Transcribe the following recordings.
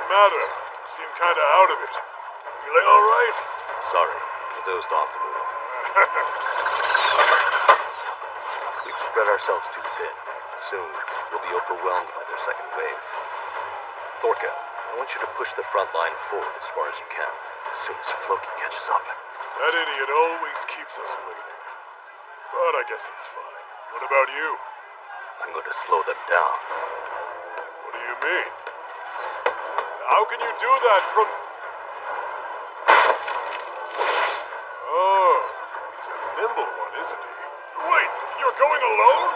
the matter? You seem kinda out of it. Feeling alright? Sorry, I dozed off a little. We've spread ourselves too thin. Soon, we'll be overwhelmed by their second wave. Thorkel, I want you to push the front line forward as far as you can, as soon as Floki catches up. That idiot always keeps us waiting. But I guess it's fine. What about you? I'm going to slow them down. What do you mean? How can you do that from... Oh, he's a nimble one, isn't he? Wait, you're going alone?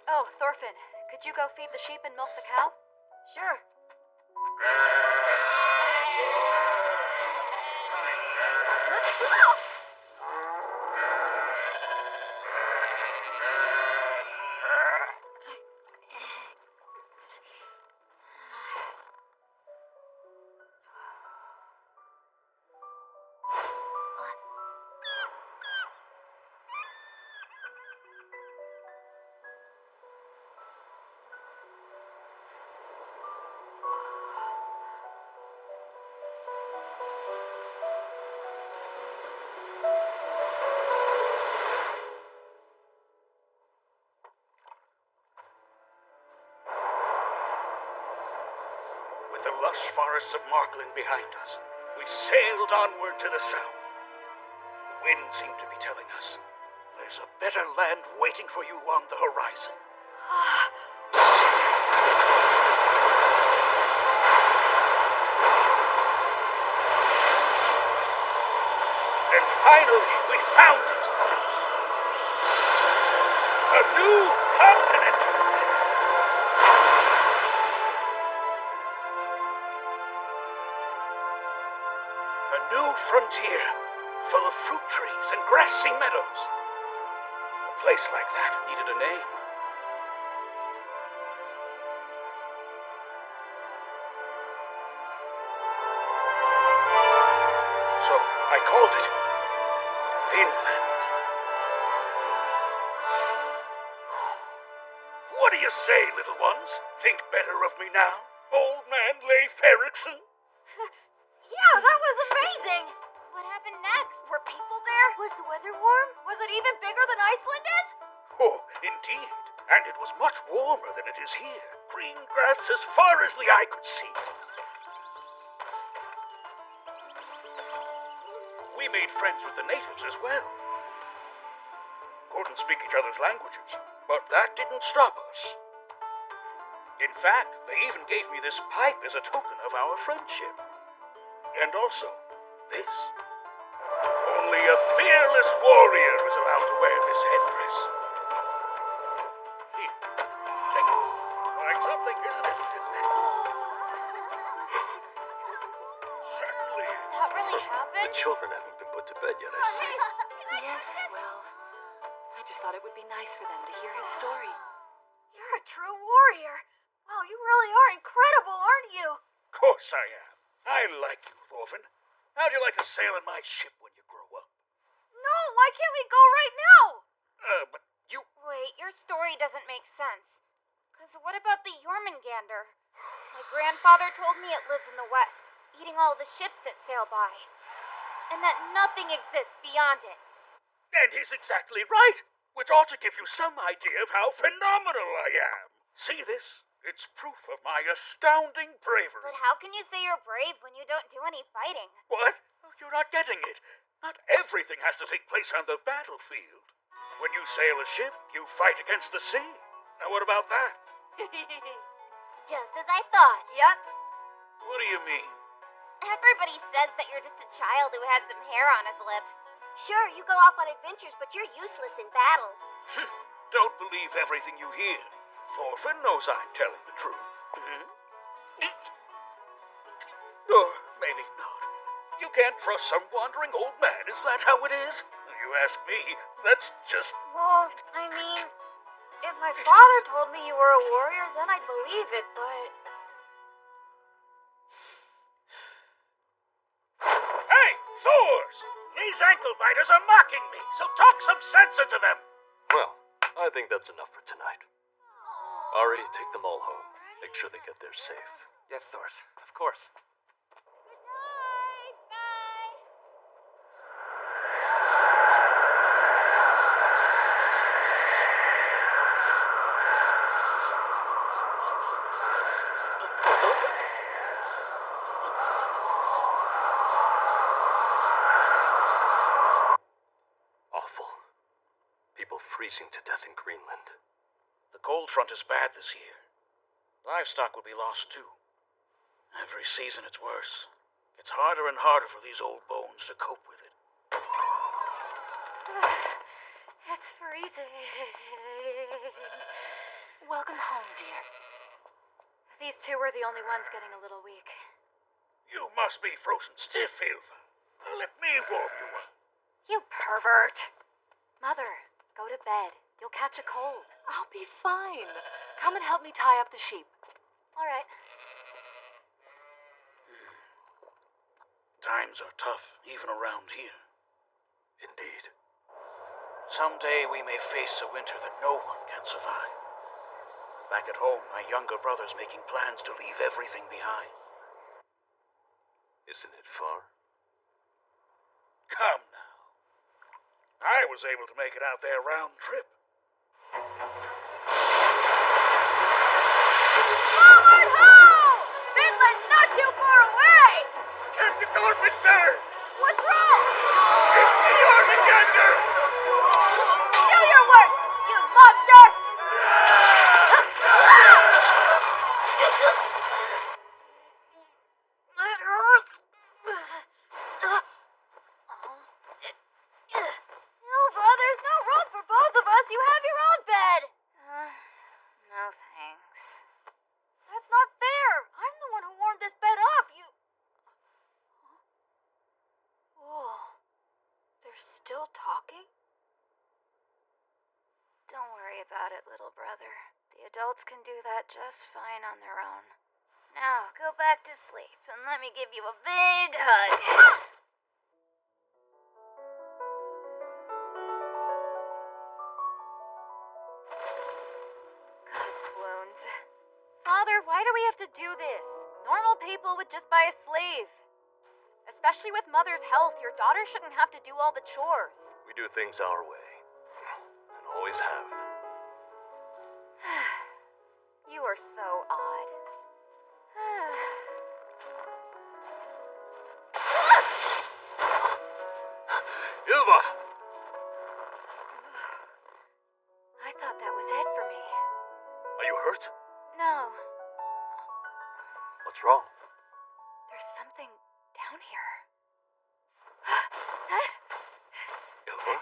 Oh, Thorfinn, could you go feed the sheep and milk the cow? Sure. With the lush forests of Markland behind us, we sailed onward to the south. The wind seemed to be telling us, there's a better land waiting for you on the horizon. And finally, we found it! A new continent! A new frontier, full of fruit trees and grassy meadows. A place like that needed a name. I called it Finland. What do you say, little ones? Think better of me now? Old man Leif Erikson? Yeah, that was amazing! What happened next? Were people there? Was the weather warm? Was it even bigger than Iceland is? Oh, indeed. And it was much warmer than it is here. Green grass as far as the eye could see. We made friends with the natives as well. Couldn't speak each other's languages, but that didn't stop us. In fact, they even gave me this pipe as a token of our friendship. And also, this. Only a fearless warrior is allowed to wear this headdress. Here, take it. Like something, isn't it? Certainly is. That really The happened? children haven't been put to bed yet, I see. Yes, well, I just thought it would be nice for them to hear his story. You're a true warrior. Wow, you really are incredible, aren't you? Of course I am. I like you, Thorfinn. How'd you like to sail in my ship when you grow up? No, why can't we go right now? But you... Wait, your story doesn't make sense. Because what about the Jormungandr? My grandfather told me it lives in the west, eating all the ships that sail by. And that nothing exists beyond it. And he's exactly right, which ought to give you some idea of how phenomenal I am. See this? It's proof of my astounding bravery. But how can you say you're brave when you don't do any fighting? What? You're not getting it. Not everything has to take place on the battlefield. When you sail a ship, you fight against the sea. Now what about that? Just as I thought. Yep. What do you mean? Everybody says that you're just a child who has some hair on his lip. Sure, you go off on adventures, but you're useless in battle. Don't believe everything you hear. Thorfinn knows I'm telling the truth. Or maybe not. You can't trust some wandering old man, is that how it is? You ask me, that's just... Well, I mean, if my father told me you were a warrior, then I'd believe it, but... Hey, Thors! These ankle biters are mocking me, so talk some sense into them! Well, I think that's enough for tonight. Ari, take them all home. Make sure they get there safe. Yes, Thors, of course. Good night! Bye! Awful. People freezing to death in Greenland. The cold front is bad this year. Livestock will be lost too. Every season it's worse. It's harder and harder for these old bones to cope with it. It's freezing. Welcome home, dear. These two were the only ones getting a little weak. You must be frozen stiff, Ylva. Let me warm you up. You pervert! Mother, go to bed. You'll catch a cold. I'll be fine. Come and help me tie up the sheep. All right. Times are tough, even around here. Indeed. Someday we may face a winter that no one can survive. Back at home, my younger brother's making plans to leave everything behind. Isn't it far? Come now. I was able to make it out there round trip. Forward ho! Finland's not too far away! Captain Thorfinn, sir! What's wrong? It's the Jormungandr! Do your worst, you monster! It hurts. Ilva, there's no room for both of us. You have your own bed. No thanks. That's not fair. I'm the one who warmed this bed up. You... Whoa. They're still talking? Don't worry about it, little brother. The adults can do that just fine on their own. Now, go back to sleep and let me give you a big hug. Father, why do we have to do this? Normal people would just buy a slave. Especially with Mother's health, your daughter shouldn't have to do all the chores. We do things our way. And always have. You are so odd. Ilva! I thought that was it for me. Are you hurt? No, What's wrong? there's something down here. Ilva?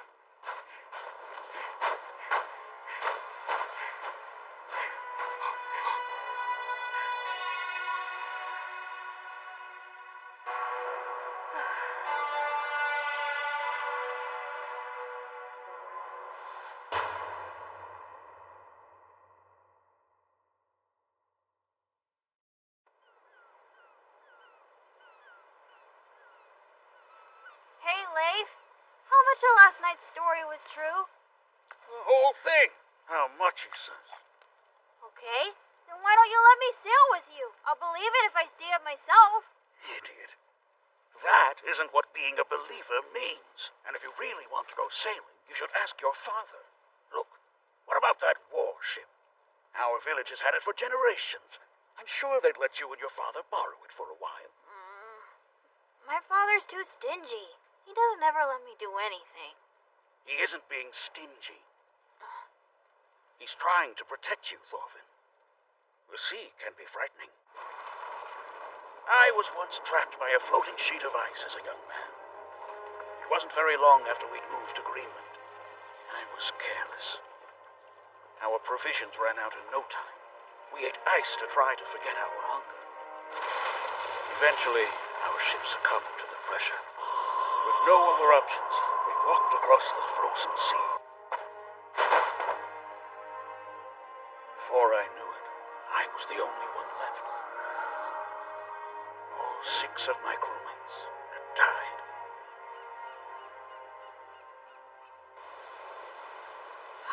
Hey, Leif. How much of last night's story was true? The whole thing. How much, he says. Okay. Then why don't you let me sail with you? I'll believe it if I see it myself. Idiot. That isn't what being a believer means. And if you really want to go sailing, you should ask your father. Look, what about that warship? Our village has had it for generations. I'm sure they'd let you and your father borrow it for a while. My father's too stingy. He doesn't ever let me do anything. He isn't being stingy. He's trying to protect you, Thorfinn. The sea can be frightening. I was once trapped by a floating sheet of ice as a young man. It wasn't very long after we'd moved to Greenland. I was careless. Our provisions ran out in no time. We ate ice to try to forget our hunger. Eventually, our ship succumbed to the pressure. With no other options, we walked across the frozen sea. Before I knew it, I was the only one left. All 6 of my crewmates had died.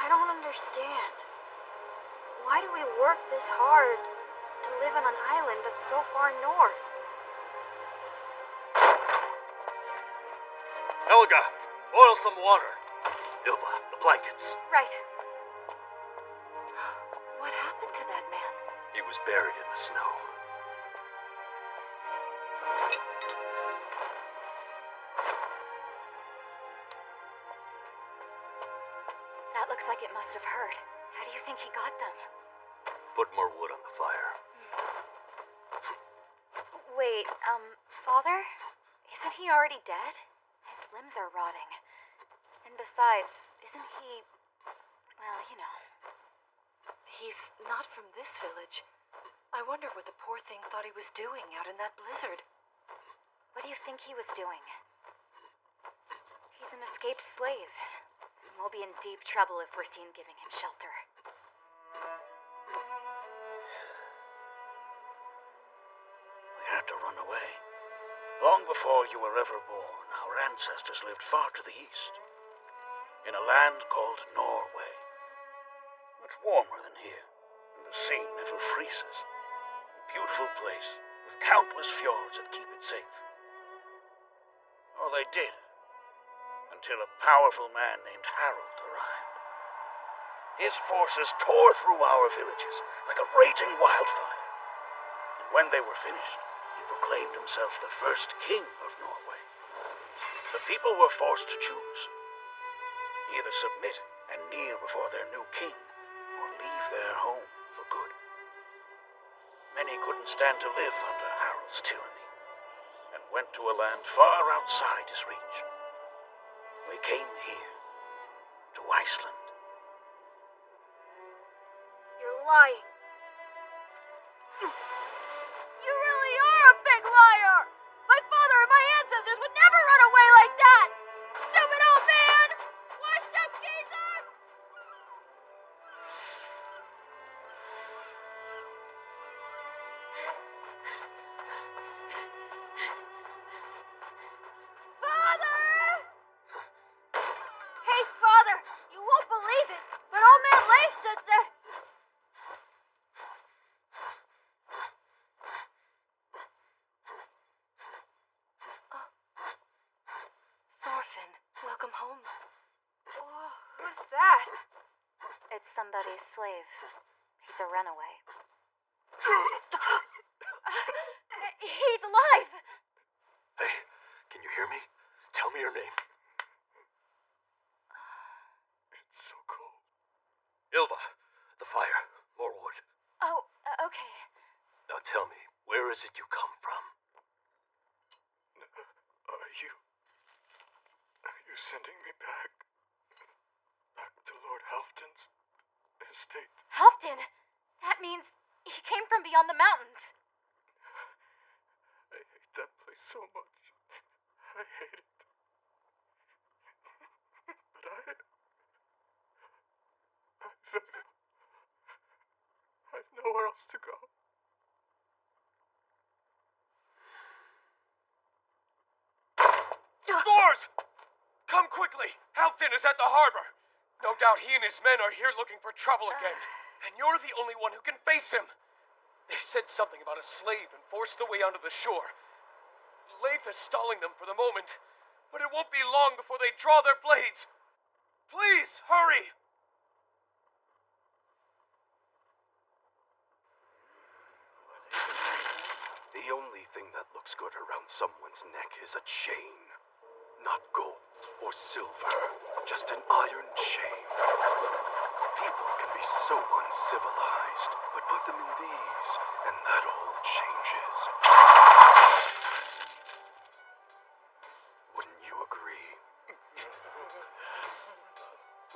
I don't understand. Why do we work this hard to live on an island that's so far north? Helga! Boil some water. Ilva, the blankets. Right. What happened to that man? He was buried in the snow. That looks like it must have hurt. How do you think he got them? Put more wood on the fire. Wait, Father? Isn't he already dead? His limbs are rotting. And besides, isn't he... well, you know. He's not from this village. I wonder what the poor thing thought he was doing out in that blizzard. What do you think he was doing? He's an escaped slave. We'll be in deep trouble if we're seen giving him shelter. We had to run away. Long before you were ever born, our ancestors lived far to the east, in a land called Norway. Much warmer than here, and the sea never freezes. A beautiful place, with countless fjords that keep it safe. Or they did, until a powerful man named Harald arrived. His forces tore through our villages like a raging wildfire, and when they were finished, he proclaimed himself the first king of Norway. The people were forced to choose. Either submit and kneel before their new king, or leave their home for good. Many couldn't stand to live under Harald's tyranny, and went to a land far outside his reach. They came here, to Iceland. You're lying. You really are a big liar! My father and my ancestors would never run away like that! Stupid old man! Washed up geezer! Father! Hey, Father! You won't believe it, but old man Leif said that... somebody's slave. He's a runaway. He's alive! Hey, can you hear me? Tell me your name. It's so cold. Ilva, the fire. More wood. Oh, okay. Now tell me, where is it you come from? Are you sending me back? Back to Lord Halfton's estate? Halfton! That means he came from beyond the mountains. I hate that place so much. I hate it. But I've nowhere else to go. Thors! Come quickly! Halfdan is at the harbor. No doubt he and his men are here looking for trouble again. And you're the only one who can face him. They said something about a slave and forced their way onto the shore. Leif is stalling them for the moment, but it won't be long before they draw their blades. Please, hurry! The only thing that looks good around someone's neck is a chain. Not gold or silver, just an iron chain. People can be so uncivilized, but put them in these, and that all changes. Wouldn't you agree?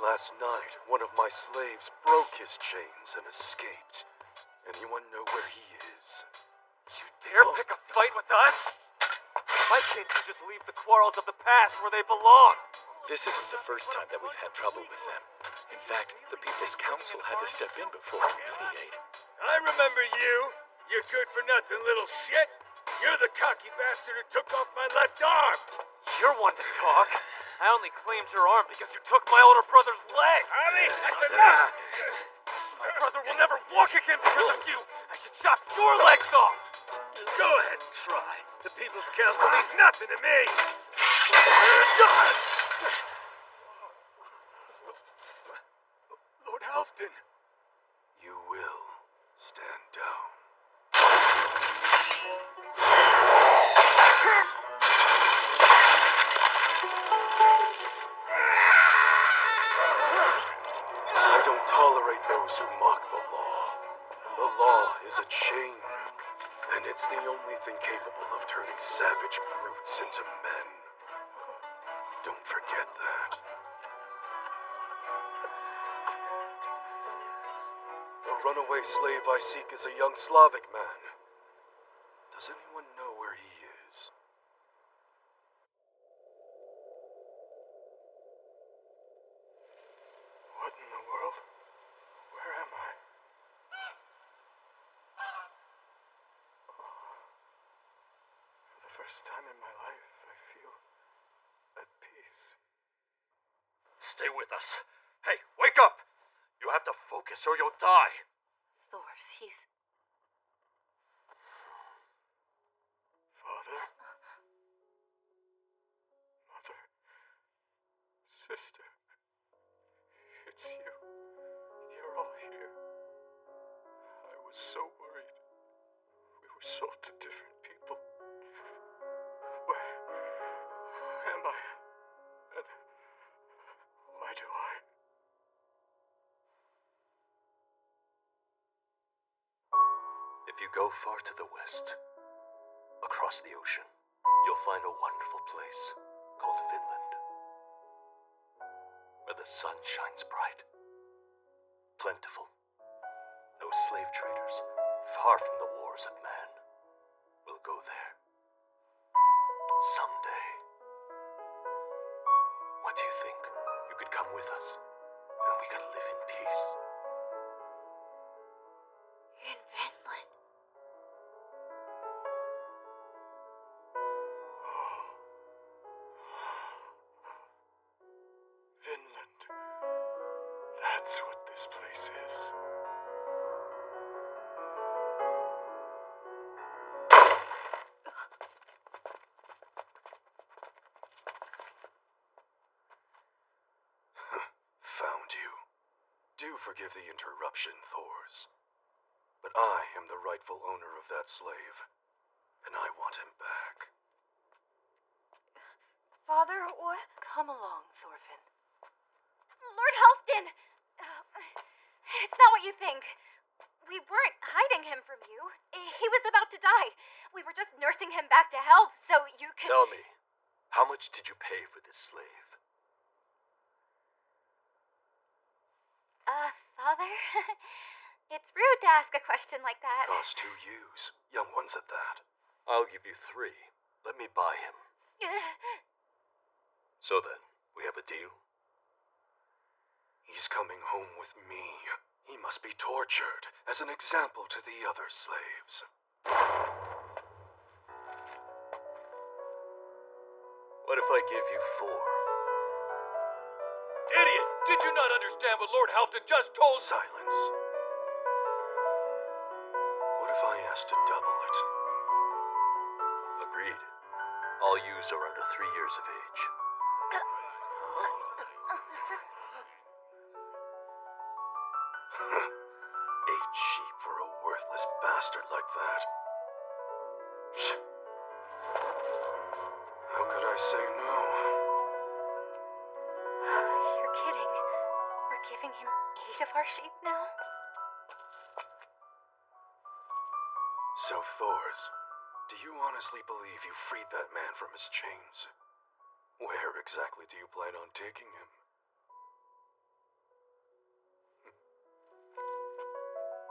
Last night, one of my slaves broke his chains and escaped. Anyone know where he is? You dare pick a fight with us? Why can't you just leave the quarrels of the past where they belong? This isn't the first time that we've had trouble with them. In fact, the People's Council had to step in before and mediate. I remember you. You good-for-nothing little shit. You're the cocky bastard who took off my left arm. You're one to talk. I only claimed your arm because you took my older brother's leg. Harley, that's enough. My brother will never walk again because of you. I should chop your legs off. Go ahead and try. The People's Council means nothing to me. Lord Halfton! You will stand down. I don't tolerate those who mock the law. The law is a chain, and it's the only thing capable of turning savage brutes into men. Don't forget that. The runaway slave I seek is a young Slavic man. Does anyone know where he is? What in the world? Where am I? For the first time in my life, I feel at peace. Stay with us. Hey, wake up! You have to focus or you'll die. Thors, he's... Father? Mother? Sister? It's you. You're all here. I was so worried. We were sold to different people. Where am I? And why do I? If you go far to the west, across the ocean, you'll find a wonderful place called Vinland, where the sun shines bright, plentiful, no slave traders, far from the wars of man. We'll go there someday. What do you think? You could come with us, and we could live in peace. In Vinland. Vinland. That's what this place is. Found you. Do Forgive the interruption, Thors. But I am the rightful owner of that slave, and I want him back. Father, what? Come along, Thorfinn. Lord Halfdan! It's not what you think. We weren't hiding him from you. He was about to die. We were just nursing him back to health so you could... Tell me, how much did you pay for this slave? Father? It's rude to ask a question like that. Cost 2 ewes, young ones at that. I'll give you 3. Let me buy him. So then, we have a deal? He's coming home with me. He must be tortured as an example to the other slaves. What if I give you 4? Idiot! Did you not understand what Lord Halfdan just told? Silence. What if I asked to double it? Agreed. All ewes are under 3 years of age. 8 sheep for a worthless bastard like that. How could I say no? You're kidding. We're giving him 8 of our sheep now? So, Thors, do you honestly believe you freed that man from his chains? Where exactly do you plan on taking him?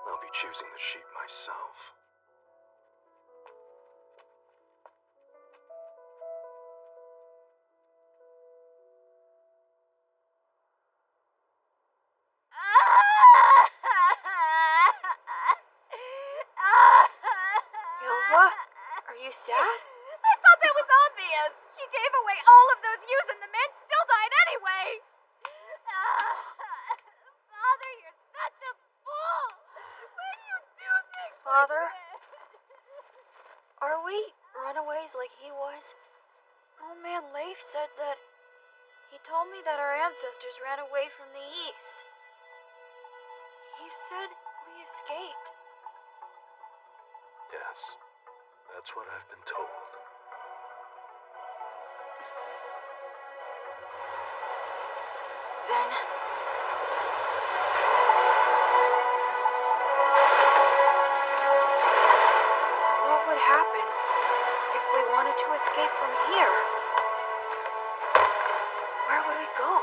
I'll be choosing the sheep myself. Ylva, are you sad? I thought that was obvious. He gave away all of those ewes and the men still died anyway. Father, you're such a fool. Why do you do things Father? like this? Are we runaways like he was? Old man Leif said that... He told me that our ancestors ran away from the east. He said we escaped. Yes, that's what I've been told. Then... what would happen if we wanted to escape from here? Where would we go?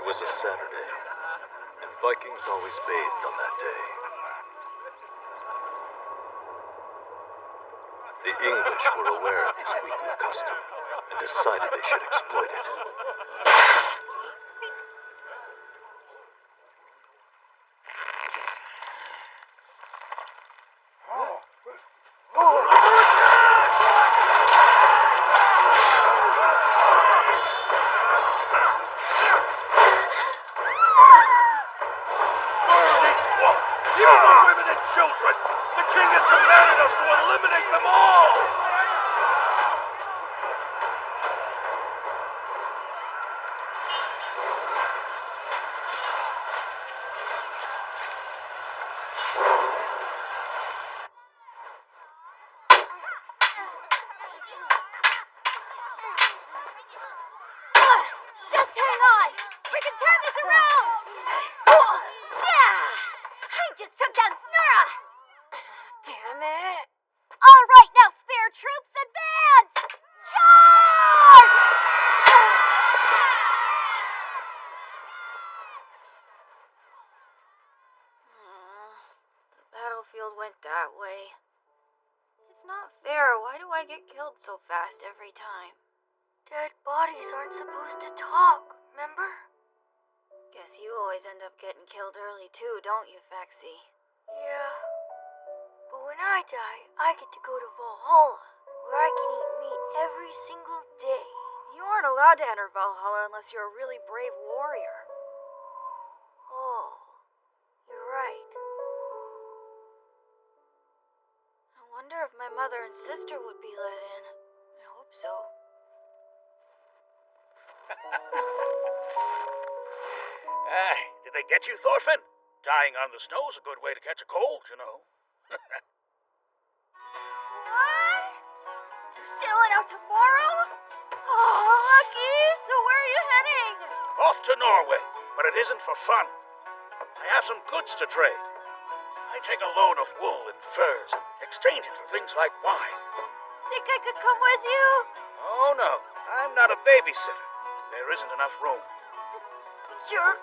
was a Saturday, and Vikings always bathed on that day. The English were aware of this weekly custom and decided they should exploit it. Just hang on! We can turn this around! Yeah! I just took down Snura! Damn it. All right, now spare troops, advance! Charge! The battlefield went that way. It's not fair. Why do I get killed so fast every time? Dead bodies aren't supposed to talk, remember? Guess you always end up getting killed early too, don't you, Faxi? Yeah. But when I die, I get to go to Valhalla, where I can eat meat every single day. You aren't allowed to enter Valhalla unless you're a really brave warrior. Oh, you're right. I wonder if my mother and sister would be let in. I hope so. Did they get you, Thorfinn? Dying on the snow's a good way to catch a cold, you know. What? You're sailing out tomorrow? Oh, lucky! So where are you heading? Off to Norway, but it isn't for fun. I have some goods to trade. I take a load of wool and furs and exchange it for things like wine. Think I could come with you? Oh, no. I'm not a babysitter. There isn't enough room. Jerk.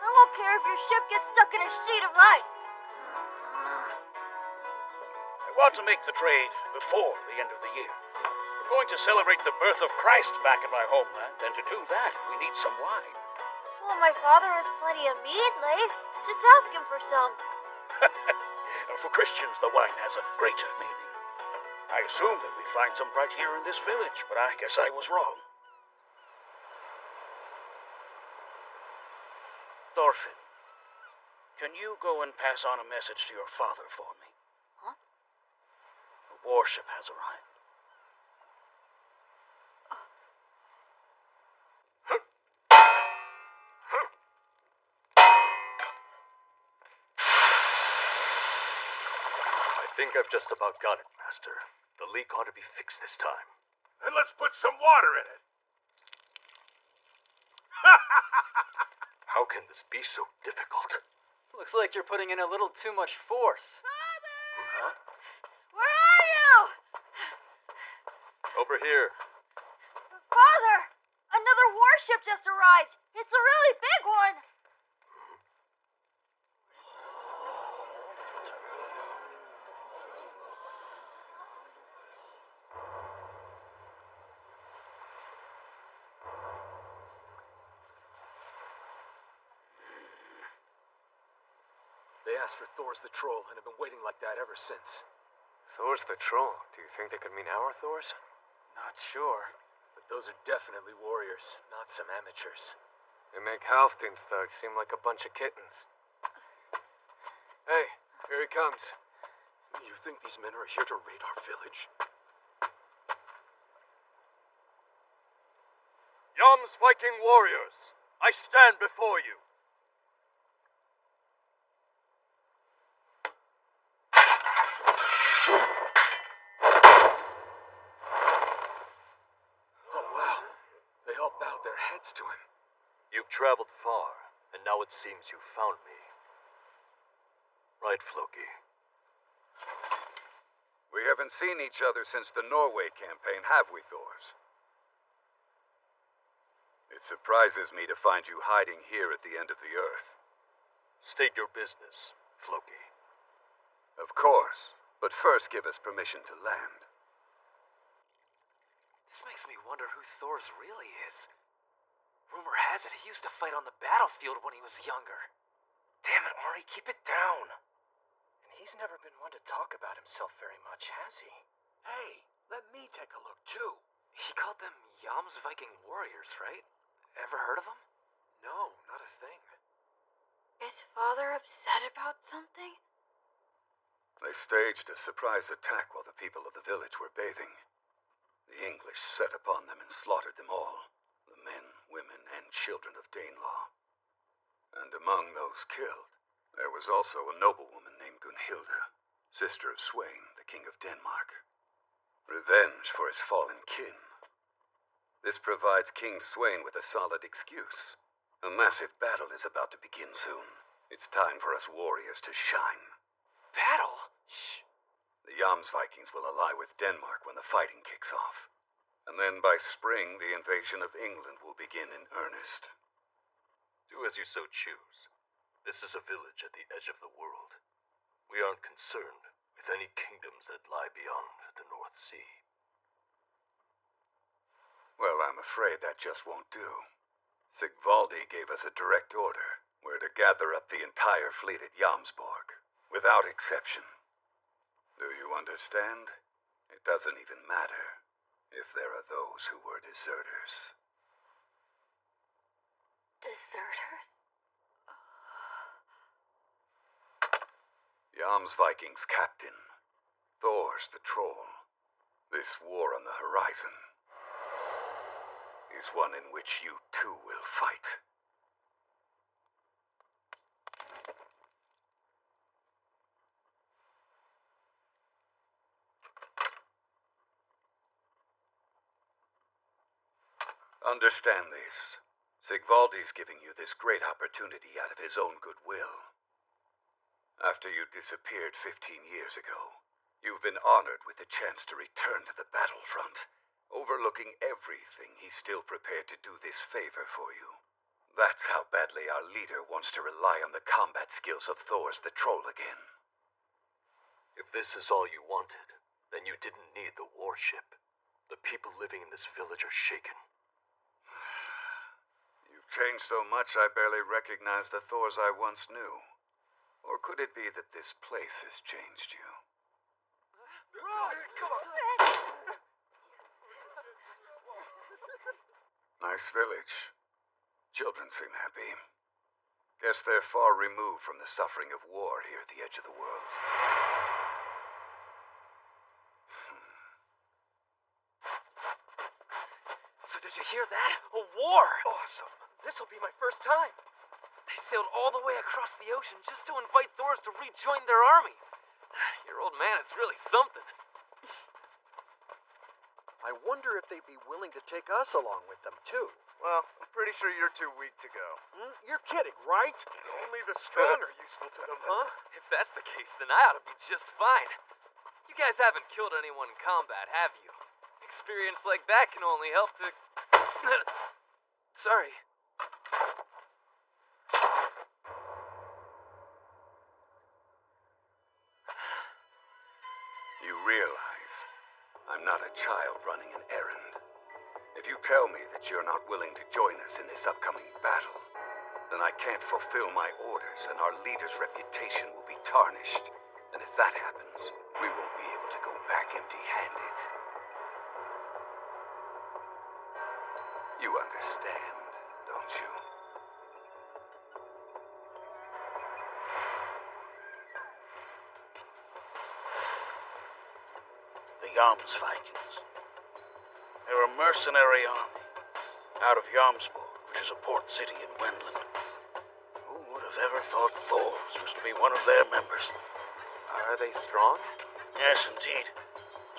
I won't care if your ship gets stuck in a sheet of ice. I want to make the trade before the end of the year. We're going to celebrate the birth of Christ back in my homeland, and to do that, we need some wine. Well, my father has plenty of mead, Leif. Just ask him for some. For Christians, the wine has a greater meaning. I assumed that we'd find some right here in this village, but I guess I was wrong. Thorfinn, can you go and pass on a message to your father for me? Huh? A warship has arrived. I think I've just about got it, Master. The leak ought to be fixed this time. Then let's put some water in it. How can this be so difficult? Looks like you're putting in a little too much force. Father! Where are you? Over here. Father! Another warship just arrived. It's a really big one. They asked for Thor's the Troll and have been waiting like that ever since. Thor's the Troll. Do you think they could mean our Thors? Not sure. But those are definitely warriors, not some amateurs. They make Halfdan's thugs seem like a bunch of kittens. Hey, here he comes. You think these men are here to raid our village? Yom's Viking warriors, I stand before you. Oh, wow. They all bowed their heads to him. You've traveled far, and now it seems you've found me. Right, Floki? We haven't seen each other since the Norway campaign, have we, Thors? It surprises me to find you hiding here at the end of the earth. State your business, Floki. Of course, but first give us permission to land. This makes me wonder who Thors really is. Rumor has it he used to fight on the battlefield when he was younger. Damn it, Ari, keep it down. And he's never been one to talk about himself very much, has he? Hey, let me take a look too. He called them Jomsviking warriors, right? Ever heard of them? No, not a thing. Is Father upset about something? They staged a surprise attack while the people of the village were bathing. The English set upon them and slaughtered them all, the men, women, and children of Danelaw. And among those killed, there was also a noblewoman named Gunhilda, sister of Sweyn, the king of Denmark. Revenge for his fallen kin. This provides King Sweyn with a solid excuse. A massive battle is about to begin soon. It's time for us warriors to shine. Battle? Shh. The Jomsvikings will ally with Denmark when the fighting kicks off. And then by spring, the invasion of England will begin in earnest. Do as you so choose. This is a village at the edge of the world. We aren't concerned with any kingdoms that lie beyond the North Sea. Well, I'm afraid that just won't do. Sigvaldi gave us a direct order. We're to gather up the entire fleet at Jomsborg, without exception. Do you understand? It doesn't even matter if there are those who were deserters. Deserters? Jomsviking's captain, Thors the Troll. This war on the horizon is one in which you too will fight. Understand this. Sigvaldi's giving you this great opportunity out of his own goodwill. After you disappeared 15 years ago, you've been honored with the chance to return to the battlefront. Overlooking everything, he's still prepared to do this favor for you. That's how badly our leader wants to rely on the combat skills of Thors the Troll again. If this is all you wanted, then you didn't need the warship. The people living in this village are shaken. You've changed so much I barely recognize the Thors I once knew. Or could it be that this place has changed you? Come on! Nice village. Children seem happy. Guess they're far removed from the suffering of war here at the edge of the world. So did you hear that? A war! Awesome. This'll be my first time. They sailed all the way across the ocean just to invite Thors to rejoin their army. Your old man is really something. I wonder if they'd be willing to take us along with them, too. Well, I'm pretty sure you're too weak to go. You're kidding, right? Only the strong are useful to them. Huh? If that's the case, then I ought to be just fine. You guys haven't killed anyone in combat, have you? Experience like that can only help to... Sorry. You realize I'm not a child running an errand. If you tell me that you're not willing to join us in this upcoming battle, then I can't fulfill my orders and our leader's reputation will be tarnished. And if that happens, we won't be able to go back empty-handed. You understand, don't you? The Jomsvikings. They're a mercenary army out of Jomsborg, which is a port city in Wendland. Who would have ever thought Thors was to be one of their members? Are they strong? Yes, indeed.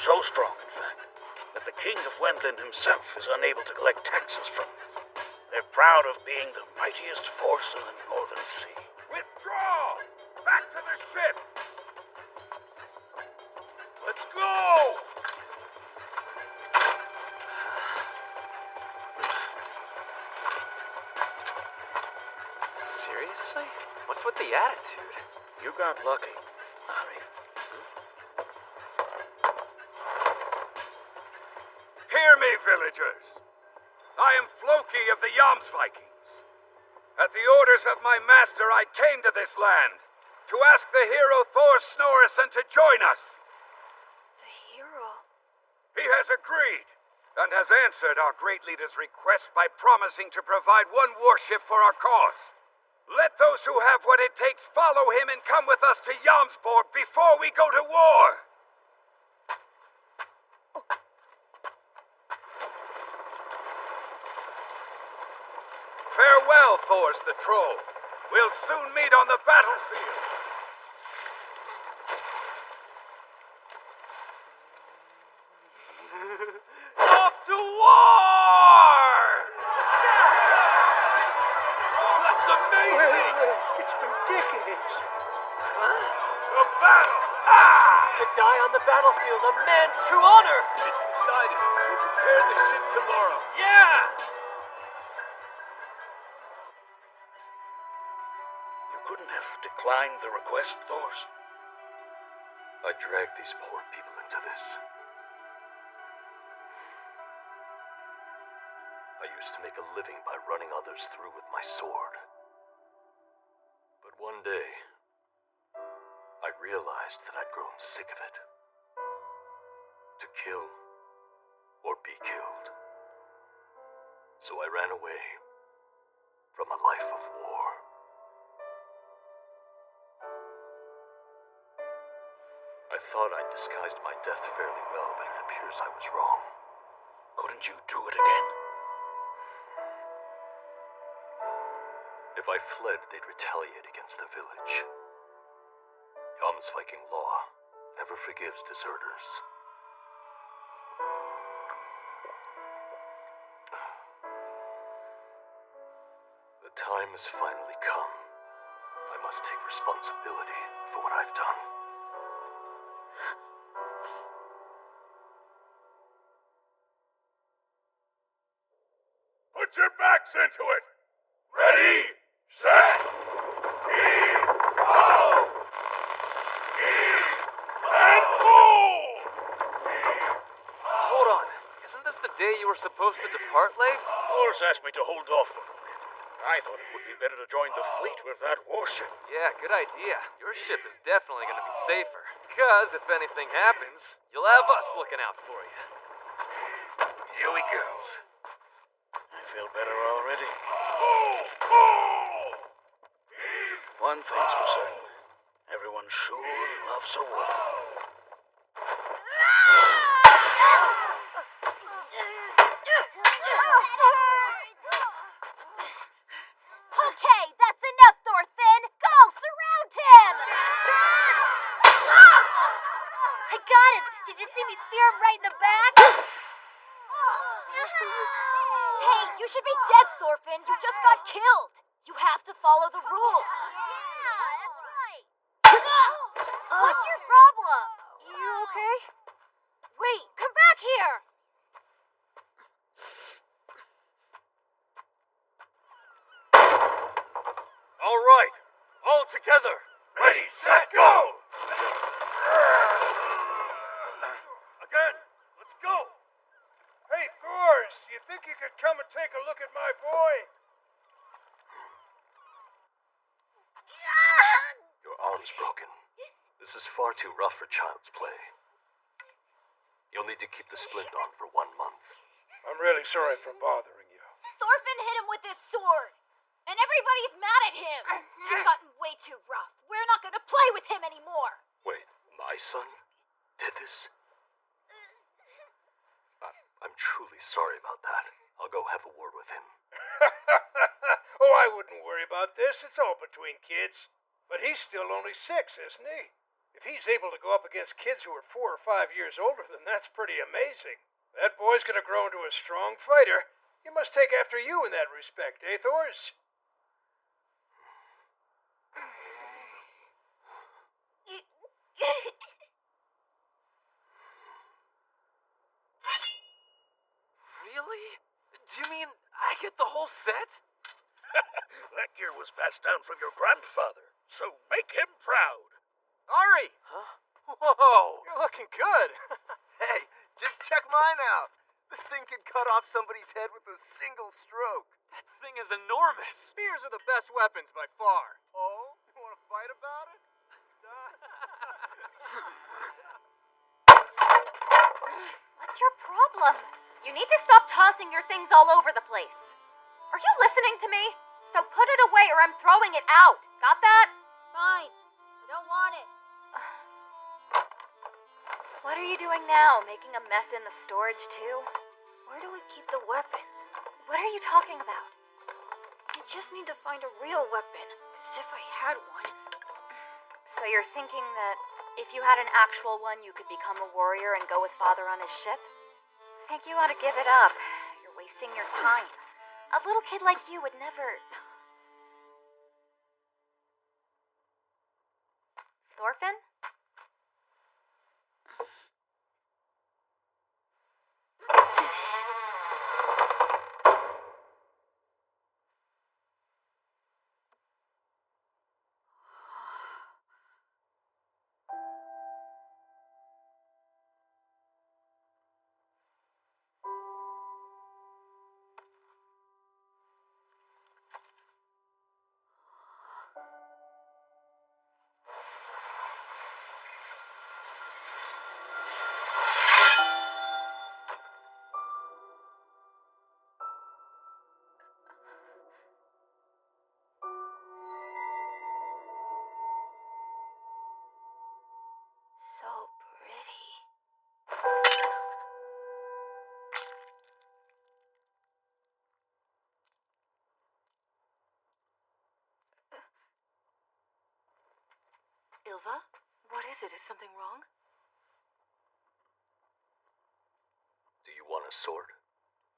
So strong, in fact, that the king of Wendland himself is unable to collect taxes from them. They're proud of being the mightiest force in the Northern Sea. Withdraw! Back to the ship! Let's go! Seriously? What's with the attitude? You got lucky, Harry. Hear me, villagers. I am Floki of the Jomsvikings. At the orders of my master, I came to this land to ask the hero Thor Snorrisson to join us. The hero? He has agreed and has answered our great leader's request by promising to provide one warship for our cause. Let those who have what it takes follow him and come with us to Jomsborg before we go to war. Farewell, Thors the Troll. We'll soon meet on the battlefield. Off to war! That's amazing! It's been decades. The battle! Ah! To die on the battlefield, a man's true honor! It's decided. We'll prepare the ship tomorrow. Yeah! You couldn't have declined the request, Thors. I dragged these poor people into this. I used to make a living by running others through with my sword. But one day, I realized that I'd grown sick of it. To kill or be killed. So I ran away from a life of war. I thought I'd disguised my death fairly well, but it appears I was wrong. Couldn't you do it again? If I fled, they'd retaliate against the village. Jomsviking law never forgives deserters. The time has finally come. I must take responsibility for what I've done. Put your backs into it! Ready, set, and move! Hold on. Isn't this the day you were supposed to depart, Leif? Thors asked me to hold off for a bit. I thought it would be better to join the fleet with that warship. Yeah, good idea. Your ship is definitely going to be safer. Because if anything happens, you'll have us looking out for you. Here we go. I feel better already. One thing's for certain. Everyone sure loves a war. Okay, that's enough, Thorfinn! Go, surround him! I got him! Did you see me spear him right in the back? Hey, you should be dead, Thorfinn. You just got killed. You have to follow the rules. Yeah, that's right. What's your problem? You okay? Wait, come back here! All right, all together. Ready, set, go! Again, let's go. Hey, Thors, you think you could come and take a look at my boy? Your arm's broken. This is far too rough for child's play. You'll need to keep the splint on for 1 month. I'm really sorry for bothering you. Thorfinn hit him with his sword. And everybody's mad at him. He's gotten way too rough. We're not gonna play with him anymore. Wait, my son did this? I'm truly sorry about that. I'll go have a word with him. Oh, I wouldn't worry about this. It's all between kids. But he's still only 6, isn't he? If he's able to go up against kids who are 4 or 5 years older, then that's pretty amazing. That boy's gonna grow into a strong fighter. He must take after you in that respect, eh, Thors? Really? Do you mean I get the whole set? That gear was passed down from your grandfather, so make him proud. Ari! Huh? Whoa! You're looking good. Hey, just check mine out. This thing can cut off somebody's head with a single stroke. That thing is enormous. Spears are the best weapons by far. Oh? You want to fight about it? What's your problem? You need to stop tossing your things all over the place. Are you listening to me? So put it away or I'm throwing it out. Got that? Fine. I don't want it. What are you doing now? Making a mess in the storage too? Where do we keep the weapons? What are you talking about? I just need to find a real weapon. As if I had one. So you're thinking that if you had an actual one, you could become a warrior and go with Father on his ship? Think you ought to give it up. You're wasting your time. A little kid like you would never... Thorfinn? So pretty. Ilva? What is it? Is something wrong? Do you want a sword,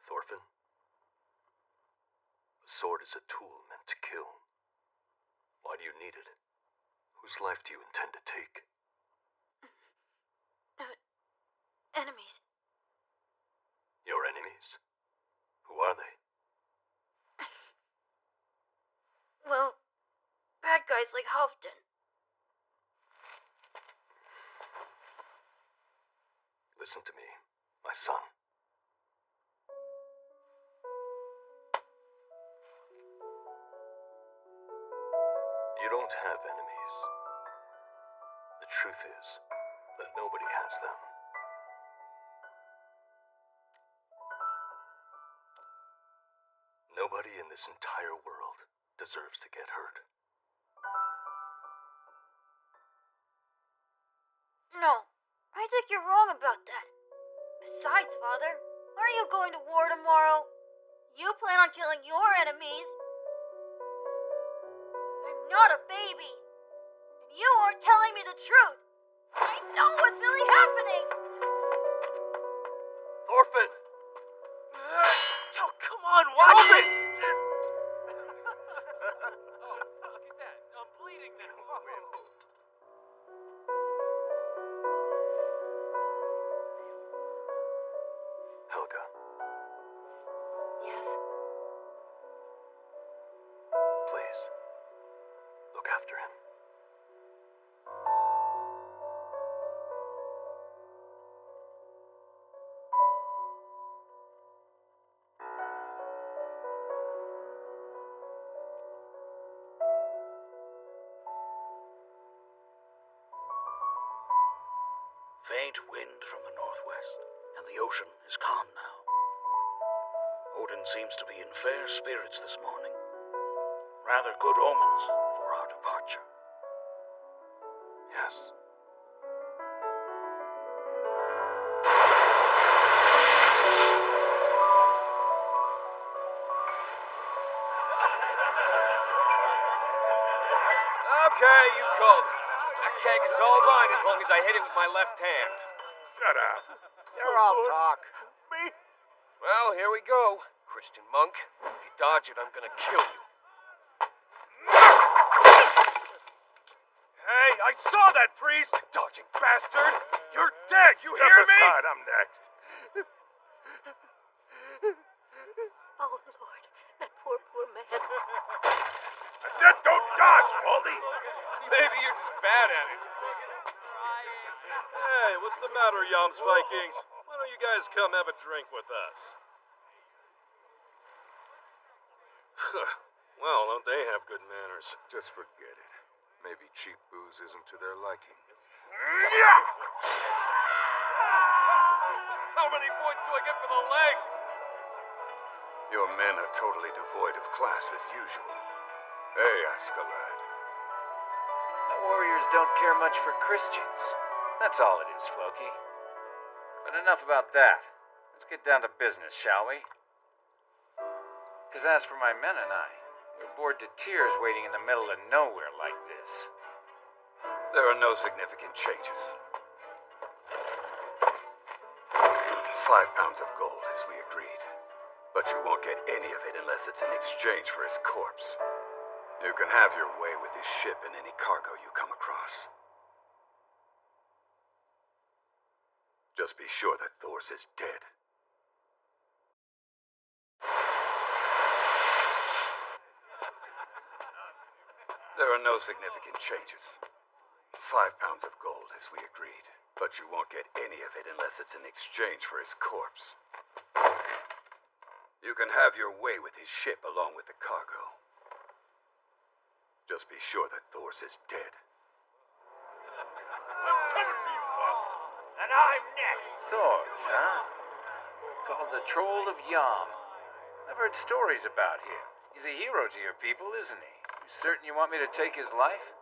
Thorfinn? A sword is a tool meant to kill. Why do you need it? Whose life do you intend to take? Enemies. Your enemies? Who are they? Well, bad guys like Halfdan. Listen to me, my son. You don't have enemies. The truth is that nobody has them. Nobody in this entire world deserves to get hurt. No, I think you're wrong about that. Besides, Father, aren't you going to war tomorrow? You plan on killing your enemies. I'm not a baby. And you aren't telling me the truth. I know what's really happening. Thorfinn! Oh, come on, watch it! Look at that. I'm bleeding now. Helga, Yes? please, look after him. Faint wind from the northwest, and the ocean is calm now. Odin seems to be in fair spirits this morning. Rather good omens for our departure. Yes. Okay, you called it. That keg is all mine as long as I hit it with my left hand. Shut up. You're all talk. Me? Well, here we go. Christian monk, if you dodge it, I'm gonna kill you. Hey, I saw that priest! Dodging bastard! You're dead, you hear me? Aside, I'm next. Oh, Lord, that poor man. said don't dodge, Baldy. Maybe you're just bad at it. Hey, what's the matter, Yams Vikings? Why don't you guys come have a drink with us? Well, don't they have good manners? Just forget it. Maybe cheap booze isn't to their liking. How many points do I get for the legs? Your men are totally devoid of class as usual. Hey, Askeladd. The Warriors don't care much for Christians. That's all it is, Floki. But enough about that. Let's get down to business, shall we? Because as for my men and I, we're bored to tears waiting in the middle of nowhere like this. There are no significant changes. 5 pounds of gold, as we agreed. But you won't get any of it unless it's in exchange for his corpse. You can have your way with his ship and any cargo you come across. Just be sure that Thors is dead. There are no significant changes. 5 pounds of gold, as we agreed. But you won't get any of it unless it's in exchange for his corpse. You can have your way with his ship along with the cargo. Just be sure that Thors is dead. I'm coming for you, Buck. And I'm next. Thors, huh? Called the Troll of Yam. I've heard stories about him. He's a hero to your people, isn't he? You certain you want me to take his life?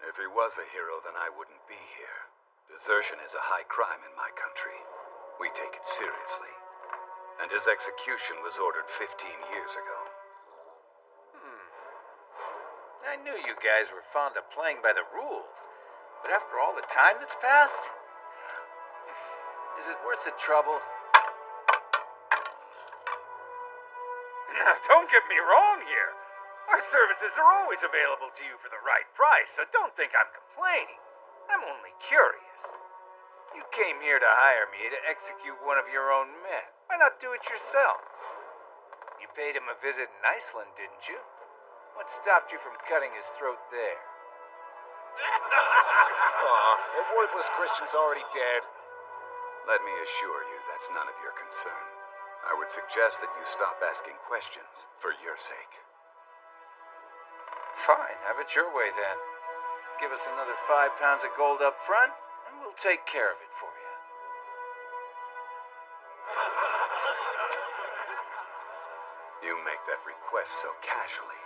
If he was a hero, then I wouldn't be here. Desertion is a high crime in my country. We take it seriously. And his execution was ordered 15 years ago. I knew you guys were fond of playing by the rules. But after all the time that's passed, is it worth the trouble? Now, don't get me wrong here. Our services are always available to you for the right price, so don't think I'm complaining. I'm only curious. You came here to hire me to execute one of your own men. Why not do it yourself? You paid him a visit in Iceland, didn't you? What stopped you from cutting his throat there? Aw, that worthless Christian's already dead. Let me assure you that's none of your concern. I would suggest that you stop asking questions for your sake. Fine, have it your way then. Give us another 5 pounds of gold up front, and we'll take care of it for you. You make that request so casually.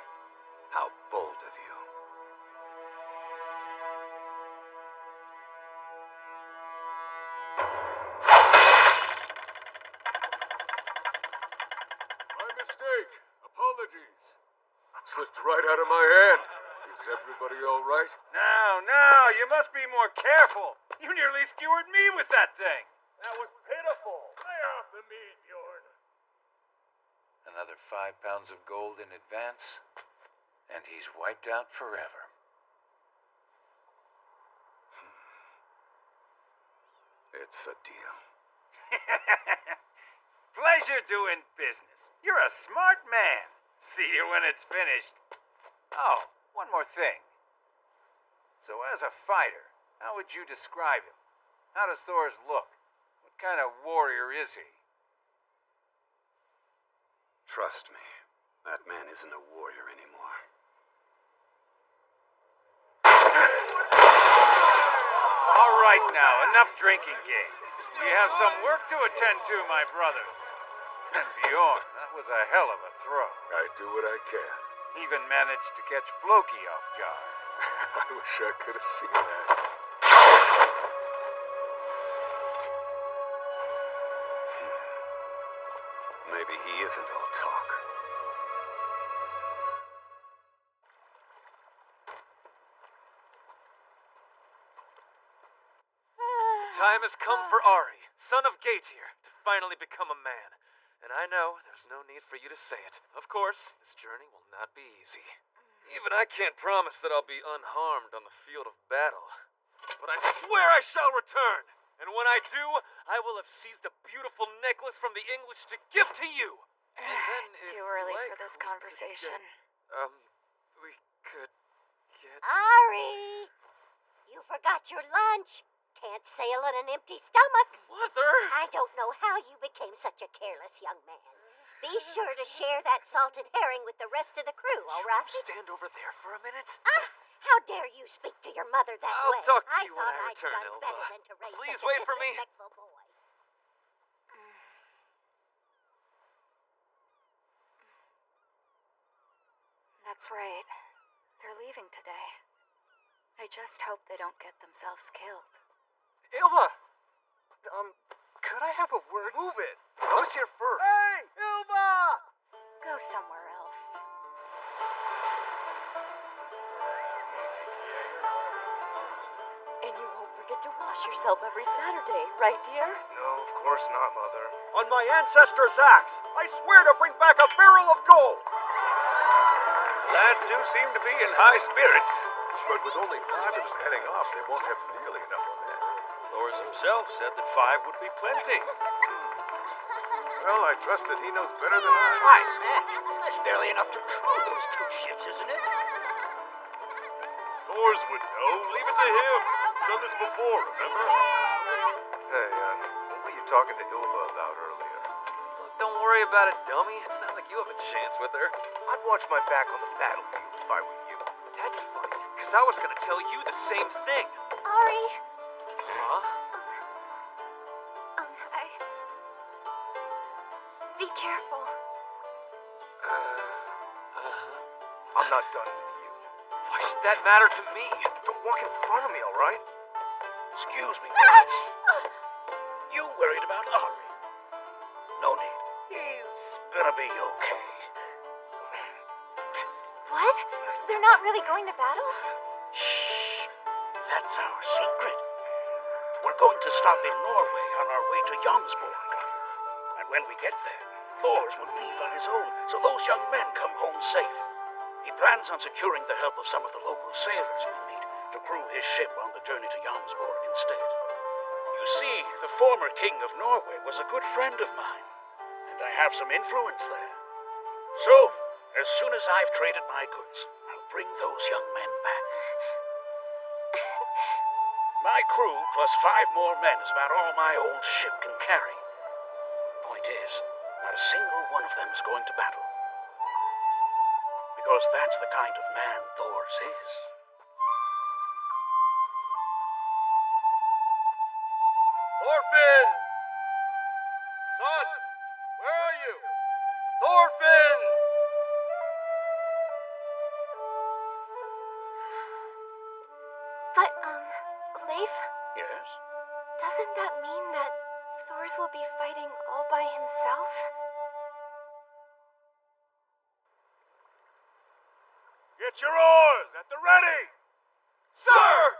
How bold of you. My mistake. Apologies. Slipped right out of my hand. Is everybody all right? Now, you must be more careful. You nearly skewered me with that thing. That was pitiful. Lay off the meat, Bjorn. Another 5 pounds of gold in advance, and he's wiped out forever. It's a deal. Pleasure doing business. You're a smart man. See you when it's finished. Oh, one more thing. So as a fighter, how would you describe him? How does Thors look? What kind of warrior is he? Trust me, that man isn't a warrior anymore. All right now, enough drinking games. We have some work to attend to, my brothers. And Bjorn, that was a hell of a throw. I do what I can. Even managed to catch Floki off guard. I wish I could have seen that. Maybe he isn't all talk. Time has come for Ari, son of Gaetir, to finally become a man. And I know there's no need for you to say it. Of course, this journey will not be easy. Even I can't promise that I'll be unharmed on the field of battle. But I swear I shall return. And when I do, I will have seized a beautiful necklace from the English to give to you. And then, It's too early for this conversation. We could get... Ari! You forgot your lunch. Can't sail on an empty stomach. Mother! I don't know how you became such a careless young man. Be sure to share that salted herring with the rest of the crew, all right? Stand over there for a minute. Ah! How dare you speak to your mother that I'll way? talk to you when thought I I'd return, done Ilva. better than to raise Please such a wait for me. disrespectful boy. That's right. They're leaving today. I just hope they don't get themselves killed. Ilva! Could I have a word? Move it! I was here first. Hey, Ilva! Go somewhere else. And you won't forget to wash yourself every Saturday, right, dear? No, of course not, Mother. On my ancestor's axe, I swear to bring back a barrel of gold! The lads do seem to be in high spirits. But with only 5 of them heading off, they won't have nearly enough men. Thors himself said that 5 would be plenty. Well, I trust that he knows better than I. 5 men? That's barely enough to crew those 2 ships, isn't it? Thors would know. Leave it to him. He's done this before, remember? Hey, what were you talking to Ilva about earlier? Look, don't worry about it, dummy. It's not like you have a chance with her. I'd watch my back on the battlefield if I were you. That's funny, because I was going to tell you the same thing. Ari! Huh? Be careful. I'm not done with you. Why should that matter to me? Don't walk in front of me, all right? Excuse me. You worried about Ari? No need. He's gonna be okay. What? They're not really going to battle? Shh. That's our secret. We're going to stop in Norway on our way to Jomsborg. And when we get there, Thors will leave on his own, so those young men come home safe. He plans on securing the help of some of the local sailors we meet to crew his ship on the journey to Jomsborg instead. You see, the former king of Norway was a good friend of mine, and I have some influence there. So, as soon as I've traded my goods, I'll bring those young men back. My crew plus 5 more men is about all my old ship can carry. Point is, not a single one of them is going to battle. Because that's the kind of man Thors is. Thorfinn! Son, where are you? Thorfinn! But, Leif, Yes? doesn't that mean that Thors will be fighting all by himself? Get your oars at the ready! Sir!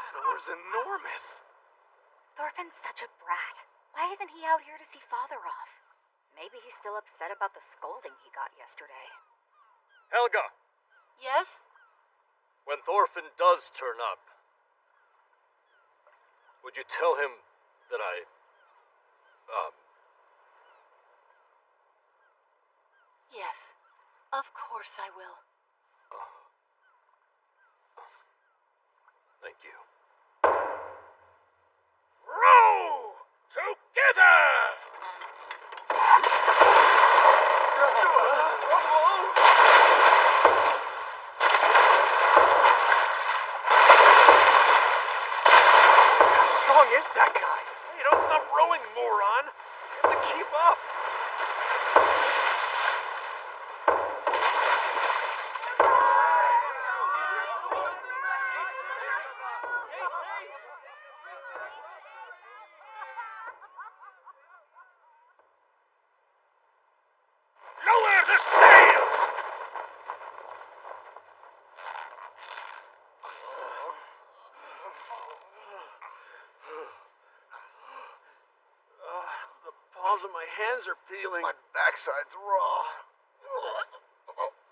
That oar's enormous. Thorfinn's such a brat. Why isn't he out here to see Father off? Maybe he's still upset about the scolding he got yesterday. Helga, Yes? when Thorfinn does turn up, would you tell him that Yes. Of course I will. Thank you. Row! Together! How strong is that guy? Hey, don't stop rowing, moron! You have to keep up! Lower the sails! The palms of my hands are peeling. My backside's raw.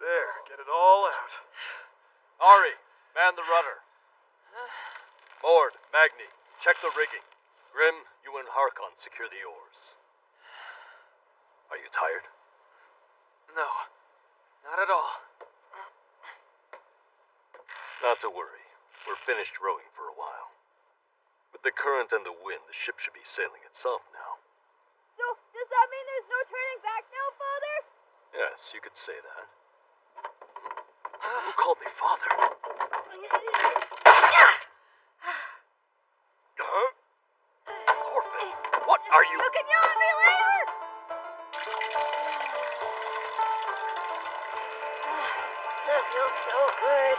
There, get it all out. Ari, man the rudder. Mord, Magni, check the rigging. Grim, you and Harkon secure the oars. Are you tired? No, not at all. Not to worry. We're finished rowing for a while. With the current and the wind, the ship should be sailing itself now. So, does that mean there's no turning back now, Father? Yes, you could say that. Who called me father? Huh? Thorfinn, what are you? You can yell at me later! That feels so good.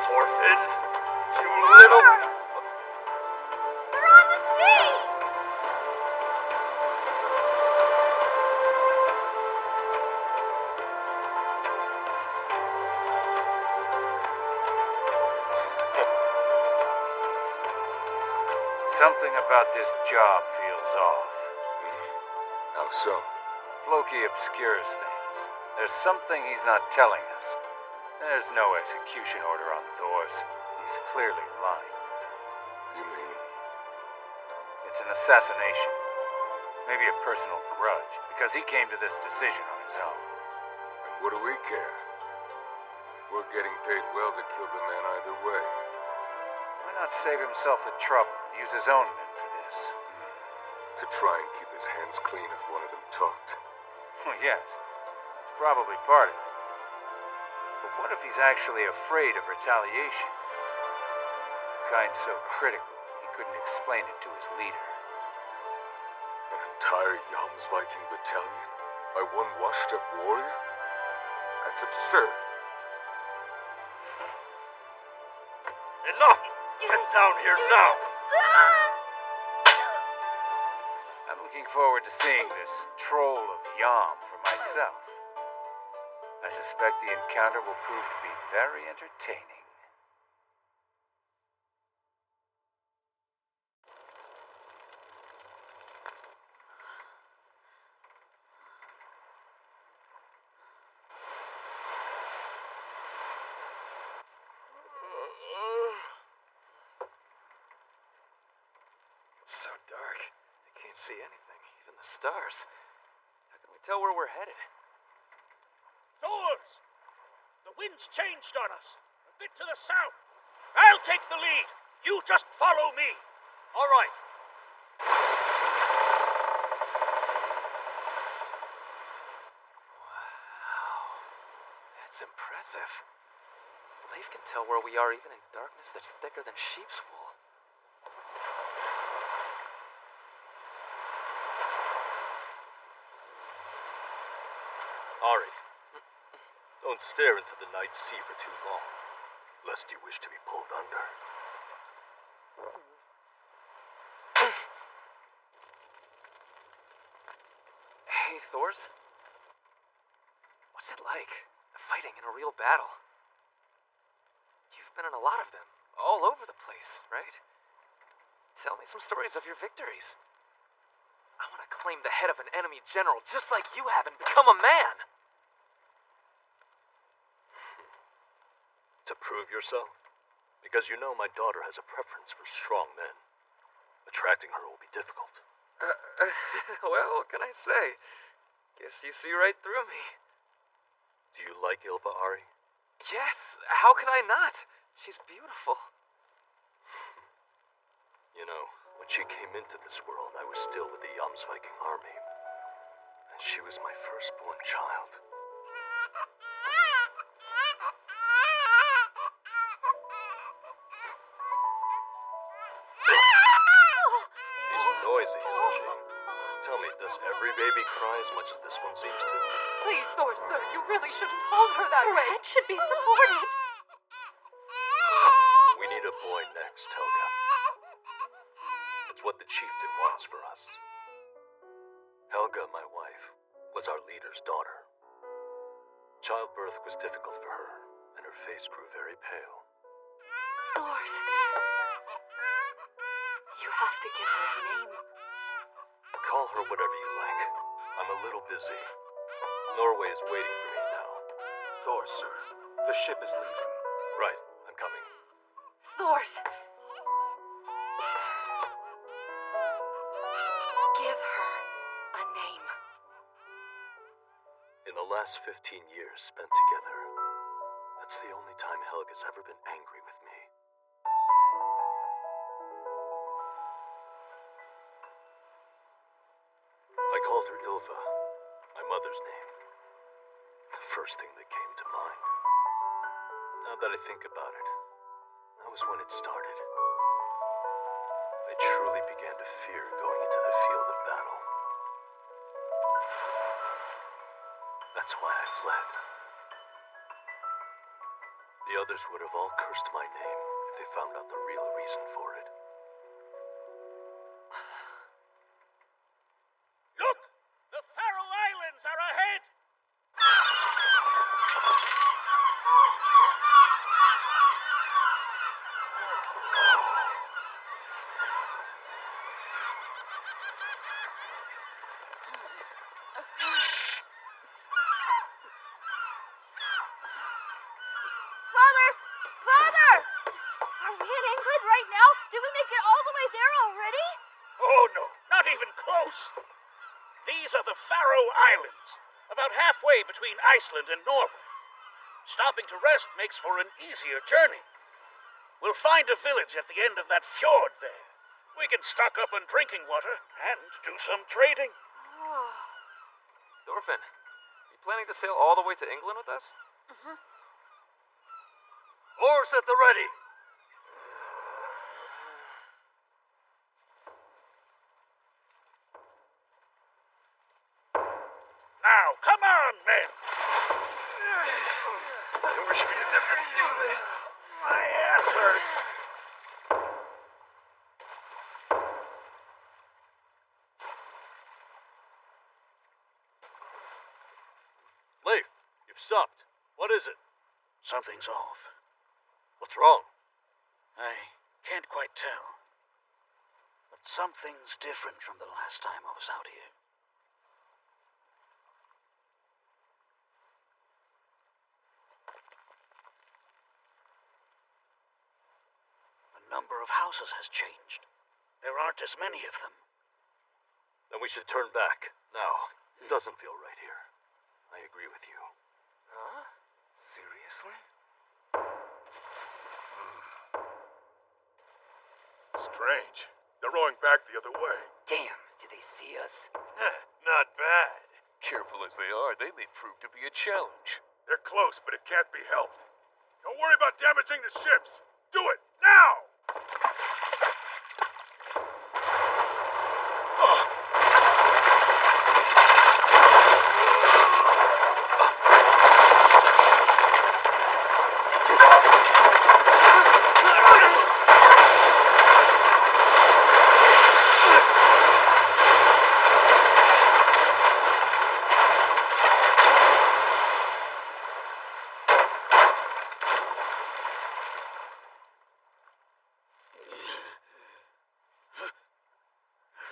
Thorfinn, you little... They're on the sea! Something about this job feels off. How so? Floki obscures things. There's something he's not telling us. There's no execution order on Thor's. He's clearly lying. You mean? It's an assassination. Maybe a personal grudge, because he came to this decision on his own. And what do we care? We're getting paid well to kill the man either way. Why not save himself the trouble and use his own men for this? To try and keep his hands clean if one of them talked. Well, yes, that's probably part of it. But what if he's actually afraid of retaliation? The kind so critical, he couldn't explain it to his leader. An entire Jomsviking battalion? By one washed-up warrior? That's absurd. Enough! Get down here now! I'm looking forward to seeing this troll of Yam for myself. I suspect the encounter will prove to be very entertaining. It's so dark. I can't see anything, even the stars. How can we tell where we're headed? Thors! The wind's changed on us. A bit to the south. I'll take the lead. You just follow me. All right. Wow. That's impressive. Leif can tell where we are even in darkness that's thicker than sheep's wool. Ari, don't stare into the night sea for too long, lest you wish to be pulled under. Hey, Thors. What's it like, fighting in a real battle? You've been in a lot of them, all over the place, right? Tell me some stories of your victories. I want to claim the head of an enemy general just like you have and become a man! To prove yourself? Because you know my daughter has a preference for strong men. Attracting her will be difficult. Well, what can I say? Guess you see right through me. Do you like Ylva, Ari? Yes, how could I not? She's beautiful. You know, when she came into this world, I was still with the Jomsviking army. And she was my firstborn child. She's noisy, isn't she? Tell me, does every baby cry as much as this one seems to? Please, Thor, sir, you really shouldn't hold her that way. Her head should be supported. We need a boy next, Helga. It's what the chieftain wants for us. Helga, my wife, was our leader's daughter. Childbirth was difficult for her, and her face grew very pale. Thors. You have to give her a name. Call her whatever you like. I'm a little busy. Norway is waiting for me now. Thor, sir. The ship is leaving. Right, I'm coming. Thors! Give her a name. In the last 15 years spent together, that's the only time Helga's ever been angry with me. I called her Ylva, my mother's name. The first thing that came to mind. Now that I think about it, that was when it started. I truly began to fear going into the field of battle. That's why I fled. The others would have all cursed my name if they found out the real reason for it. Look! The Faroe Islands are ahead! Father! Father! Are we in England right now? Did we make it all the way there already? Oh, no, not even close. These are the Faroe Islands, about halfway between Iceland and Norway. Stopping to rest makes for an easier journey. We'll find a village at the end of that fjord there. We can stock up on drinking water and do some trading. Thorfinn, you planning to sail all the way to England with us? Oars at the ready! Now, come on, men! I wish we didn't have to do this. My ass hurts. Leif, you've stopped. What is it? Something's off. What's wrong? I can't quite tell. But something's different from the last time I was out here. The number of houses has changed. There aren't as many of them. Then we should turn back. Now, it doesn't feel right here. I agree with you. Huh? Seriously? Strange. They're rowing back the other way. Damn, do they see us? Not bad. Careful as they are, they may prove to be a challenge. They're close, but it can't be helped. Don't worry about damaging the ships. Do it, now!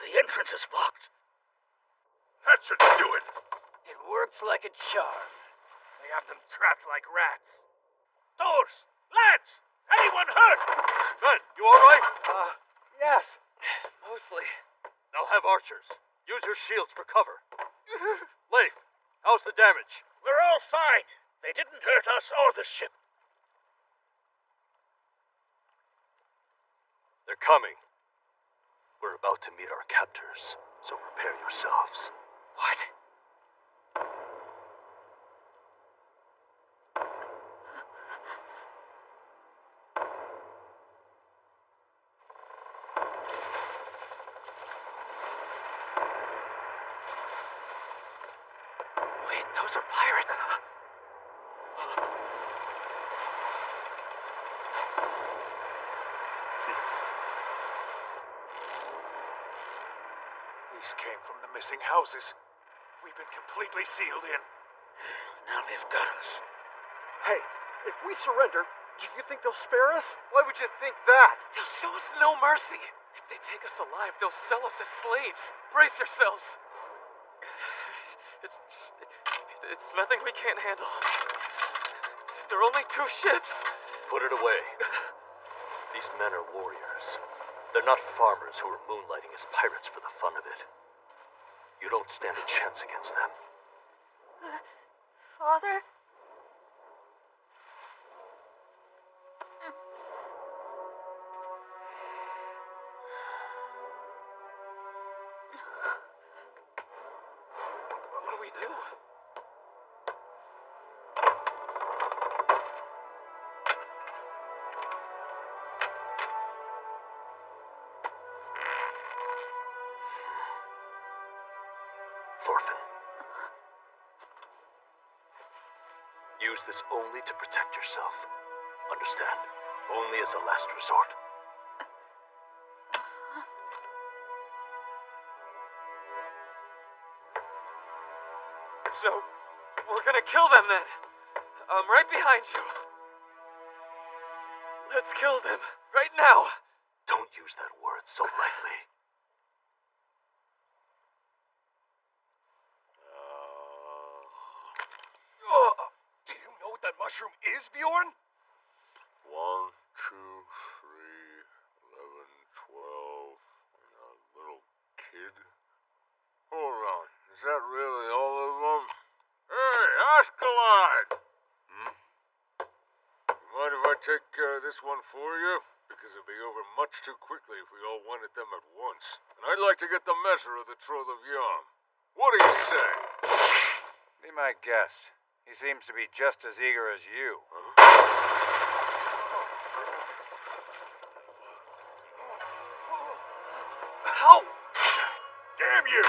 The entrance is blocked. That should do it. It works like a charm. They have them trapped like rats. Doors! Lads! Anyone hurt? Ben, you alright? Yes. Mostly. Now have archers. Use your shields for cover. Leif, how's the damage? We're all fine. They didn't hurt us or the ship. They're coming. We're about to meet our captors, so prepare yourselves. What? Wait, those are pirates. These came from the missing houses. We've been completely sealed in. Now they've got us. Hey, if we surrender, do you think they'll spare us? Why would you think that? They'll show us no mercy. If they take us alive, they'll sell us as slaves. Brace yourselves. It's nothing we can't handle. There are only 2 ships. Put it away. These men are warriors. They're not farmers who are moonlighting as pirates for the fun of it. You don't stand a chance against them. Father? What do we do? Thorfinn. Use this only to protect yourself. Understand? Only as a last resort. So, we're gonna kill them then. I'm right behind you. Let's kill them, right now. Don't use that word so lightly. Do you know what that mushroom is, Bjorn? 1, 2, 3, 11, 12, and a little kid. Hold on, is that really all of them? Hey, Askeladd! You mind if I take care of this one for you? Because it'd be over much too quickly if we all went at them at once. And I'd like to get the measure of the Troll of Yam. What do you say? Be my guest. He seems to be just as eager as you. How? Damn you!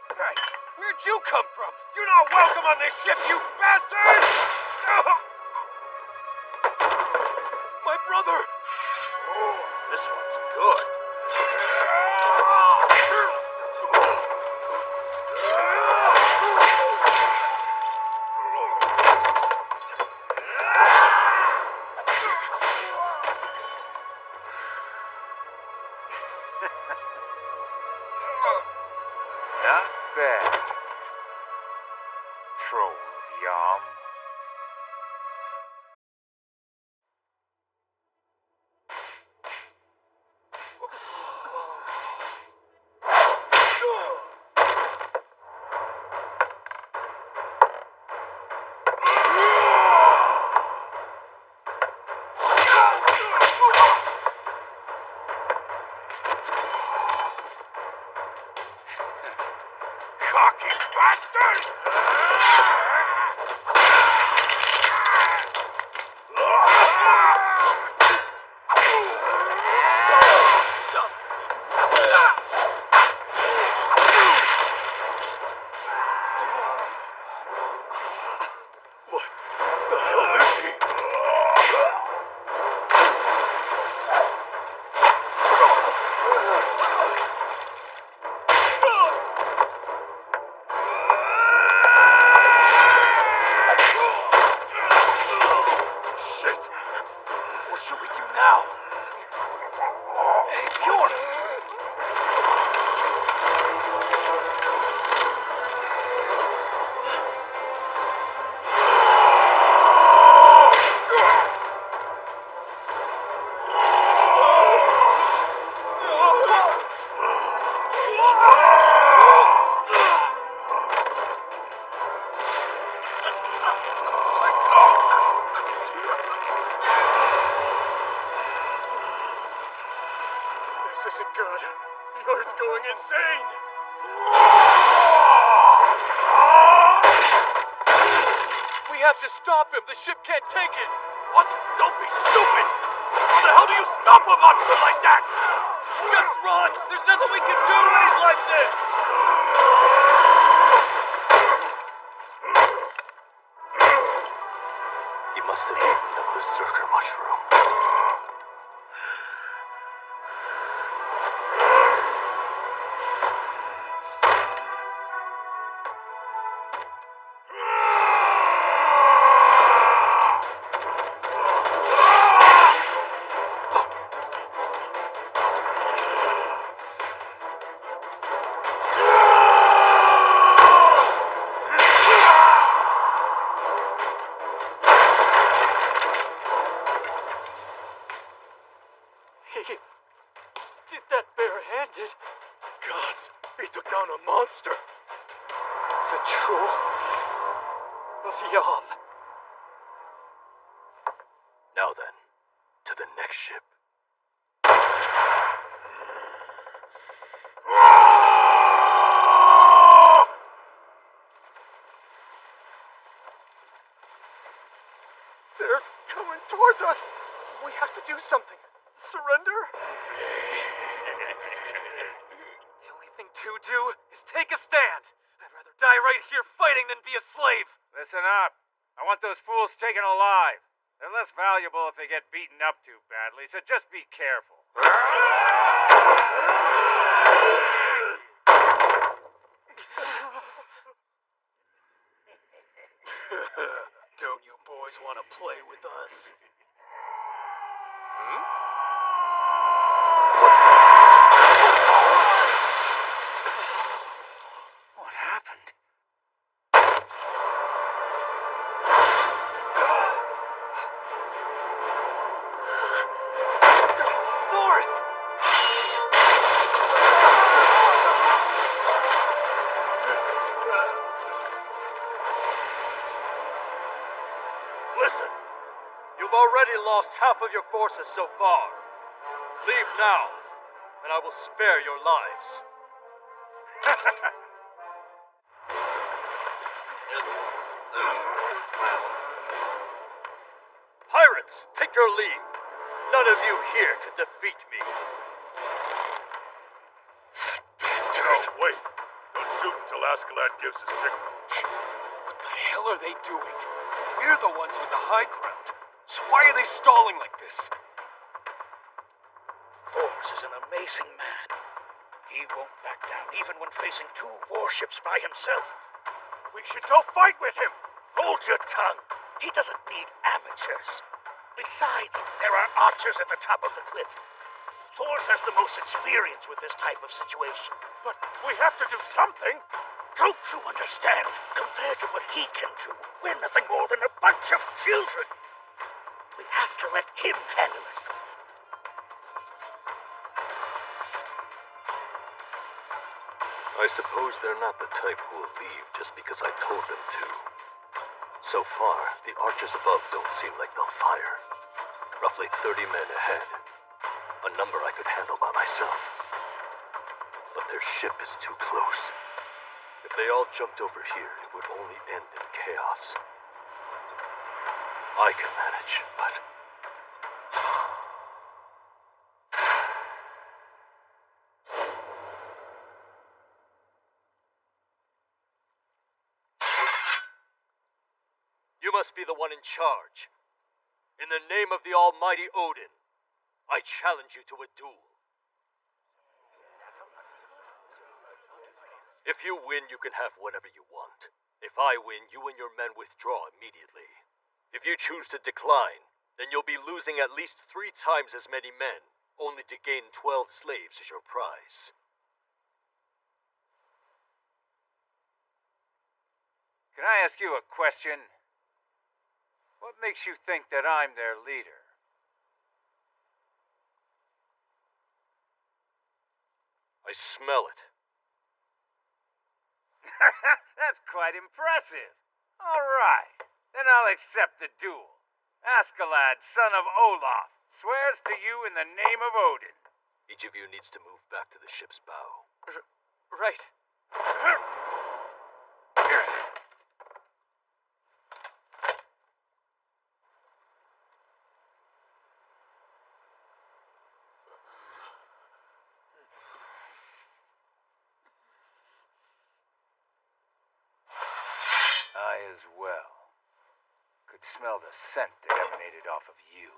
Hey, where'd you come from? You're not welcome on this ship, you bastard! My brother! Oh, this one's good. Not bad. Troll of Yam. Cocky bastard! What the hell is he? Shit! What should we do now? Hey, Bjorn! This isn't good. Bjorn's going insane! We have to stop him. The ship can't take it. What? Don't be stupid! How the hell do you stop a monster like that? Just run! There's nothing we can do when he's like this! He must have eaten the berserker mushroom. of Yom. Now then, to the next ship. They're coming towards us. We have to do something. Surrender? The only thing to do is take a stand. I'd rather die right here fighting than be a slave. Listen up. I want those fools taken alive. They're less valuable if they get beaten up too badly, so just be careful. Don't you boys want to play with us? What happened? Thors! Listen, you've already lost half of your forces so far. Leave now, and I will spare your lives. Pirates, take your leave. None of you here can defeat me. No, wait. Don't shoot until Askeladd gives a signal. What the hell are they doing? We're the ones with the high ground. So why are they stalling like this? Thors is an amazing man. He won't back down even when facing 2 warships by himself. We should go fight with him. Hold your tongue. He doesn't need amateurs. Besides, there are archers at the top of the cliff. Thors has the most experience with this type of situation. But we have to do something. Don't you understand? Compared to what he can do, we're nothing more than a bunch of children. We have to let him handle it. I suppose they're not the type who will leave just because I told them to. So far, the archers above don't seem like they'll fire. Roughly 30 men ahead. A number I could handle by myself. But their ship is too close. If they all jumped over here, it would only end in chaos. I can manage, but... You must be the one in charge. In the name of the almighty Odin, I challenge you to a duel. If you win, you can have whatever you want. If I win, you and your men withdraw immediately. If you choose to decline, then you'll be losing at least 3 times as many men, only to gain 12 slaves as your prize. Can I ask you a question? What makes you think that I'm their leader? I smell it. That's quite impressive. All right, then I'll accept the duel. Askeladd, son of Olaf, swears to you in the name of Odin. Each of you needs to move back to the ship's bow. Right. I as well could smell the scent that emanated off of you.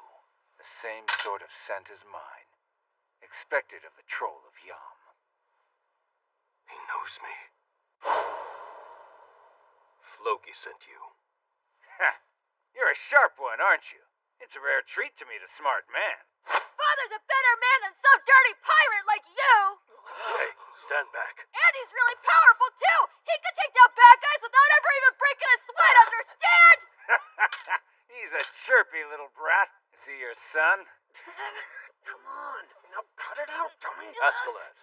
The same sort of scent as mine. Expected of the troll of Yom. He knows me. Floki sent you. Ha! You're a sharp one, aren't you? It's a rare treat to meet a smart man. Father's a better man than some dirty pirate like you! Hey, stand back. And he's really powerful, too! He could take down bad guys without ever even breaking a sweat, understand? He's a chirpy little brat. Is he your son? Come on, now cut it out, dummy. Askeladd,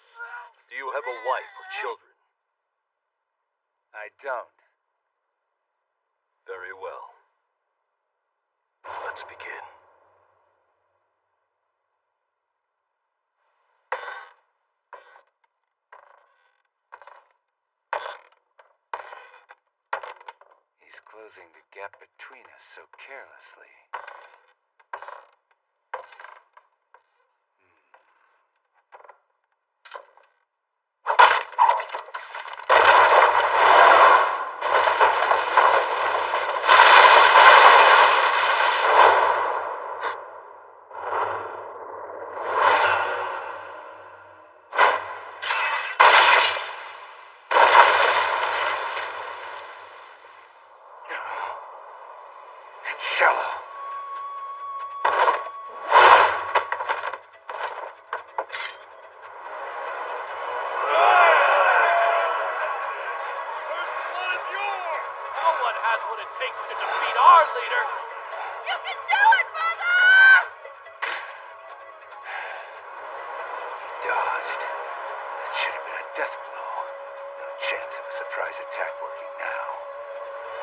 do you have a wife or children? I don't. Very he's closing the gap between us so carelessly. Shallow. First blood is yours! No one has what it takes to defeat our leader! You can do it, Mother! He dodged. That should have been a death blow. No chance of a surprise attack working now.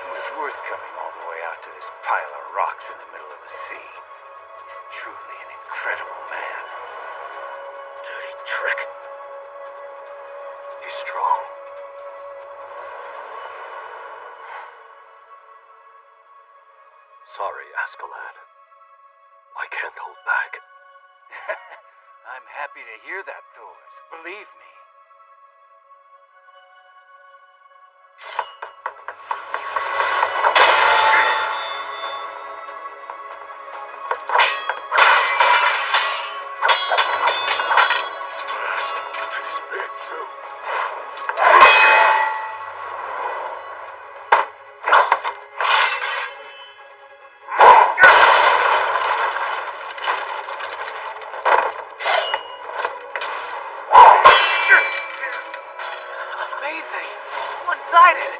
It was worth coming all the way out to this pile of rocks in the middle of the sea. He's truly an incredible man. Dirty trick. He's strong. Sorry, Askeladd. I can't hold back. I'm happy to hear that, Thors. Believe me. He's fast. And he's big, too. Amazing! He's one-sided!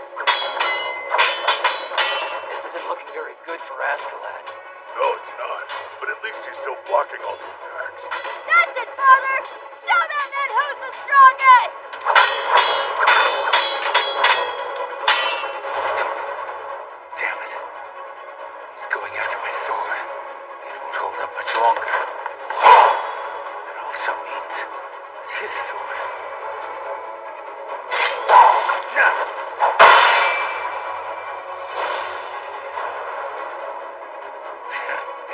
This isn't looking very good for Askeladd. No, it's not. But at least he's still blocking all the attacks. That's it, Father! Show that man who's the strongest! Damn it. He's going after my sword. It won't hold up much longer. That also means that his sword.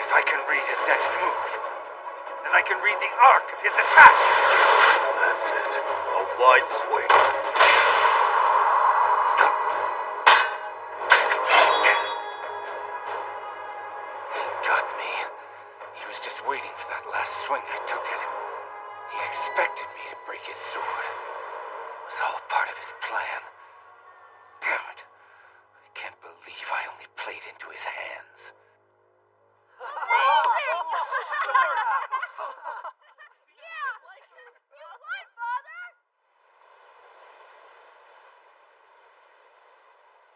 If I can read his next move, then I can read the arc of his attack. That's it. A wide swing. He got me. He was just waiting for that last swing I took at him. He expected me to break his sword. It was all part of his plan. Damn it. I can't believe I only played into his hands.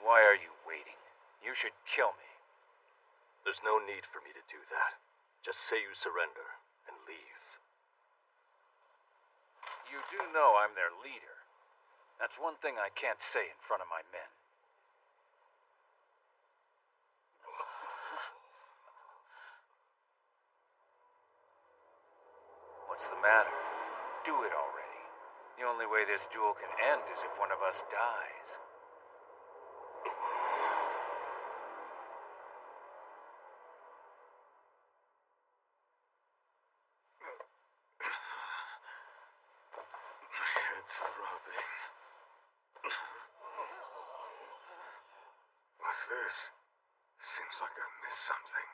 Why are you waiting? You should kill me. There's no need for me to do that. Just say you surrender and leave. You do know I'm their leader. That's one thing I can't say in front of my men. What's the matter? Do it already. The only way this duel can end is if one of us dies. My head's throbbing. What's this? Seems like I missed something.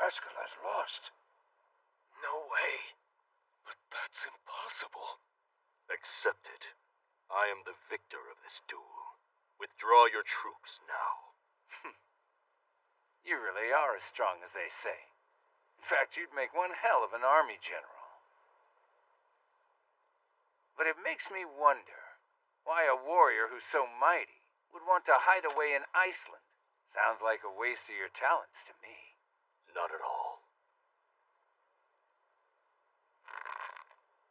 Askeladd's lost. No way. But that's impossible. Accept it. I am the victor of this duel. Withdraw your troops now. You really are as strong as they say. In fact, you'd make one hell of an army general. But it makes me wonder why a warrior who's so mighty would want to hide away in Iceland. Sounds like a waste of your talents to me. Not at all.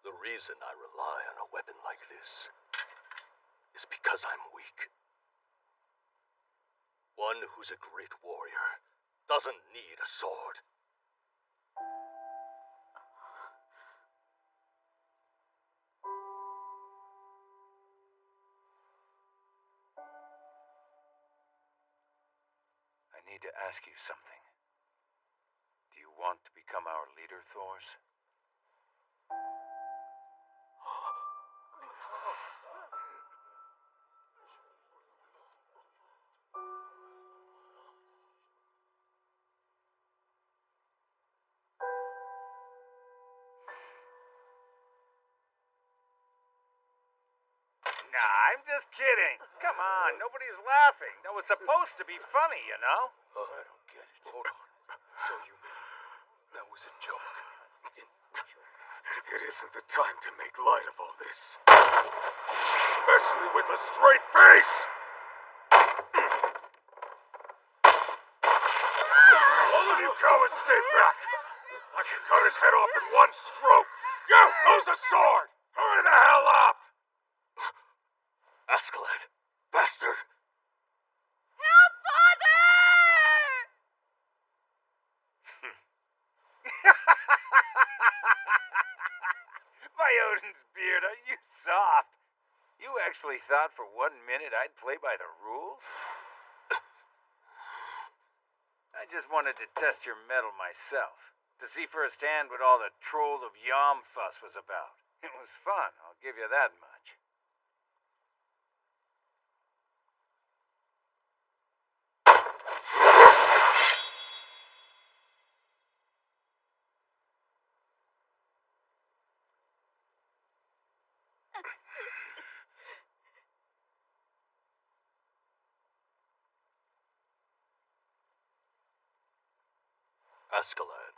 The reason I rely on a weapon like this is because I'm weak. One who's a great warrior doesn't need a sword. need to ask you something. Do you want to become our leader, Thors? Nah, I'm just kidding. Come on, nobody's laughing. That was supposed to be funny, you know? I don't get it. Hold on. So you mean that was a joke? It isn't the time to make light of all this. Especially with a straight face! All of you cowards stay back! I can cut his head off in one stroke! You, who's the sword? Hurry the hell up! Askeladd, bastard! Help, Father! By Odin's beard, are you soft? You actually thought for 1 minute I'd play by the rules? I just wanted to test your mettle myself, to see firsthand what all the Troll of Yom fuss was about. It was fun, I'll give you that much. Askeladd,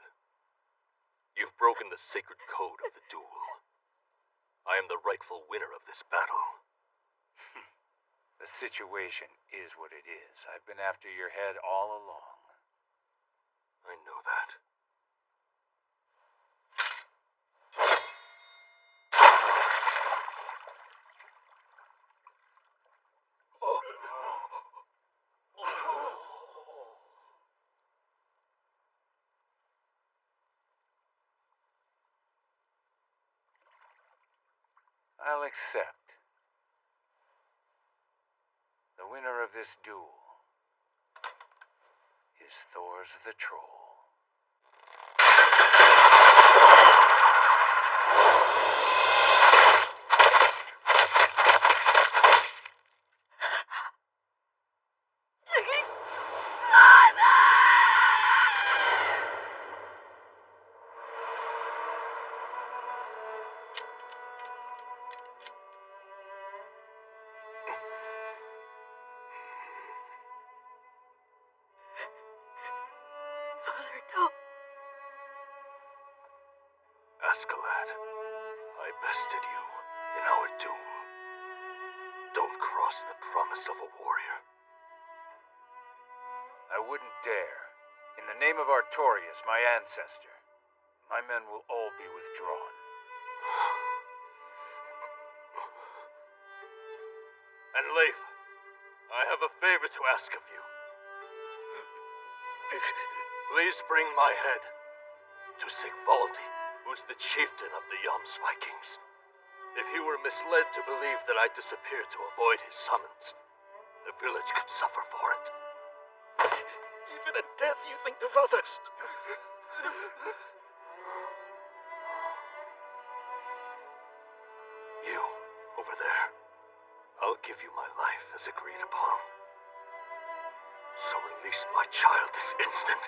you've broken the sacred code of the duel. I am the rightful winner of this battle. The situation is what it is. I've been after your head all along. I know that. I'll accept. The winner of this duel is Thors the Troll. Askeladd, I bested you in our doom. Don't cross the promise of a warrior. I wouldn't dare. In the name of Artorius, my ancestor, my men will all be withdrawn. And Leif, I have a favor to ask of you. Please bring my head to Sigvaldi, who's the chieftain of the Jomsvikings. If he were misled to believe that I disappeared to avoid his summons, the village could suffer for it. Even at death you think of others. You, over there, I'll give you my life as agreed upon. So release my child this instant.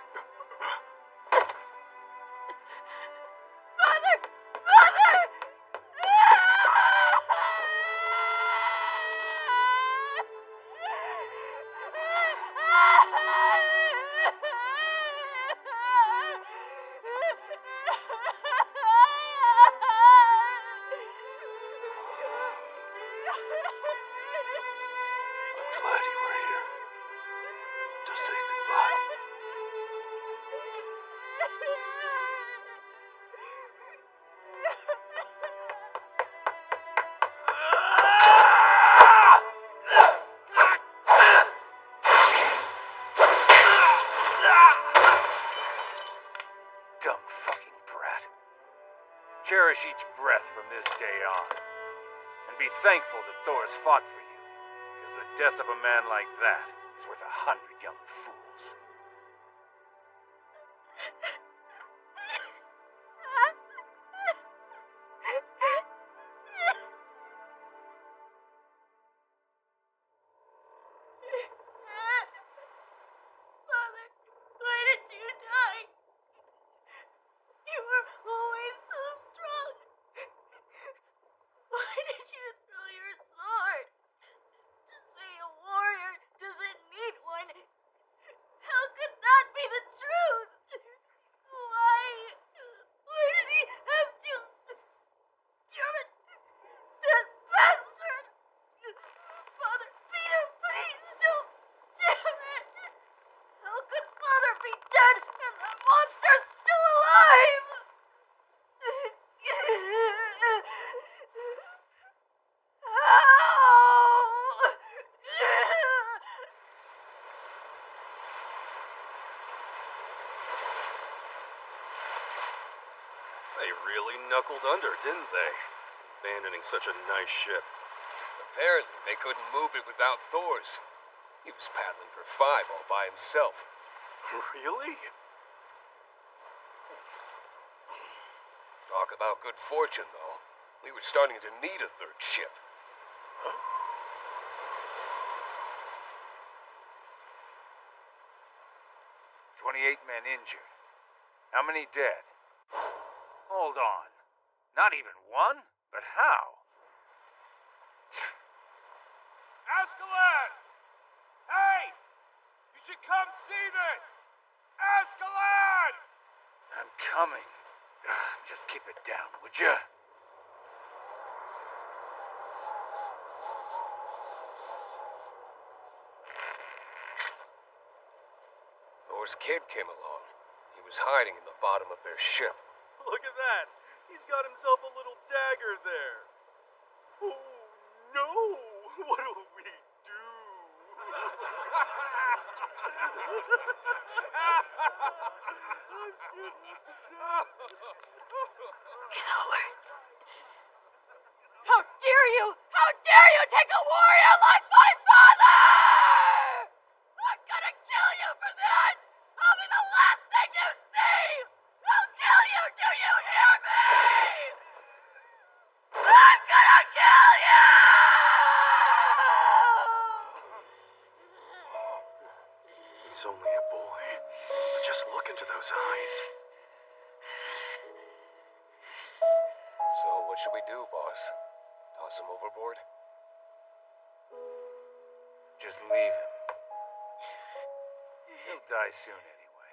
Father! Father! I'm glad you were here to say goodbye. Dumb fucking brat. Cherish each breath from this day on. And be thankful that Thors fought for you. Because the death of a man like that is worth 100 young fools. Father, why did you die? You were always so strong. Why did you throw your sword? To say a warrior doesn't need one. How could that be the truth? Why? Why did he have to? Damn it! That bastard! Father beat him, but he's still. Damn it! How could Father be dead and the monster's still alive? They really knuckled under, didn't they? Abandoning such a nice ship. Apparently, they couldn't move it without Thor's. He was paddling for 5 all by himself. Really? Talk about good fortune, though. We were starting to need a 3rd ship. Huh? 28 men injured. How many dead? Hold on. Not even one? But how? Ascalon! Hey! You should come see this! Ascalon! I'm coming. Just keep it down, would you? Thor's kid came along. He was hiding in the bottom of their ship. Look at that! He's got himself a little dagger there. Oh, no! What'll we do? I'm scared. Cowards! How dare you! How dare you take a warrior like my father! I'm gonna kill you for that! I'll be the last thing you see! I'll kill you! Do you hear me? I'm gonna kill you! He's only a boy. But just look into those eyes. So, what should we do, boss? Toss him overboard? Just leave him. He'll die soon anyway.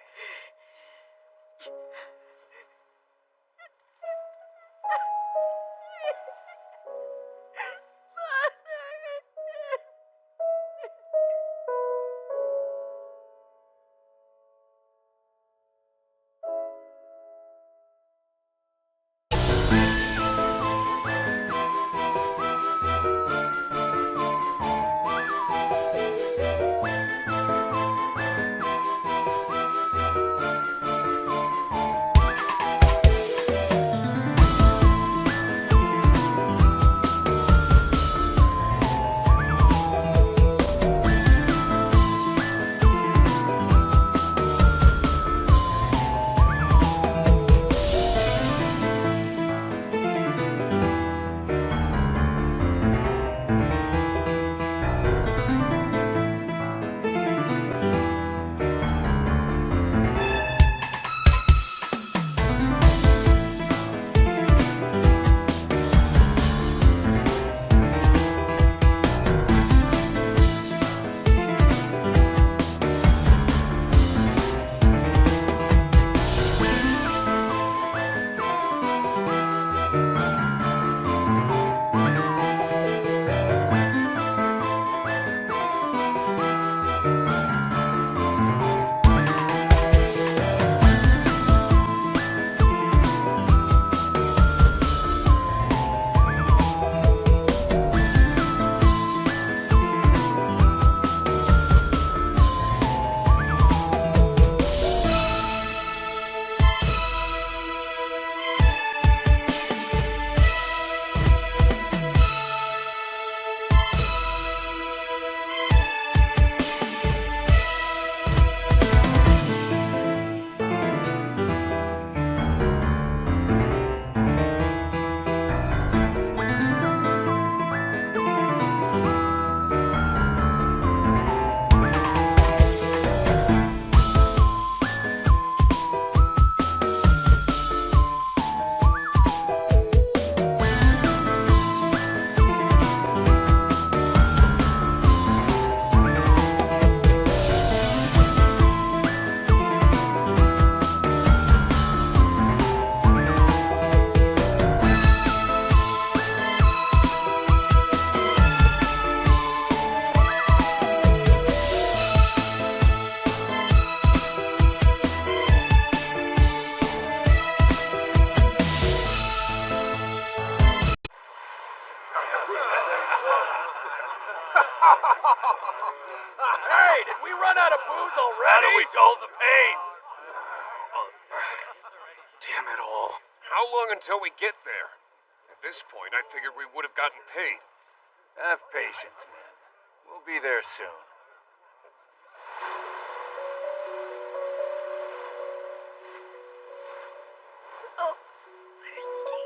Hey, did we run out of booze already? How do we dull the pain? Damn it all. How long until we get there? At this point, I figured we would have gotten paid. Have patience, man. We'll be there soon. So thirsty.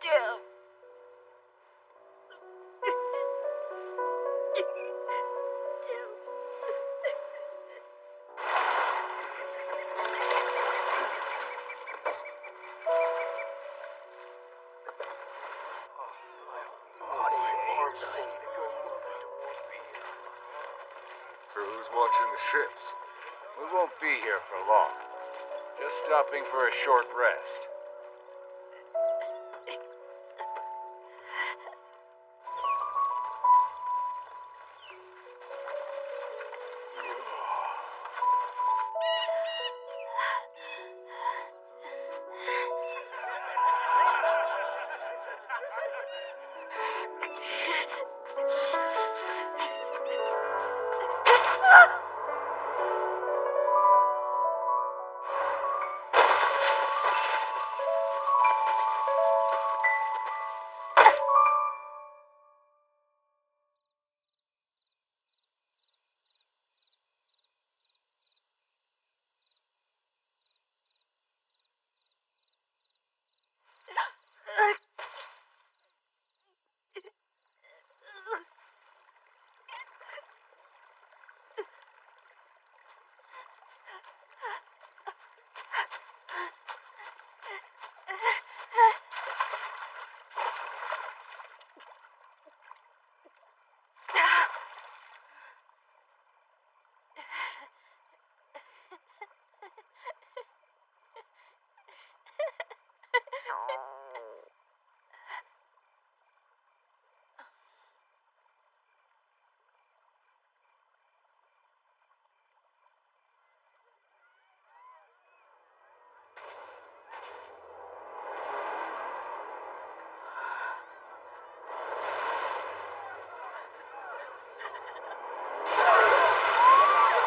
Damn. So who's watching the ships? We won't be here for long. Just stopping for a short rest.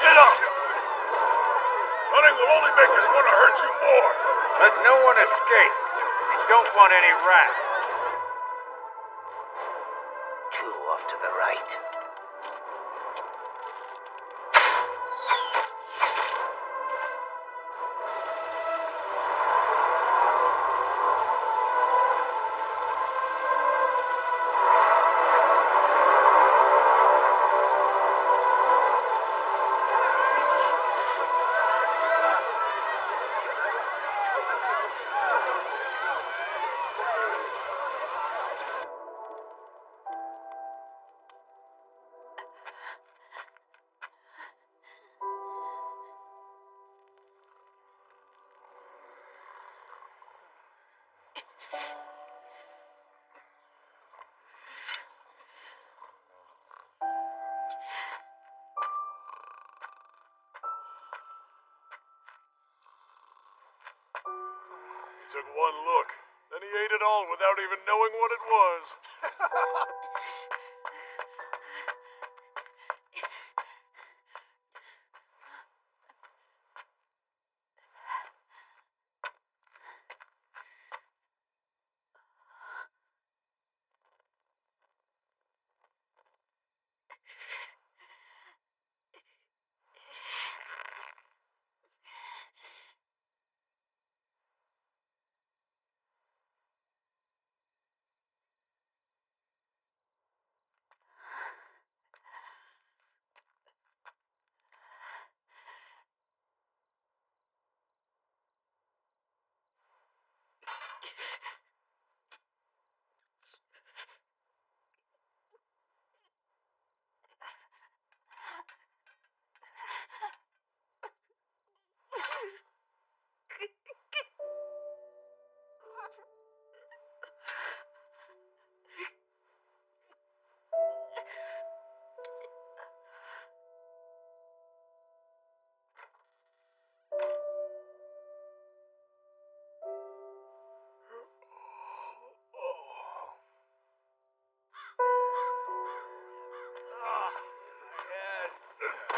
Get up! Running will only make us want to hurt you more. Let no one escape. We don't want any rats. Two off to the right. He took one look, then he ate it all without even knowing what it was.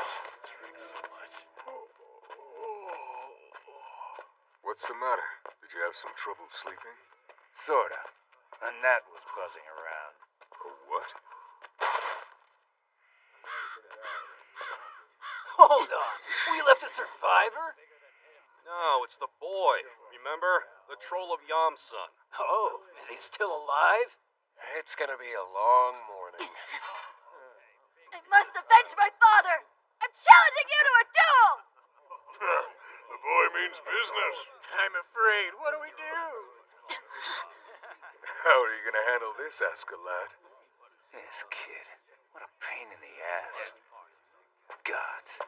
gosh, this hurts so much. What's the matter? Did you have some trouble sleeping? Sorta. A gnat was buzzing around. A what? Hold on. We left a survivor? No, it's the boy. Remember? The Troll of Yam's son. Oh, is he still alive? It's gonna be a long morning. I must avenge my father! I'm challenging you to a duel! The boy means business. I'm afraid. What do we do? How are you gonna handle this, Askeladd? This kid. What a pain in the ass. Gods.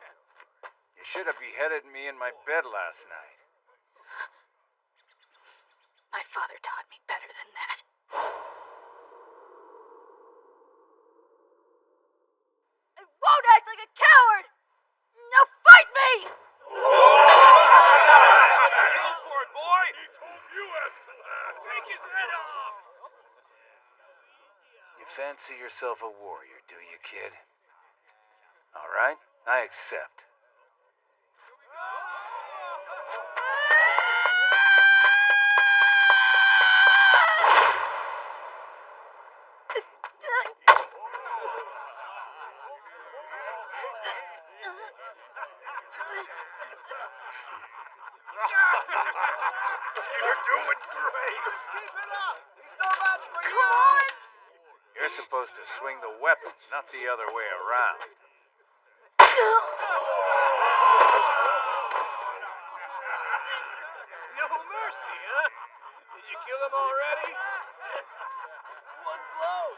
You should have beheaded me in my bed last night. My father taught me better than that. I won't act like a coward! Now fight me! Go for it, boy! He told you, Askeladd! Take his head off! You fancy yourself a warrior, do you, kid? All right, I accept. You're doing great! Keep it up! He's no match for you! You're supposed to swing the weapon, not the other way around. No mercy, huh? Did you kill him already? One blow!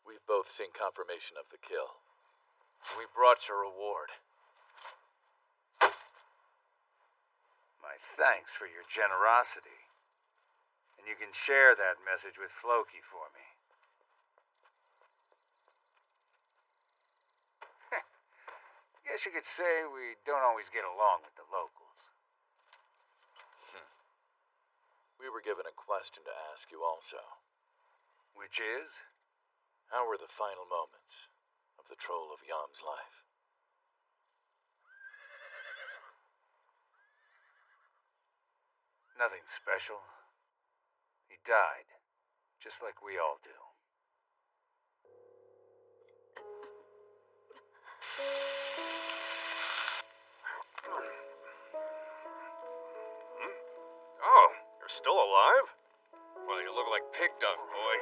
We've both seen confirmation of the kill. We brought your reward. My thanks for your generosity. And you can share that message with Floki for me. Guess you could say we don't always get along with the locals. We were given a question to ask you also. Which is? How were the final moments of the Troll of Yam's life? Nothing special. He died, just like we all do. Oh, you're still alive? Well, you look like pig dung, boy.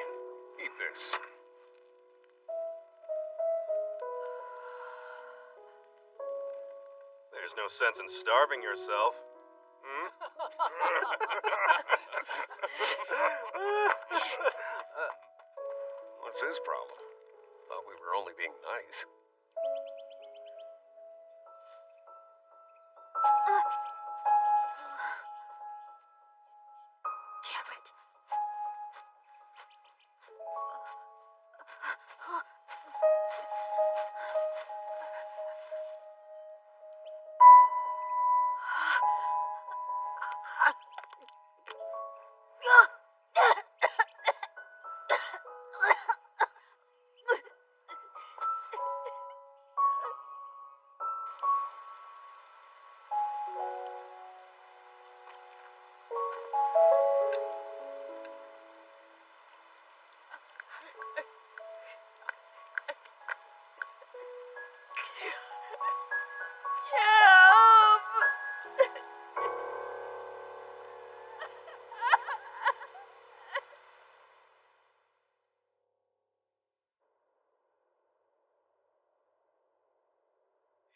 Eat this. There's no sense in starving yourself. What's his problem? Thought we were only being nice. Damn it.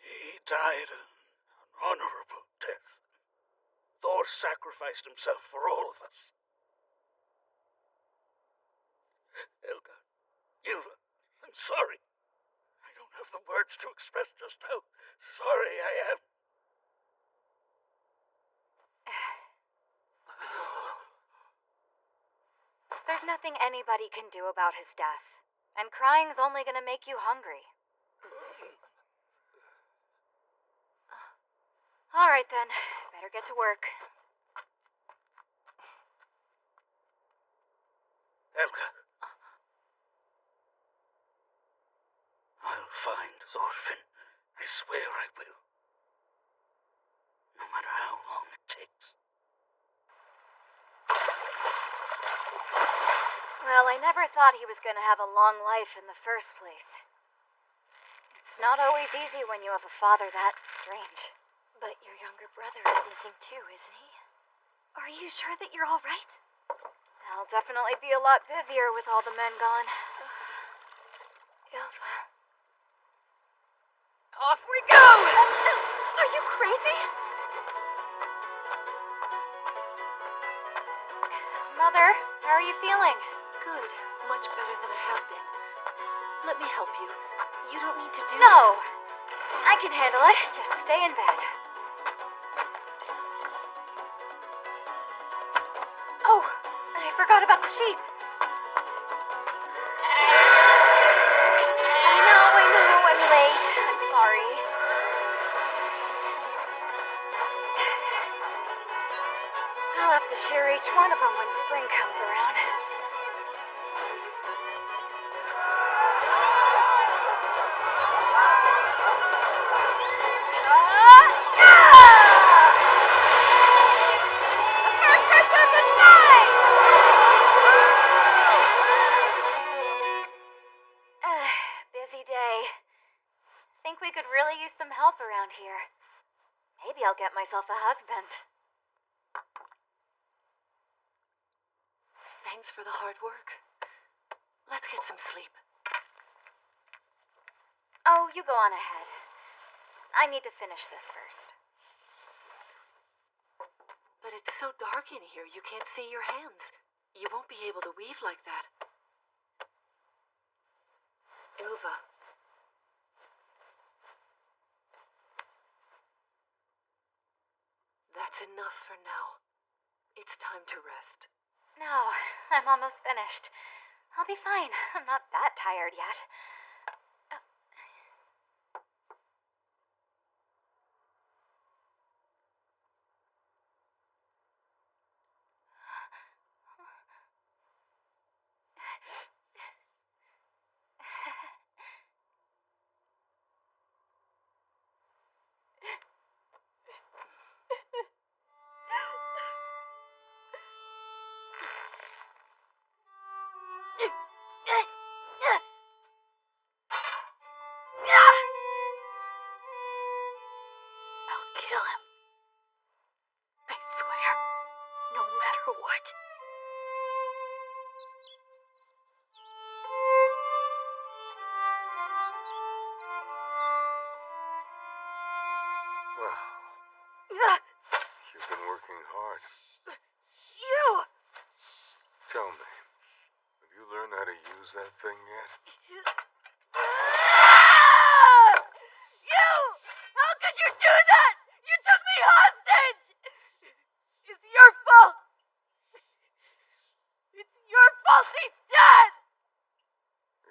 He died an honorable death. Thor sacrificed himself for all of us. Helga, Ylva, I'm sorry. I don't have the words to express just how sorry I am. There's nothing anybody can do about his death, and crying's only gonna make you hungry. All right then. Better get to work. Helga. I'll find Thorfinn. I swear I will. No matter how long it takes. Well, I never thought he was gonna have a long life in the first place. It's not always easy when you have a father that strange. But your younger brother is missing too, isn't he? Are you sure that you're all right? I'll definitely be a lot busier with all the men gone. Ilva. Off we go! Are you crazy? Mother, how are you feeling? Good. Much better than I have been. Let me help you. You don't need to do... No! I can handle it. Just stay in bed. Oh, I forgot about the sheep. I know, I'm late. I'm sorry. I'll have to shear each one of them when spring comes around. Busy day. Think we could really use some help around here. Maybe I'll get myself a husband. Thanks for the hard work. Let's get some sleep. Oh, you go on ahead. I need to finish this first. But it's so dark in here, you can't see your hands. You won't be able to weave like that. Ilva. That's enough for now. It's time to rest. No, I'm almost finished. I'll be fine. I'm not that tired yet. I'll kill him. I swear, no matter what. Well, you've been working hard. You! Tell me, have you learned how to use that thing yet? You! How could you do that? You took me hostage! It's your fault! It's your fault he's dead!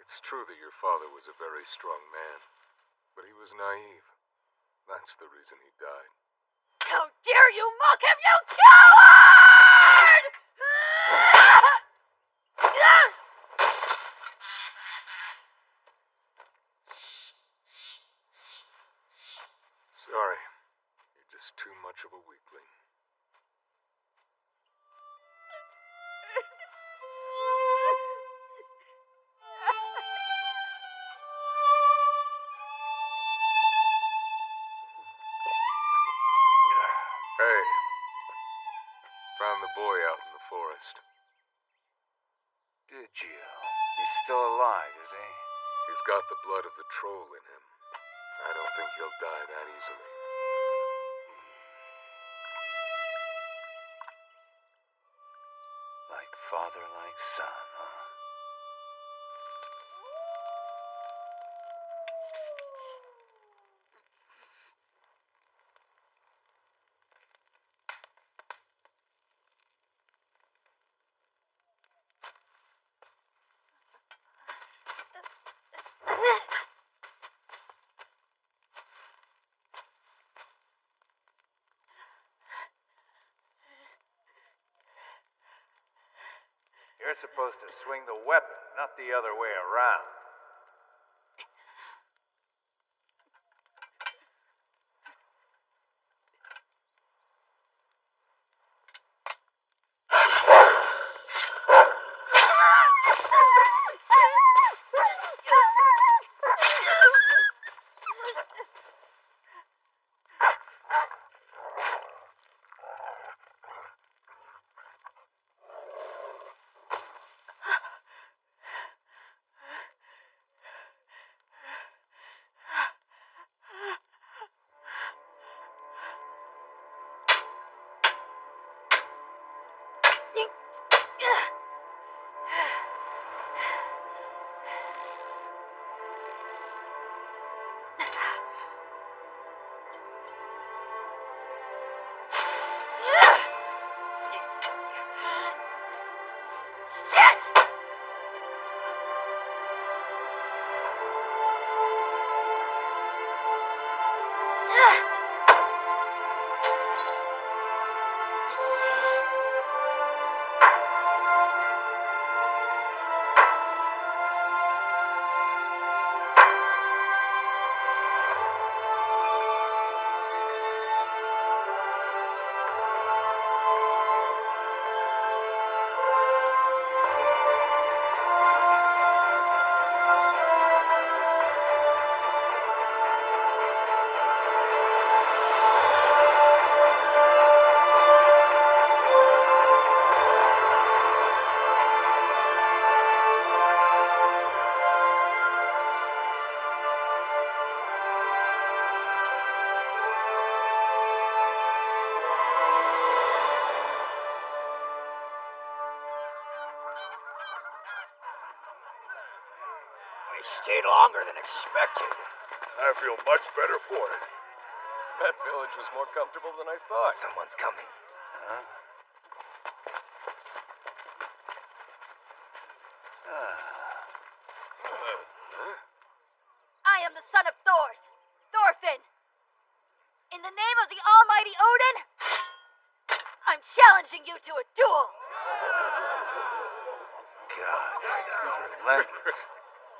It's true that your father was a very strong man, but he was naive. That's the reason he died. How dare you mock him, you coward! Sorry, you're just too much of a weakling. Hey, found the boy out in the forest. Did you? He's still alive, is he? He's got the blood of the troll in him. I don't think he'll die that easily. Like father, like son, huh? You're supposed to swing the weapon, not the other way around. We stayed longer than expected. I feel much better for it. That village was more comfortable than I thought. Someone's coming. Huh? I am the son of Thors, Thorfinn. In the name of the almighty Odin, I'm challenging you to a duel. God, he's relentless.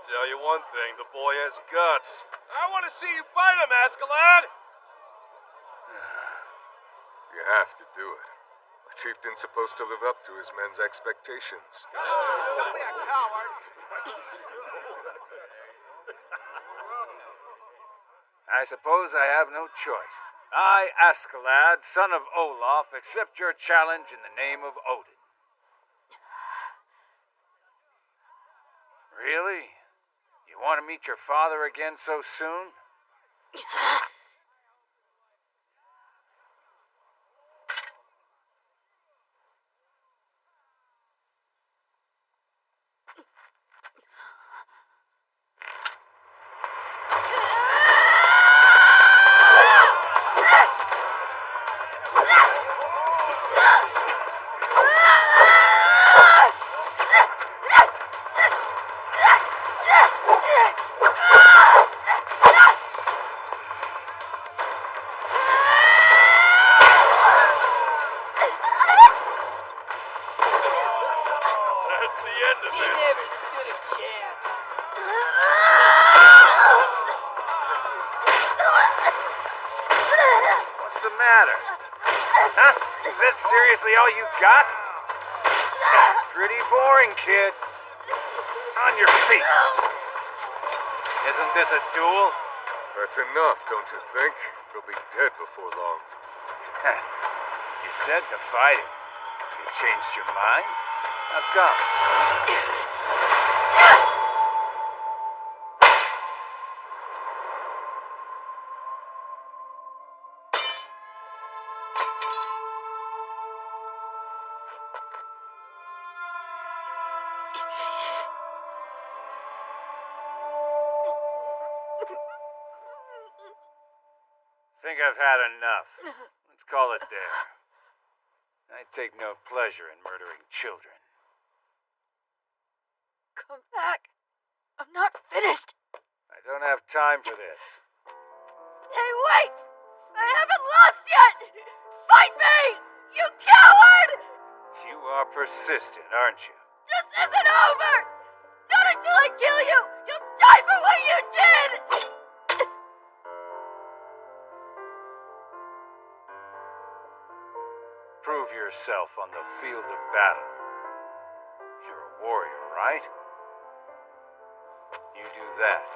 Tell you one thing, the boy has guts. I want to see you fight him, Askeladd! You have to do it. A chieftain's supposed to live up to his men's expectations. Don't be a coward. I suppose I have no choice. I, Askeladd, son of Olaf, accept your challenge in the name of Odin. Really? You want to meet your father again so soon? What's the matter? Huh? Is that seriously all you got? Pretty boring, kid. On your feet. Isn't this a duel? That's enough, don't you think? He'll be dead before long. You said to fight him. You changed your mind? Now come. Think I've had enough. Let's call it there. I take no pleasure in murdering children. Come back. I'm not finished. I don't have time for this. Hey, wait! I haven't lost yet! Fight me! You coward! You are persistent, aren't you? This isn't over! Not until I kill you! You'll die for what you did! Prove yourself on the field of battle. You're a warrior, right? You do that,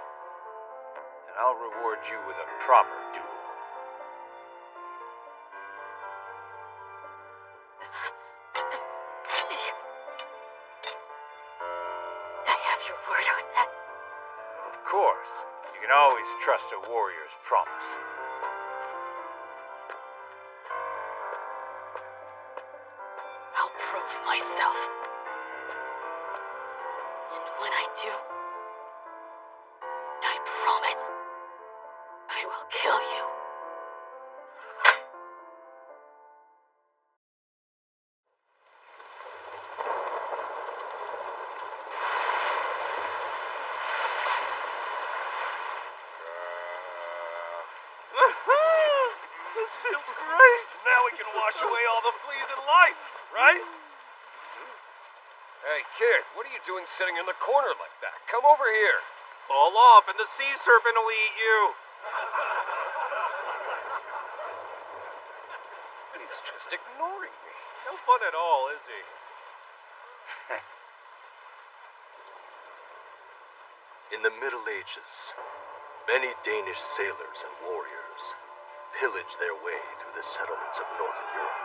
and I'll reward you with a proper duel. I have your word on that. Of course. You can always trust a warrior's promise. I'll prove myself. And when I do, I promise I will kill you. This feels great! Now we can wash away all the fleas and lice, right? Hey, kid, what are you doing sitting in the corner like that? Come over here. Fall off and the sea serpent will eat you. He's just ignoring me. No fun at all, is he? In the Middle Ages, many Danish sailors and warriors pillaged their way through the settlements of Northern Europe.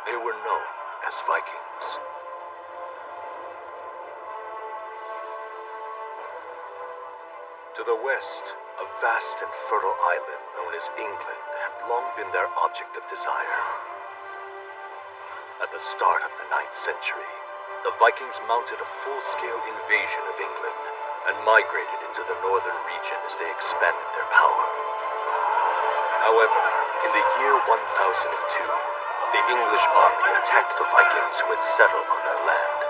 They were known as Vikings. To the west, a vast and fertile island known as England had long been their object of desire. At the start of the 9th century, the Vikings mounted a full-scale invasion of England and migrated into the northern region as they expanded their power. However, in the year 1002, the English army attacked the Vikings who had settled on their land.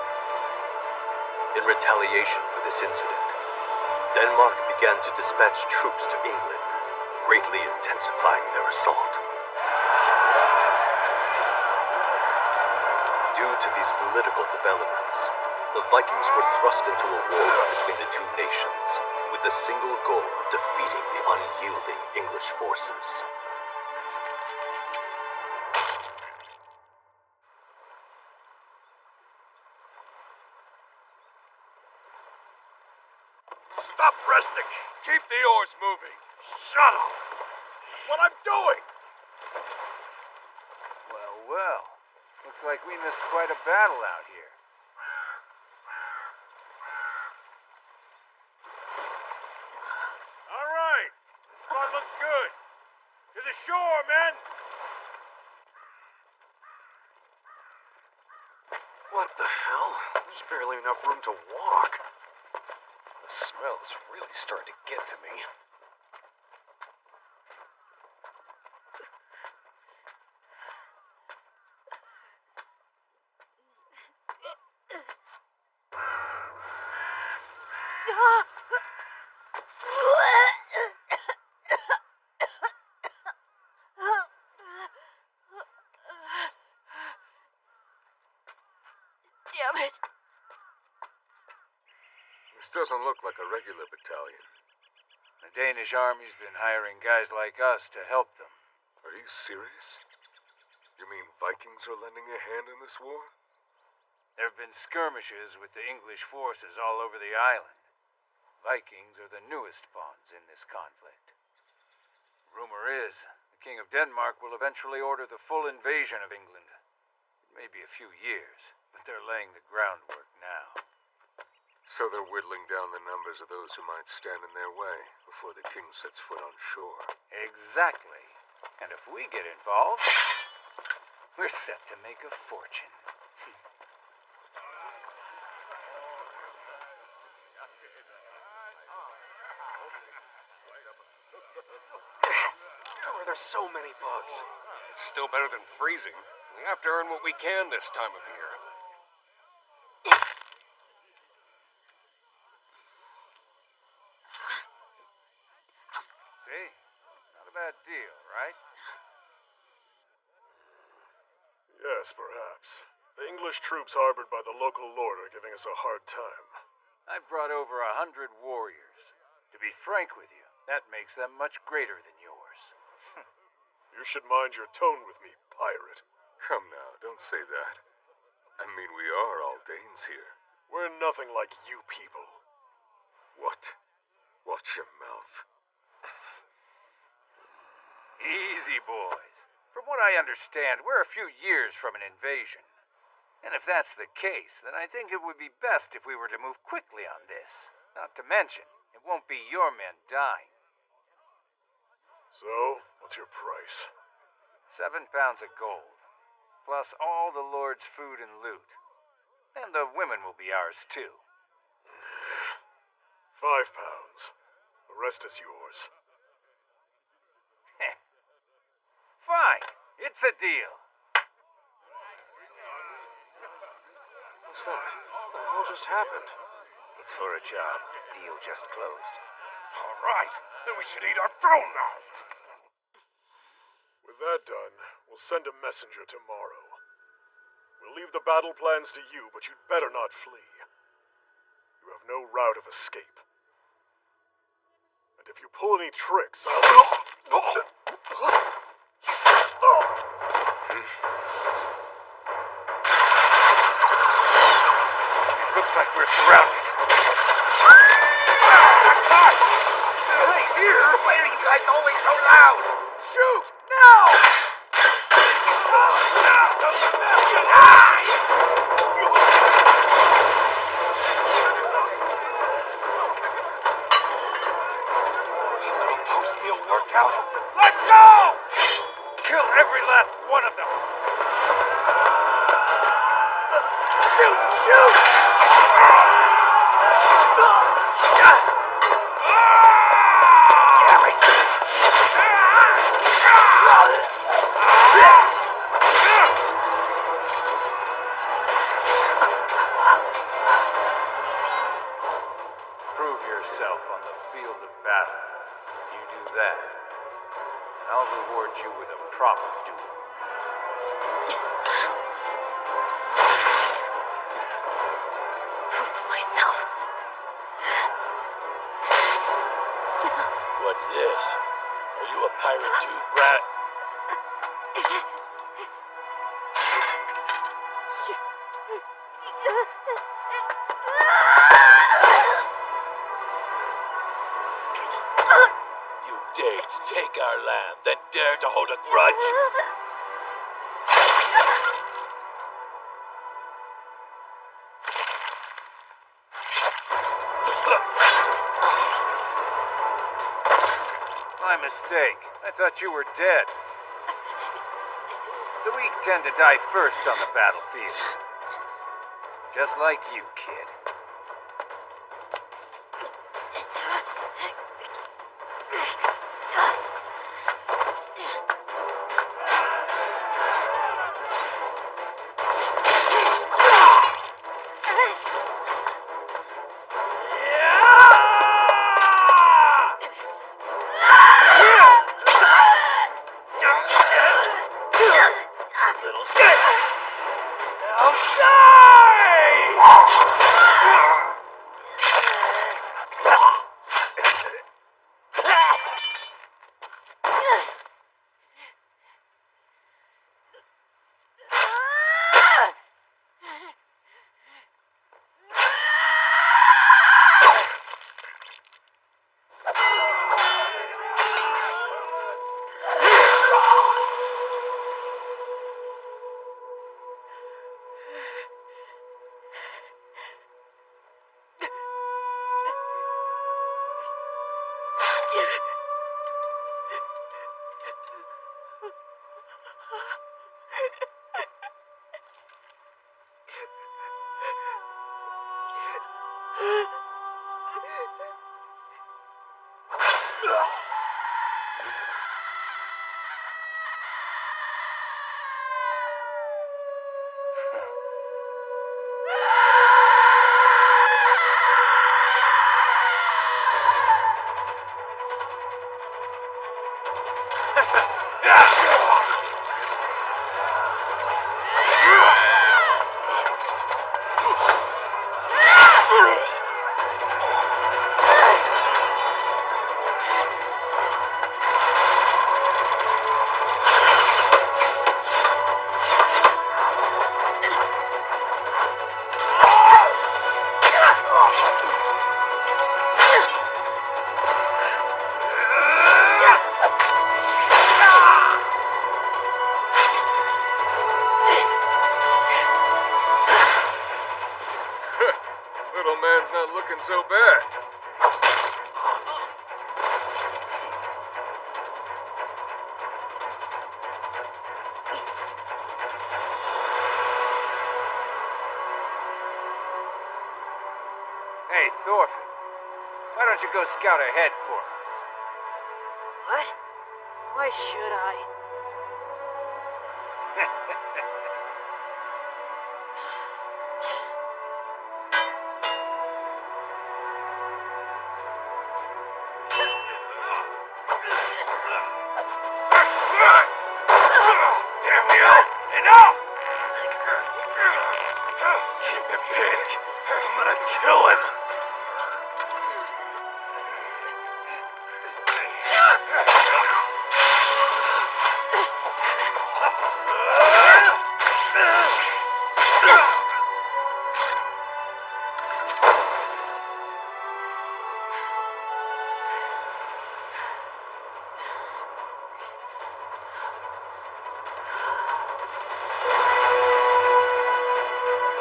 In retaliation for this incident, Denmark began to dispatch troops to England, greatly intensifying their assault. Due to these political developments, the Vikings were thrust into a war between the two nations, with the single goal of defeating the unyielding English forces. Stop resting! Keep the oars moving! Shut up! That's what I'm doing! Well, well. Looks like we missed quite a battle out here. All right! This spot looks good! To the shore, men! What the hell? There's barely enough room to walk. The smell's really starting to get to me. Damn it. This doesn't look like a regular battalion. The Danish army's been hiring guys like us to help them. Are you serious? You mean Vikings are lending a hand in this war? There have been skirmishes with the English forces all over the island. Vikings are the newest pawns in this conflict. Rumor is, the King of Denmark will eventually order the full invasion of England. It may be a few years, but they're laying the groundwork now. So they're whittling down the numbers of those who might stand in their way before the king sets foot on shore. Exactly. And if we get involved, we're set to make a fortune. How are there so many bugs? It's still better than freezing. We have to earn what we can this time of year. See? Not a bad deal, right? Yes, perhaps. The English troops harbored by the local lord are giving us a hard time. I brought over 100 warriors. To be frank with you, that makes them much greater than yours. You should mind your tone with me, pirate. Come now, don't say that. I mean, we are all Danes here. We're nothing like you people. What? Watch your mouth. Easy, boys. From what I understand, we're a few years from an invasion. And if that's the case, then I think it would be best if we were to move quickly on this. Not to mention, it won't be your men dying. So, what's your price? 7 pounds of gold, plus all the Lord's food and loot. And the women will be ours too. 5 pounds. The rest is yours. Fine, it's a deal. What's that? What the hell just happened? It's for a job. Deal just closed. All right, then we should eat our food now. With that done, we'll send a messenger tomorrow. We'll leave the battle plans to you, but you'd better not flee. You have no route of escape. And if you pull any tricks, Looks like we're surrounded. Hey, here! Why are you guys always so loud? Shoot! Now! Little post-meal workout. Let's go! Kill every last one of them. Shoot! Shoot! Prove yourself on the field of battle. You do that, and I'll reward you with a proper duel. Prove myself. What's this? Are you a pirate too, brat? You dared to take our land, then dare to hold a grudge? My mistake. I thought you were dead. The weak tend to die first on the battlefield. Just like you, kid. Little shit! Now die! wasn't so bad. Hey, Thorfinn, why don't you go scout ahead for us? What? Why should I? Damn you! Enough! Keep him pinned. I'm gonna kill him.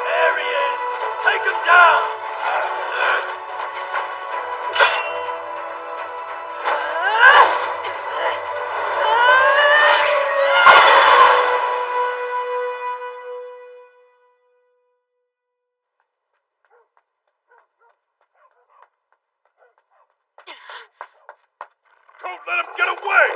There he is! Take him down! Don't let him get away!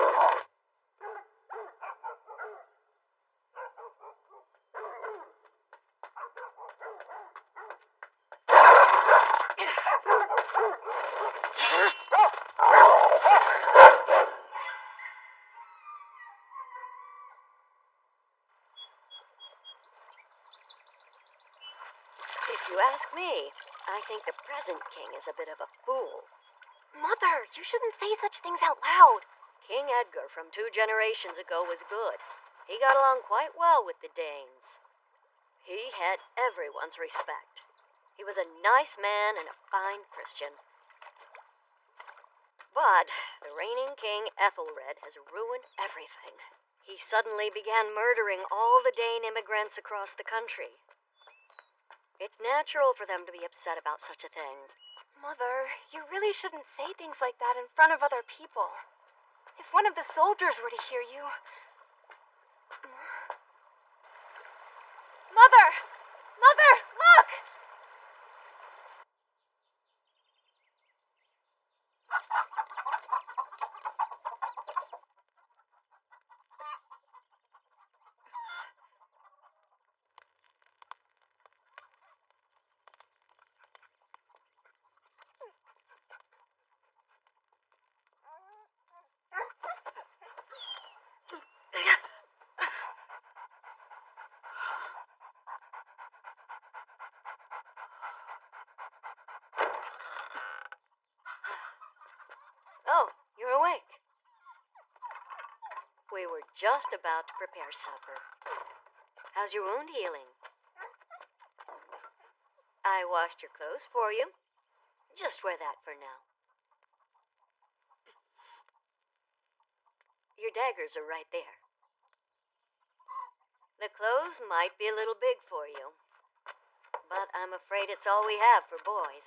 If you ask me, I think the present king is a bit of a fool. Mother, you shouldn't say such things out loud. King Edgar from 2 generations ago was good. He got along quite well with the Danes. He had everyone's respect. He was a nice man and a fine Christian. But the reigning king Ethelred has ruined everything. He suddenly began murdering all the Dane immigrants across the country. It's natural for them to be upset about such a thing. Mother, you really shouldn't say things like that in front of other people. If one of the soldiers were to hear you... Mother! Mother, look! Oh, you're awake. We were just about to prepare supper. How's your wound healing? I washed your clothes for you. Just wear that for now. Your daggers are right there. The clothes might be a little big for you, but I'm afraid it's all we have for boys.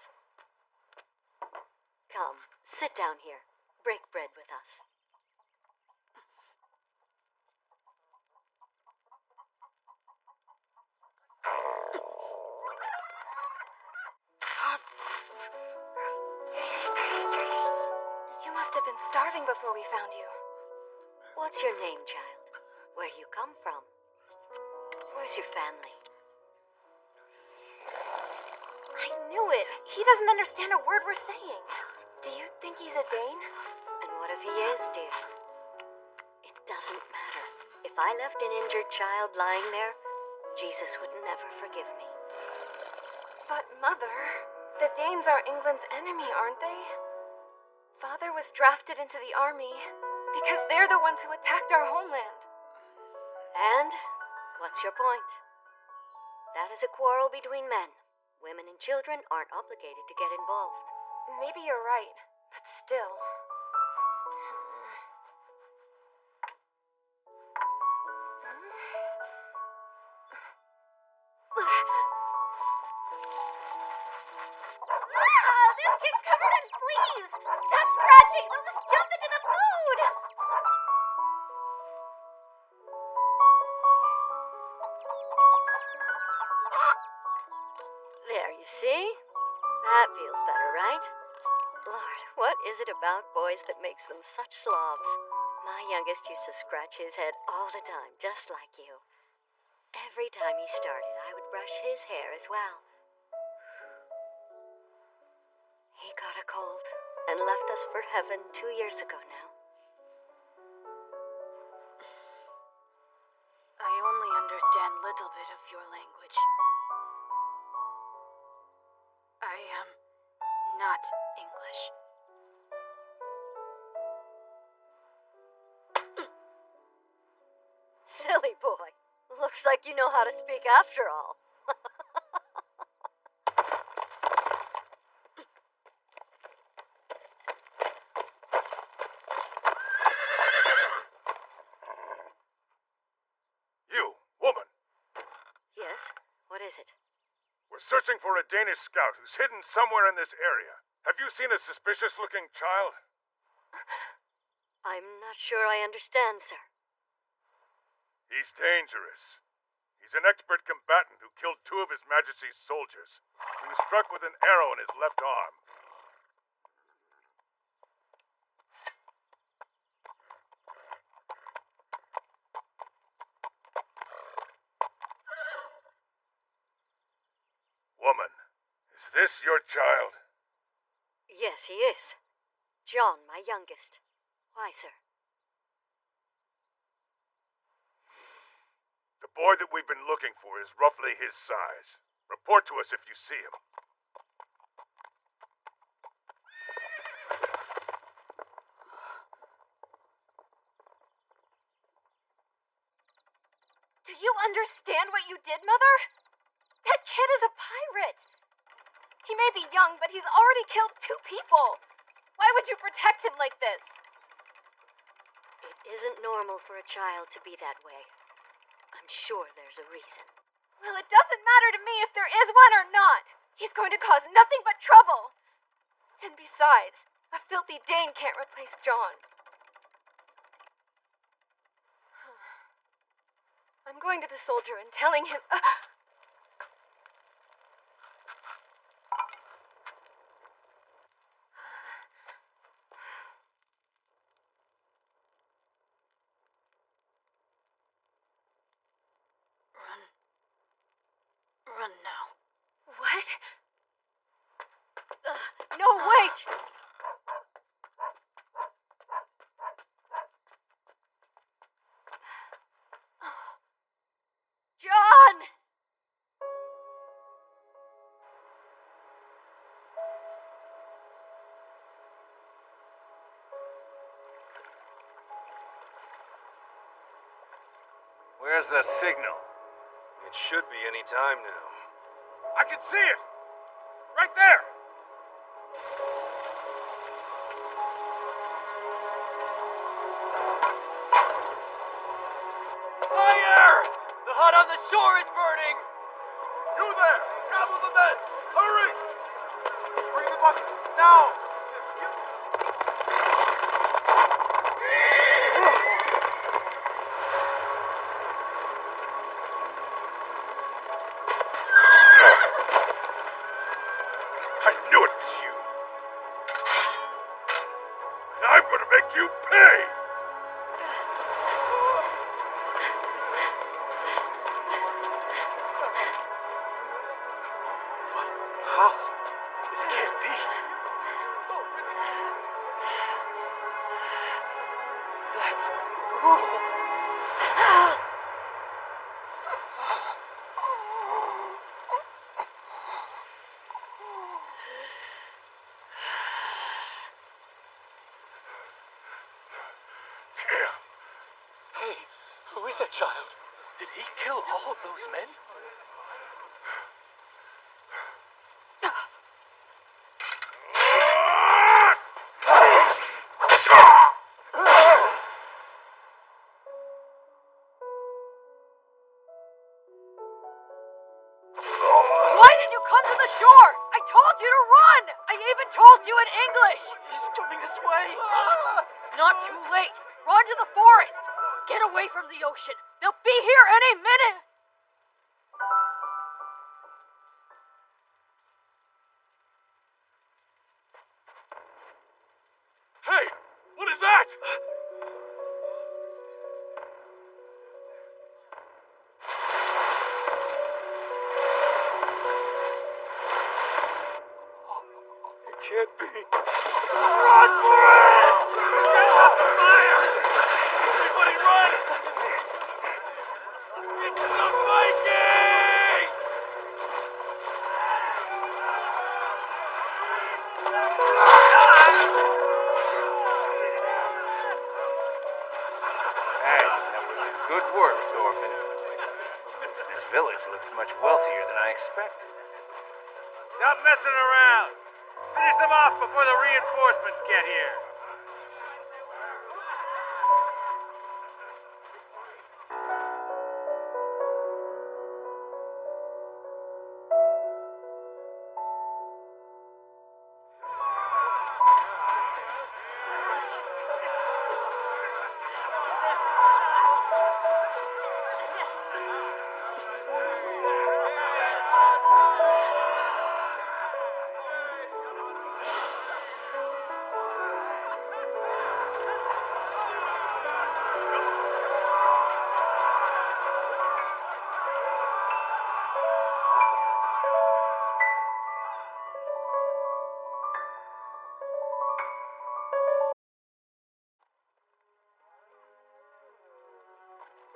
Come, sit down here. Break bread with us. You must have been starving before we found you. What's your name, child? Where do you come from? Where's your family? I knew it. He doesn't understand a word we're saying. Do you think he's a Dane? And what if he is, dear? It doesn't matter. If I left an injured child lying there, Jesus would never forgive me. But, Mother, the Danes are England's enemy, aren't they? Father was drafted into the army because they're the ones who attacked our homeland. And what's your point? That is a quarrel between men. Women and children aren't obligated to get involved. Maybe you're right, but still. What is it about boys that makes them such slobs? My youngest used to scratch his head all the time, just like you. Every time he started, I would brush his hair as well. He got a cold and left us for heaven 2 years ago now. I only understand little bit of your language. I am not English. Silly boy. Looks like you know how to speak after all. You, woman. Yes? What is it? We're searching for a Danish scout who's hidden somewhere in this area. Have you seen a suspicious-looking child? I'm not sure I understand, sir. He's dangerous. He's an expert combatant who killed 2 of His Majesty's soldiers. He was struck with an arrow in his left arm. Woman, is this your child? Yes, he is. John, my youngest. Why, sir? The boy that we've been looking for is roughly his size. Report to us if you see him. Do you understand what you did, Mother? That kid is a pirate. He may be young, but he's already killed 2 people. Why would you protect him like this? It isn't normal for a child to be that way. I'm sure there's a reason. Well, it doesn't matter to me if there is one or not. He's going to cause nothing but trouble. And besides, a filthy Dane can't replace John. I'm going to the soldier and telling him... Run now. What? No, wait! John! Where's the signal? It should be any time now. I can see it! Right there! Fire! The hut on the shore is burning! You there! Gather the men! Hurry! Bring the buckets, now! I knew it was you. And I'm gonna make you pay! How? This can't be. That's brutal. Hey, who is that child? Did he kill all of those men? Why did you come to the shore? I told you to run! I even told you in English! He's coming this way! It's not too late. Run to the forest. Get away from the ocean. They'll be here any minute. can't be. Run for it! Get up the fire! Everybody run! It's the Vikings! Hey, that was some good work, Thorfinn. This village looks much wealthier than I expected. Stop messing around! Finish them off before the reinforcements get here!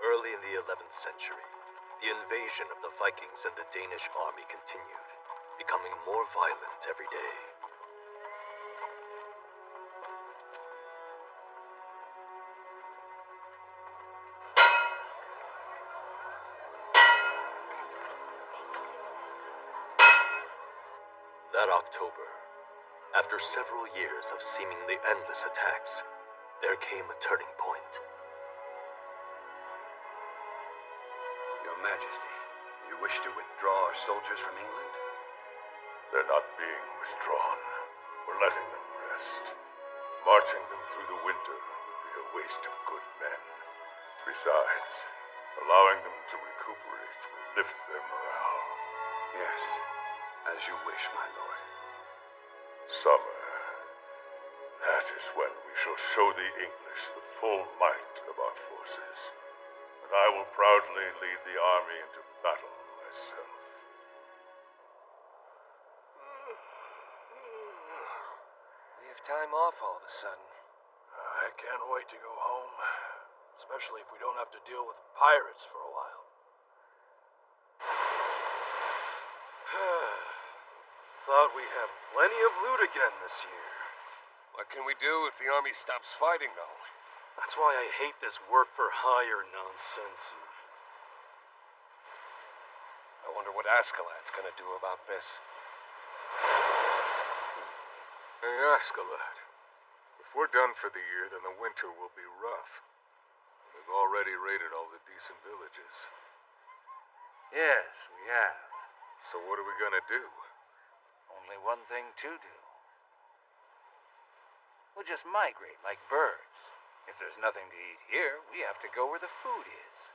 Early in the 11th century, the invasion of the Vikings and the Danish army continued, becoming more violent every day. That October, after several years of seemingly endless attacks, there came a turning point. Your Majesty, you wish to withdraw our soldiers from England? They're not being withdrawn. We're letting them rest. Marching them through the winter would be a waste of good men. Besides, allowing them to recuperate will lift their morale. Yes, as you wish, my lord. Summer. That is when we shall show the English the full might of our forces. And I will proudly lead the army into battle myself. We have time off all of a sudden. I can't wait to go home. Especially if we don't have to deal with pirates for a while. Thought we'd have plenty of loot again this year. What can we do if the army stops fighting, though? That's why I hate this work for hire nonsense. I wonder what Askeladd's gonna do about this. Hey, Askeladd. If we're done for the year, then the winter will be rough. We've already raided all the decent villages. Yes, we have. So what are we gonna do? Only one thing to do. We'll just migrate like birds. If there's nothing to eat here, we have to go where the food is.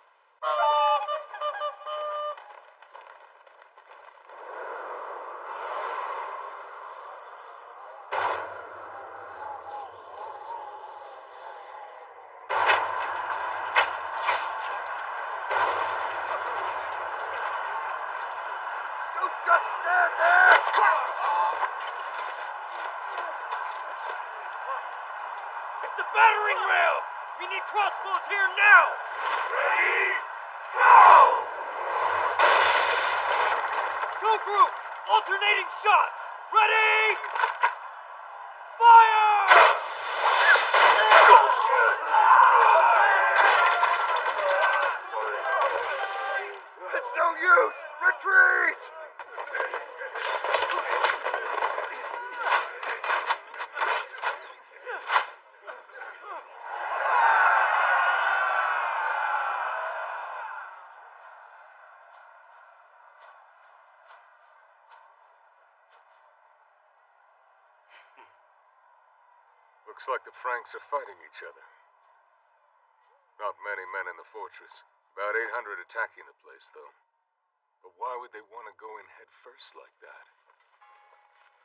Don't just stand there! It's a battering ram! We need crossbows here now! Ready? Go! Two groups, alternating shots! Ready? Fire! It's no use! Retreat! Looks like the Franks are fighting each other. Not many men in the fortress. About 800 attacking the place, though. But why would they want to go in head first like that?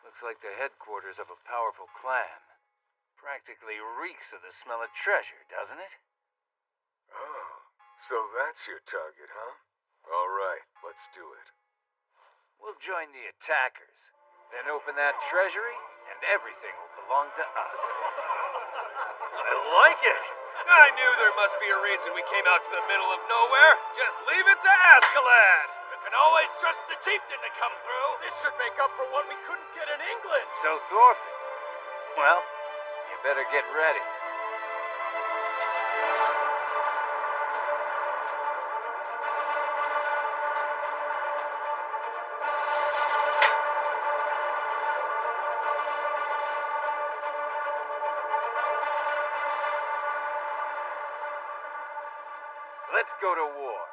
Looks like the headquarters of a powerful clan. Practically reeks of the smell of treasure, doesn't it? Oh, so that's your target, huh? All right, let's do it. We'll join the attackers, then open that treasury and everything will belong to us. I like it. I knew there must be a reason we came out to the middle of nowhere. Just leave it to Ascalad. We can always trust the chieftain to come through. This should make up for what we couldn't get in England. So, Thorfinn, well, you better get ready. Let's go to war.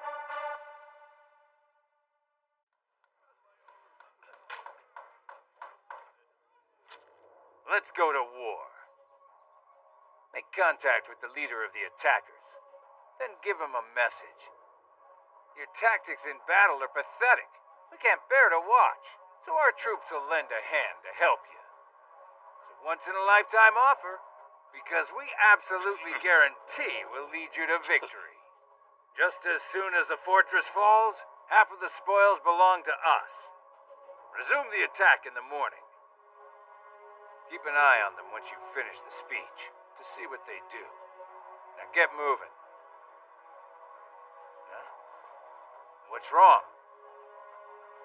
Let's go to war. Make contact with the leader of the attackers. Then give him a message. Your tactics in battle are pathetic. We can't bear to watch. So our troops will lend a hand to help you. It's a once-in-a-lifetime offer, because we absolutely guarantee we'll lead you to victory. Just as soon as the fortress falls, half of the spoils belong to us. Resume the attack in the morning. Keep an eye on them once you finish the speech, to see what they do. Now get moving. Huh? What's wrong?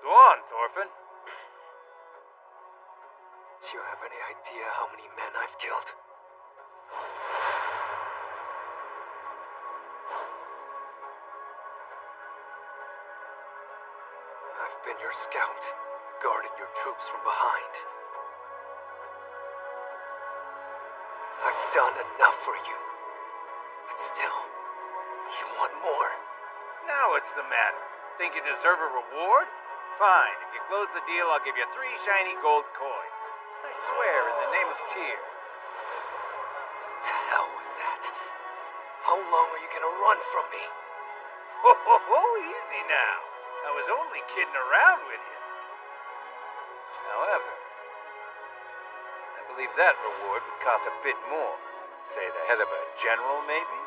Go on, Thorfinn. Do you have any idea how many men I've killed? I've been your scout, guarded your troops from behind. I've done enough for you. But still, you want more. Now what's the matter? Think you deserve a reward? Fine, if you close the deal, I'll give you 3 shiny gold coins. I swear, in the name of Tyr. To hell with that. How long are you gonna run from me? Ho, easy now. I was only kidding around with you. However, I believe that reward would cost a bit more. Say the head of a general, maybe?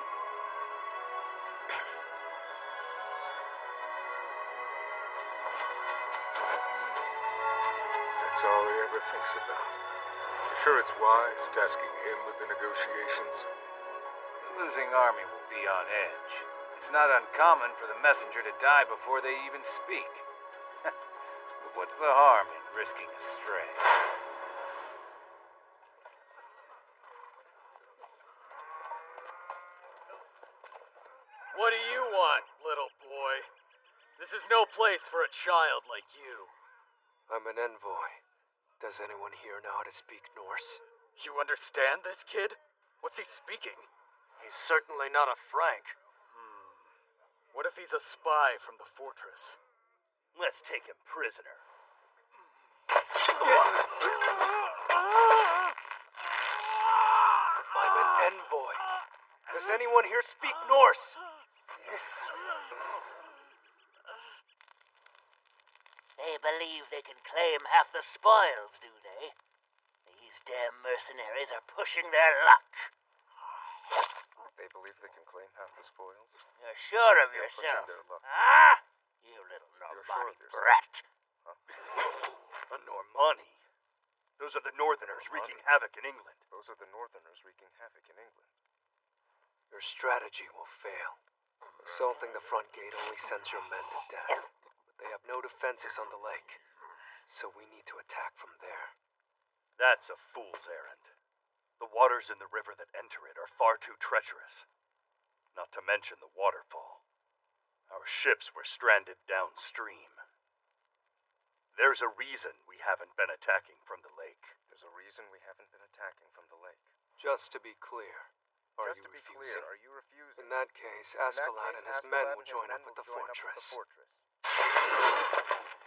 That's all he ever thinks about. You sure it's wise tasking him with the negotiations? The losing army will be on edge. It's not uncommon for the messenger to die before they even speak. But what's the harm in risking a stray? What do you want, little boy? This is no place for a child like you. I'm an envoy. Does anyone here know how to speak Norse? You understand this kid? What's he speaking? He's certainly not a Frank. What if he's a spy from the fortress? Let's take him prisoner. I'm an envoy. Does anyone here speak Norse? They believe they can claim half the spoils, do they? These damn mercenaries are pushing their luck. They believe they can claim half the spoils? You're sure of They're yourself? pushing their luck. Ah? You little You're Normani sure of brat. A Normani? Those are the Northerners wreaking havoc in England. Those are the Northerners wreaking havoc in England. Your strategy will fail. Assaulting the front gate only sends your men to death. But they have no defenses on the lake. So we need to attack from there. That's a fool's errand. The waters in the river that enter it are far too treacherous. Not to mention the waterfall. Our ships were stranded downstream. There's a reason we haven't been attacking from the lake. There's a reason we haven't been attacking from the lake. Just to be clear, are you refusing? In that case, Ascalad and his men will join up with the fortress.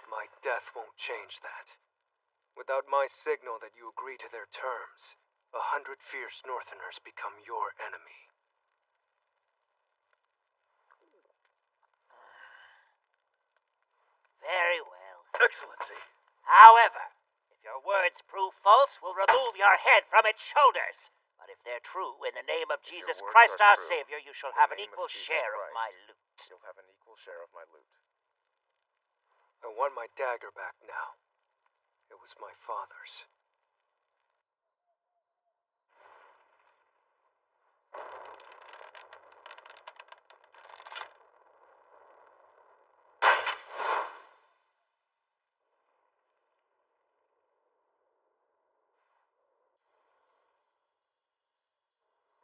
My death won't change that. Without my signal that you agree to their terms, 100 fierce Northerners become your enemy. Very well. Excellency. However, if your words prove false, we'll remove your head from its shoulders. But if they're true, in the name of Jesus Christ our Savior, you shall have an equal share of my loot. You'll have an equal share of my loot. I want my dagger back now. It was my father's.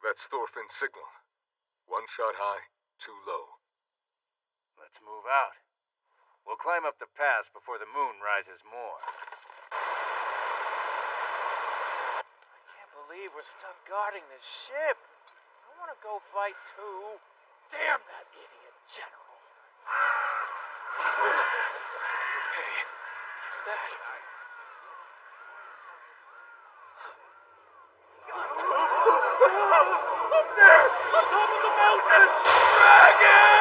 That's Thorfinn's signal. One shot high, too low. Let's move out. We'll climb up the pass before the moon rises more. I can't believe we're stuck guarding this ship. I want to go fight too. Damn that idiot general. Hey, what's that? Up there! On top of the mountain! Dragon!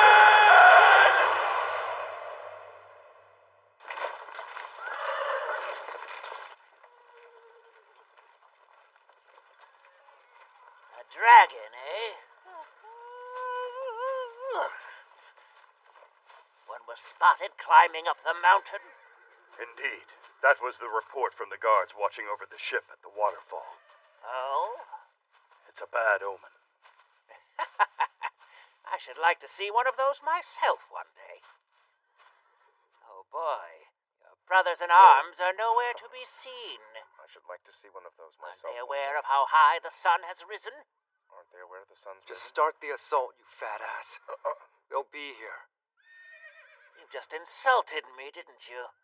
A dragon, eh? One was spotted climbing up the mountain. Indeed. That was the report from the guards watching over the ship at the waterfall. Oh? It's a bad omen. I should like to see one of those myself one day. Oh boy, your brothers in arms are nowhere to be seen. I should like to see one of those Aren't myself. they aware of how high the sun has risen? Aren't they aware the sun's Just risen? start the assault, you fat ass. They'll be here. You just insulted me, didn't you?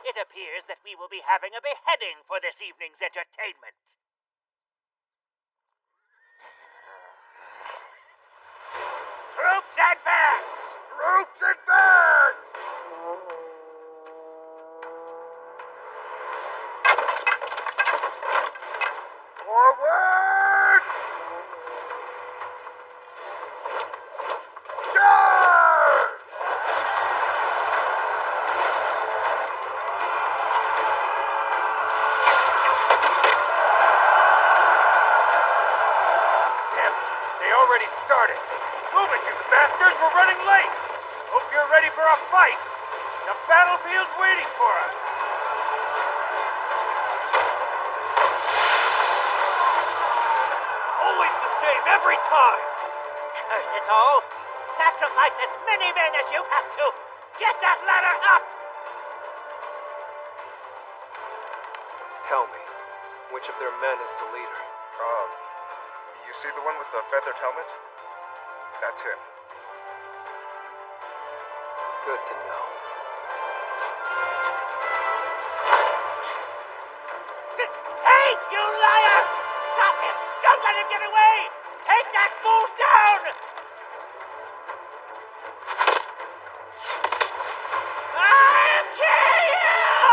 It appears that we will be having a beheading for this evening's entertainment. Troops advance! Troops advance! Forward! Charge! Damn it! They already started! Move it, you bastards! We're running late! Hope you're ready for a fight! The battlefield's waiting for us! Always the same, every time! Curse it all! Sacrifice as many men as you have to! Get that ladder up! Tell me, which of their men is the leader? You see the one with the feathered helmet? That's him. Good to know. Hey, you liar! Stop him! Don't let him get away! Take that fool down! I'll kill you!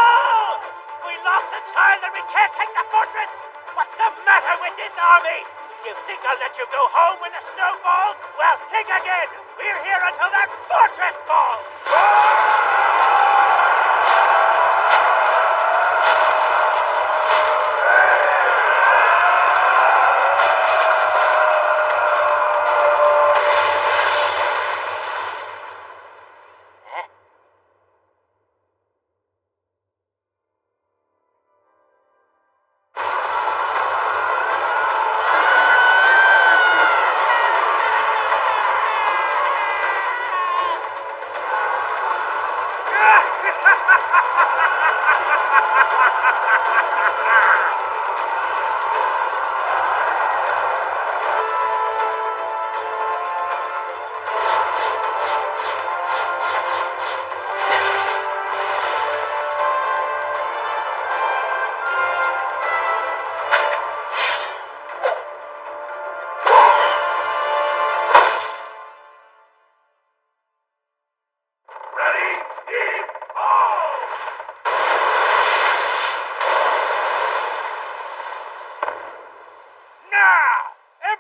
We lost the child and we can't take the fortress! What's the matter with this army? You think I'll let you go home when the snow falls? Well, think again! We're here until that fortress falls!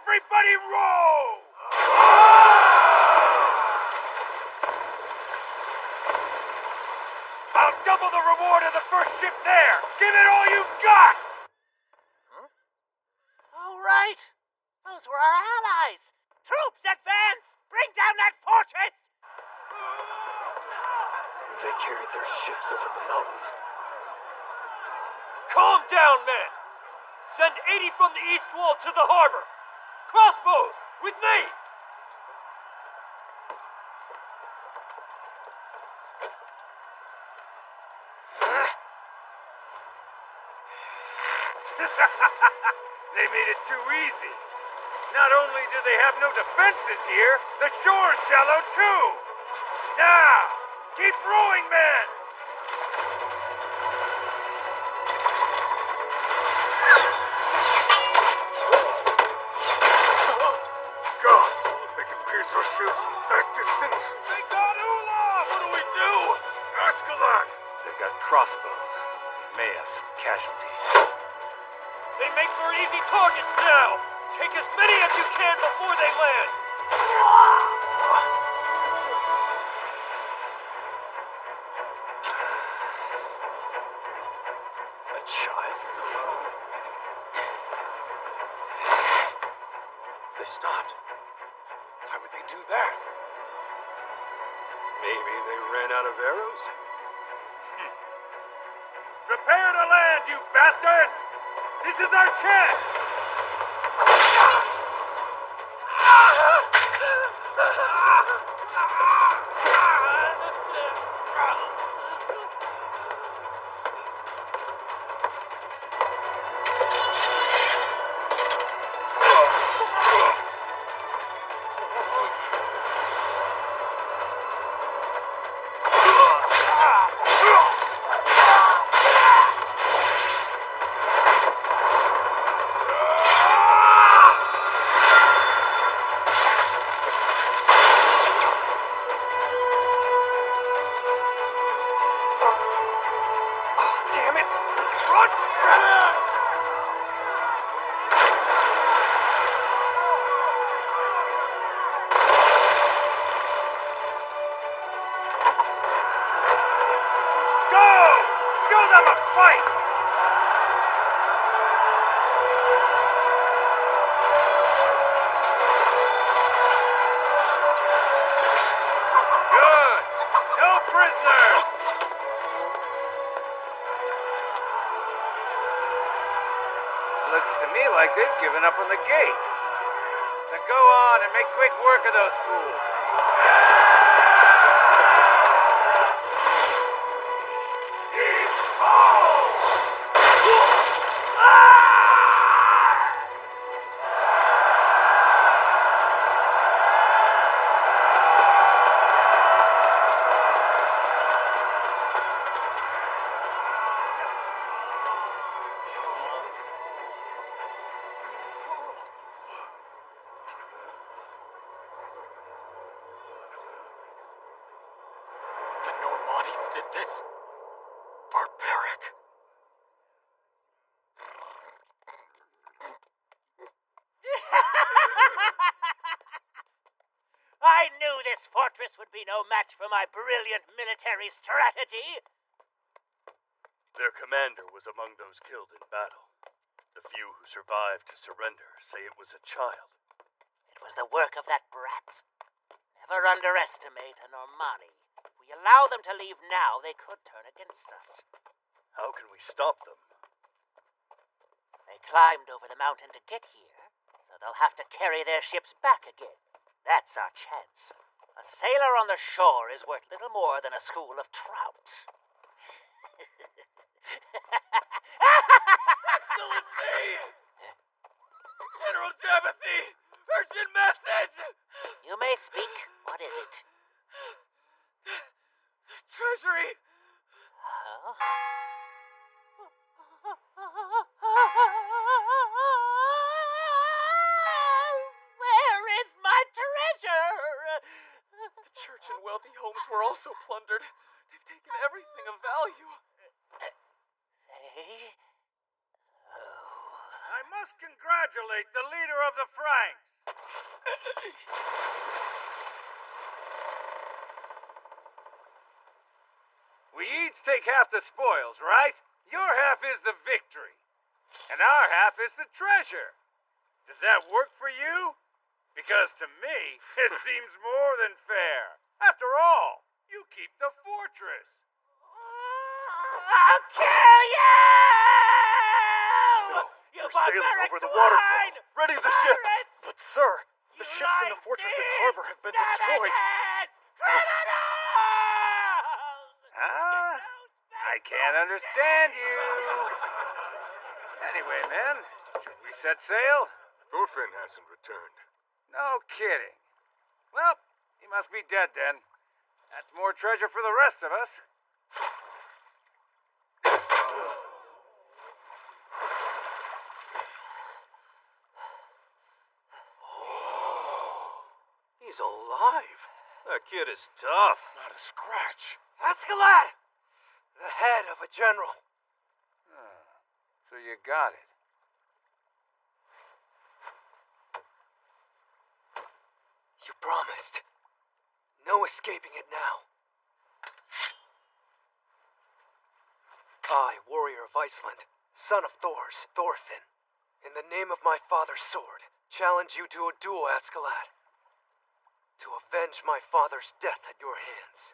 Everybody row! I'll double the reward of the first ship there! Give it all you've got! All right. Those were our allies. Troops advance! Bring down that fortress! They carried their ships over the mountain. Calm down, men! Send 80 from the east wall to the harbor! crossbows! With me! They made it too easy. Not only do they have no defenses here, the shore's shallow too. Now, keep rowing, men! Gods, they can pierce our shields from that distance. They got Olaf! What do we do? Ascalon! They've got crossbows. We may have some casualties. They make for easy targets now! Take as many as you can before they land! A child? They stopped. Why would they do that? Maybe they ran out of arrows? Prepare to land, you bastards! This is our chance! Like they've given up on the gate. So go on and make quick work of those fools. Did this? Barbaric. I knew this fortress would be no match for my brilliant military strategy. Their commander was among those killed in battle. The few who survived to surrender say it was a child. It was the work of that brat. Never underestimate a Normani. If we allow them to leave now, they could turn against us. How can we stop them? They climbed over the mountain to get here, so they'll have to carry their ships back again. That's our chance. A sailor on the shore is worth little more than a school of trout. Excellency! General Jabbathy! Urgent message! You may speak. What is it? The treasury! Huh? Where is my treasure? The church and wealthy homes were also plundered. They've taken everything of value. I must congratulate the leader of the Franks. We each take half the spoils, right? Your half is the victory. And our half is the treasure. Does that work for you? Because to me, it seems more than fair. After all, you keep the fortress. I'll kill you! No, You we're sailing barbaric over the swine! waterfall. Ready the ships! But But sir, the ships in the fortress's harbor have been destroyed. Ah, I can't understand you. Anyway, men, should we set sail? Thorfinn hasn't returned. No kidding. Well, he must be dead then. That's more treasure for the rest of us. He's alive. That kid is tough. Not a scratch. Askeladd! The head of a general. So you got it. You promised. No escaping it now. I, warrior of Iceland, son of Thor's, Thorfinn, in the name of my father's sword, challenge you to a duel, Askeladd. To avenge my father's death at your hands.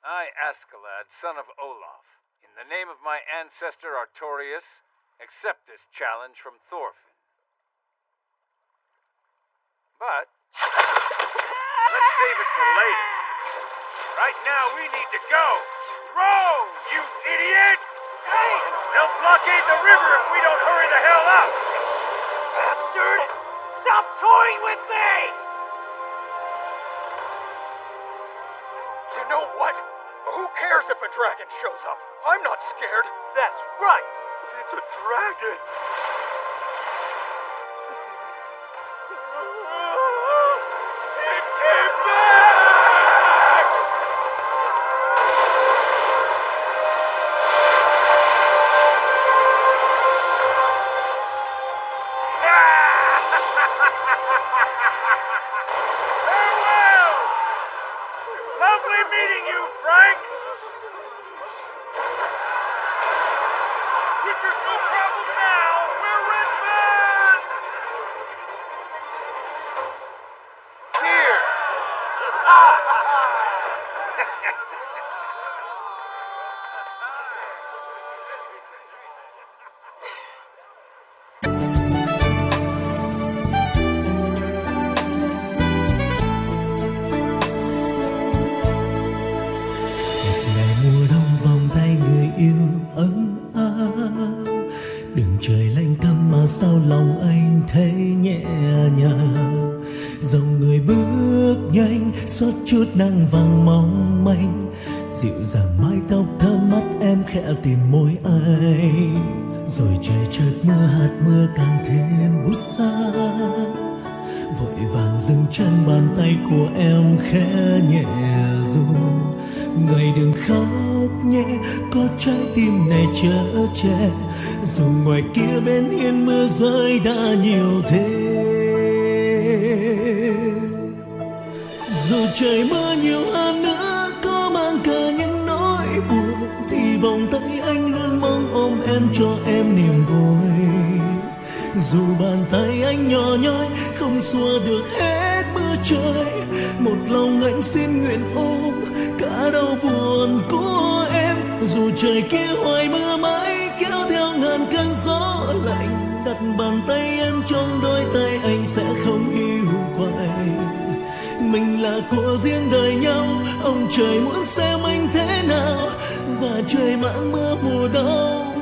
I, Askeladd, son of Olaf, in the name of my ancestor Artorius, accept this challenge from Thorfinn. But let's save it for later. Right now we need to go. Row, you idiots! Hey! They'll blockade the river if we don't hurry the hell up! Bastard! Stop toying with me! You know what? Who cares if a dragon shows up? I'm not scared. That's right! It's a dragon! It came back! Farewell! Lovely meeting you, Franks! Which is no problem now! We're Richmond! Here! Ngày mùa đông vòng tay người yêu ấm áp, đường trời lạnh căm mà sao lòng anh thấy nhẹ nhàng. Dòng người bước nhanh xót chút nắng vàng mong manh, dịu dàng mái tóc thơm mắt em khẽ tìm môi anh. Rồi trời chợt mưa hạt mưa càng thêm bút xa, vội vàng dừng chân bàn tay của em khẽ nhẹ run. Người đừng khóc nhé, có trái tim này chở che, dù ngoài kia bên hiên mưa rơi đã nhiều thế. Dù trời mưa nhiều hơn nữa, có mang cả những nỗi buồn, thì vòng tay anh luôn mong ôm em cho em niềm vui. Dù bàn tay anh nhỏ nhoi không xua được hết mưa trời, một lòng anh xin nguyện ôm cả đau buồn của em. Dù trời kia hoài mưa mãi kéo theo ngàn cơn gió lạnh, đặt bàn tay em trong đôi tay anh sẽ không hiu quạnh. Mình là của riêng đời nhau, ông trời muốn xem anh thế nào, và trời mãn mưa mùa đông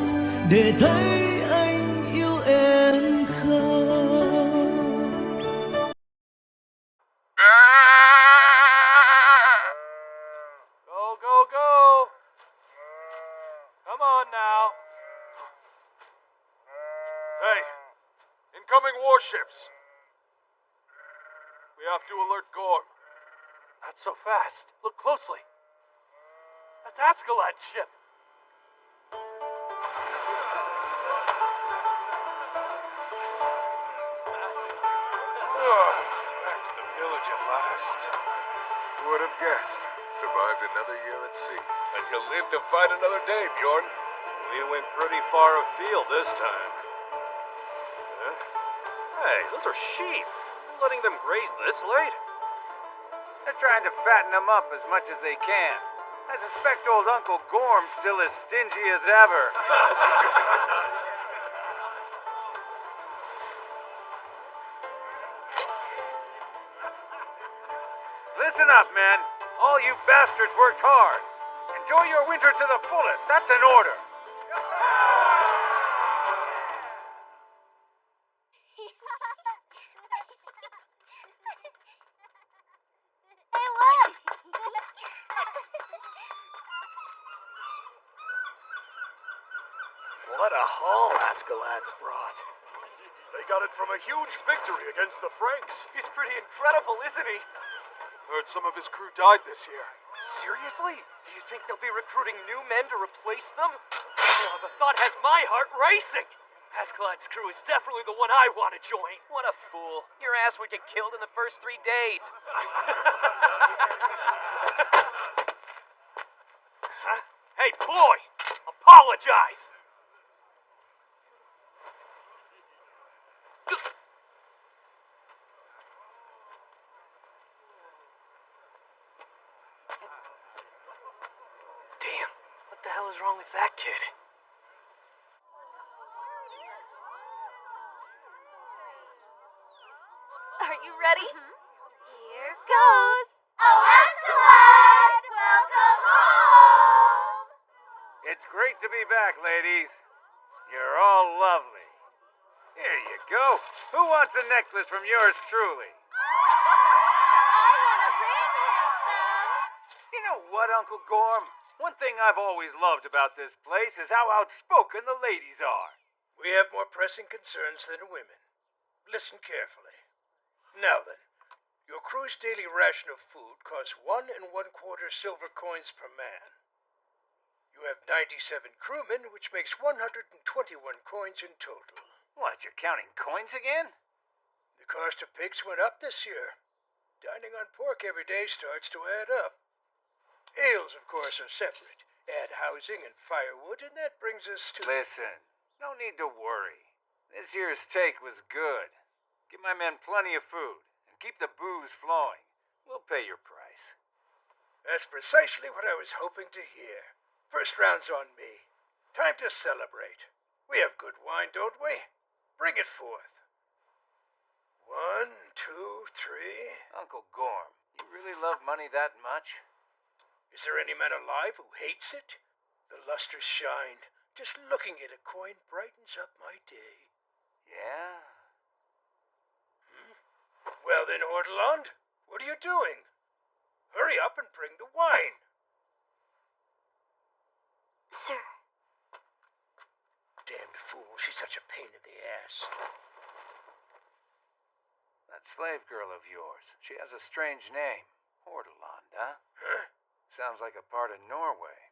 để thấy anh yêu em không. Go, go, go! Come on now. Hey, incoming warships. We have to alert Gorm. Not so fast. Look closely. That's Askeladd's ship. Back to the village at last. Who would have guessed? Survived another year at sea. And you'll live to fight another day, Bjorn. We went pretty far afield this time. Huh? Hey, those are sheep. You're letting them graze this late? They're trying to fatten them up as much as they can. I suspect old Uncle Gorm's still as stingy as ever. Listen up, men. All you bastards worked hard. Enjoy your winter to the fullest. That's an order. Hey, look! What a haul Askeladd's brought. They got it from a huge victory against the Franks. He's pretty incredible, isn't he? Heard some of his crew died this year. Seriously? Do you think they'll be recruiting new men to replace them? Oh, the thought has my heart racing. Askeladd's crew is definitely the one I want to join. What a fool. Your ass would get killed in the first 3 days. Huh? Hey, boy! Apologize! Damn, what the hell is wrong with that kid? Are you ready? Here goes! Oh, Askeladd! Welcome home! It's great to be back, ladies. You're all lovely. Here you go. Who wants a necklace from yours truly? I want a ring, handsome! You know what, Uncle Gorm? One thing I've always loved about this place is how outspoken the ladies are. We have more pressing concerns than women. Listen carefully. Now then, your crew's daily ration of food costs 1 1/4 silver coins per man. You have 97 crewmen, which makes 121 coins in total. What, you're counting coins again? The cost of pigs went up this year. Dining on pork every day starts to add up. Ales, of course, are separate. Add housing and firewood, and that brings us to... Listen, no need to worry. This year's steak was good. Give my men plenty of food, and keep the booze flowing. We'll pay your price. That's precisely what I was hoping to hear. First round's on me. Time to celebrate. We have good wine, don't we? Bring it forth. 1, 2, 3... Uncle Gorm, you really love money that much? Is there any man alive who hates it? The lustrous shine. Just looking at a coin brightens up my day. Yeah? Well then, Hordeland, what are you doing? Hurry up and bring the wine. Sir. Damned fool, she's such a pain in the ass. That slave girl of yours, she has a strange name. Hordeland, huh? Huh? Sounds like a part of Norway.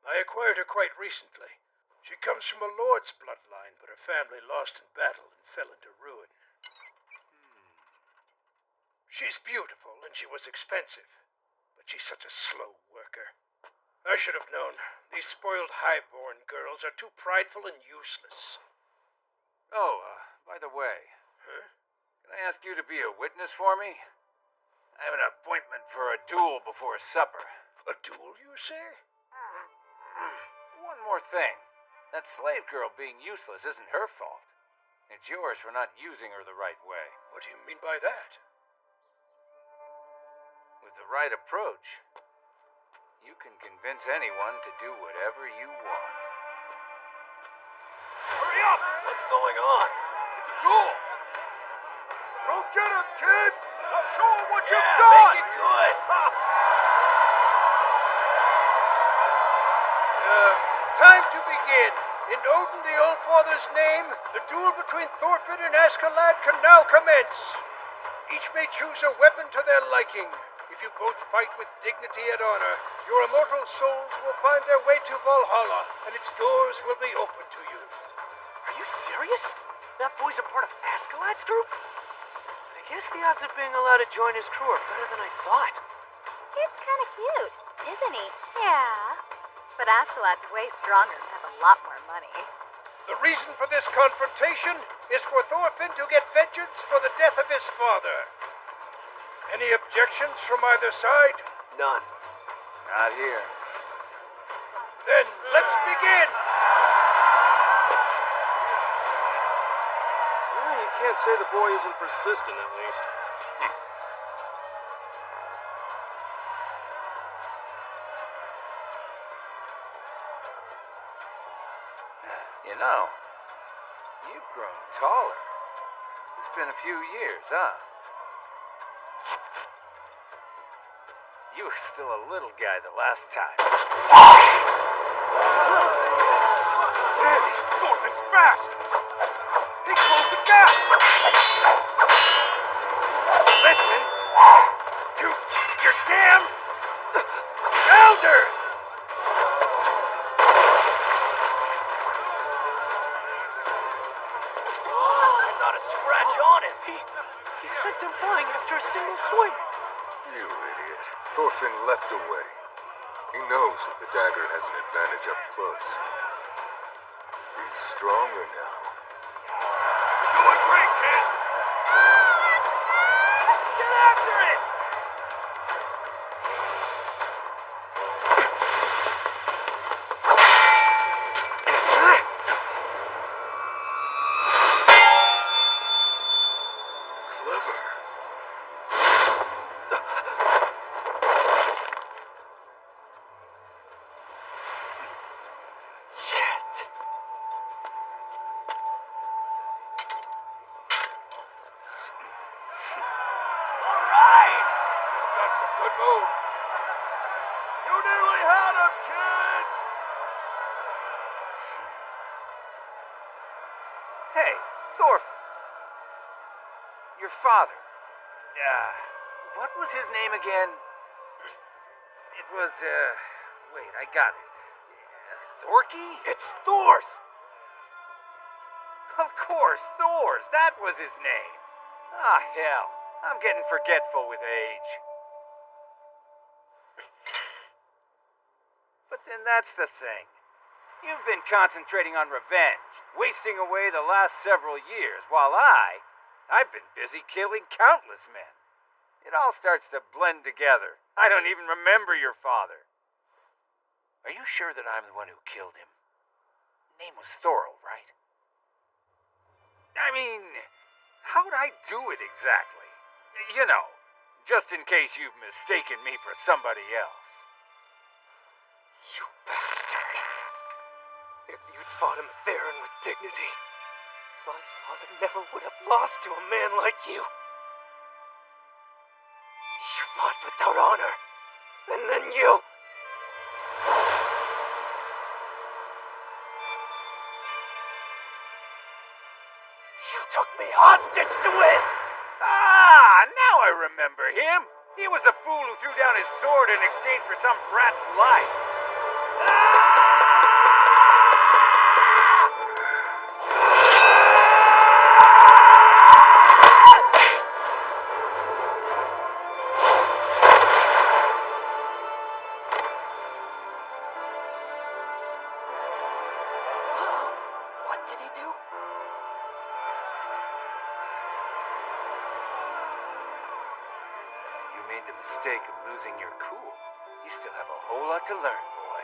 I acquired her quite recently. She comes from a lord's bloodline, but her family lost in battle and fell into ruin. She's beautiful, and she was expensive, but she's such a slow worker. I should have known. These spoiled highborn girls are too prideful and useless. Oh, by the way, can I ask you to be a witness for me? I have an appointment for a duel before supper. A duel, you say? One more thing. That slave girl being useless isn't her fault. It's yours for not using her the right way. What do you mean by that? With the right approach, you can convince anyone to do whatever you want. Hurry up! What's going on? It's a duel! Go get him, kid! Now show him what you've Yeah, got! make it good! Time to begin. In Odin the Allfather's name, the duel between Thorfinn and Askeladd can now commence. Each may choose a weapon to their liking. If you both fight with dignity and honor, your immortal souls will find their way to Valhalla, and its doors will be open to you. Are you serious? That boy's a part of Askeladd's group? I guess the odds of being allowed to join his crew are better than I thought. Kid's kind of cute, isn't he? Yeah. But Askeladd's way stronger and has a lot more money. The reason for this confrontation is for Thorfinn to get vengeance for the death of his father. Any objections from either side? None. Not here. Then let's begin! Well, you can't say the boy isn't persistent, at least. know. You've grown taller. It's been a few years, huh? You were still a little guy the last time. Damn, Thorfinn's fast! He closed the gap! Listen to your damn elders! And not a scratch on him. He sent him flying after a single swing. You idiot. Thorfinn leapt away. He knows that the dagger has an advantage up close. He's stronger now. You're doing great, kid! Get after it! Clever. Got some good moves. You nearly had him, kid! Hey, Thorfinn. Your father. What was his name again? It was, wait, I got it. Thorky? It's Thors! Of course, Thors. That was his name. Ah, hell. I'm getting forgetful with age. But then that's the thing. You've been concentrating on revenge, wasting away the last several years, while I've been busy killing countless men. It all starts to blend together. I don't even remember your father. Are you sure that I'm the one who killed him? Name was Thorl, right? I mean, how'd I do it exactly? You know, just in case you've mistaken me for somebody else. You bastard. If you'd fought him fair and with dignity, my father never would have lost to a man like you. You fought without honor, and then you... You took me hostage to win! Ah, now I remember him. He was the fool who threw down his sword in exchange for some brat's life. What did he do? You made the mistake of losing your cool. You still have a whole lot to learn, boy.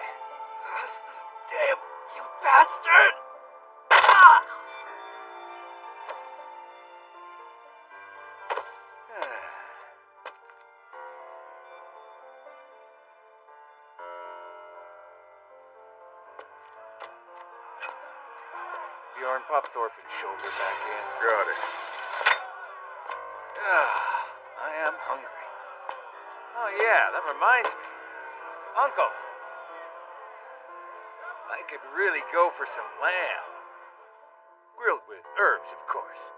Damn, you bastard! Bjorn, pop Thorfinn's shoulder back in. Got it. I am hungry. Oh yeah, that reminds me. Uncle! I could really go for some lamb. Grilled with herbs, of course.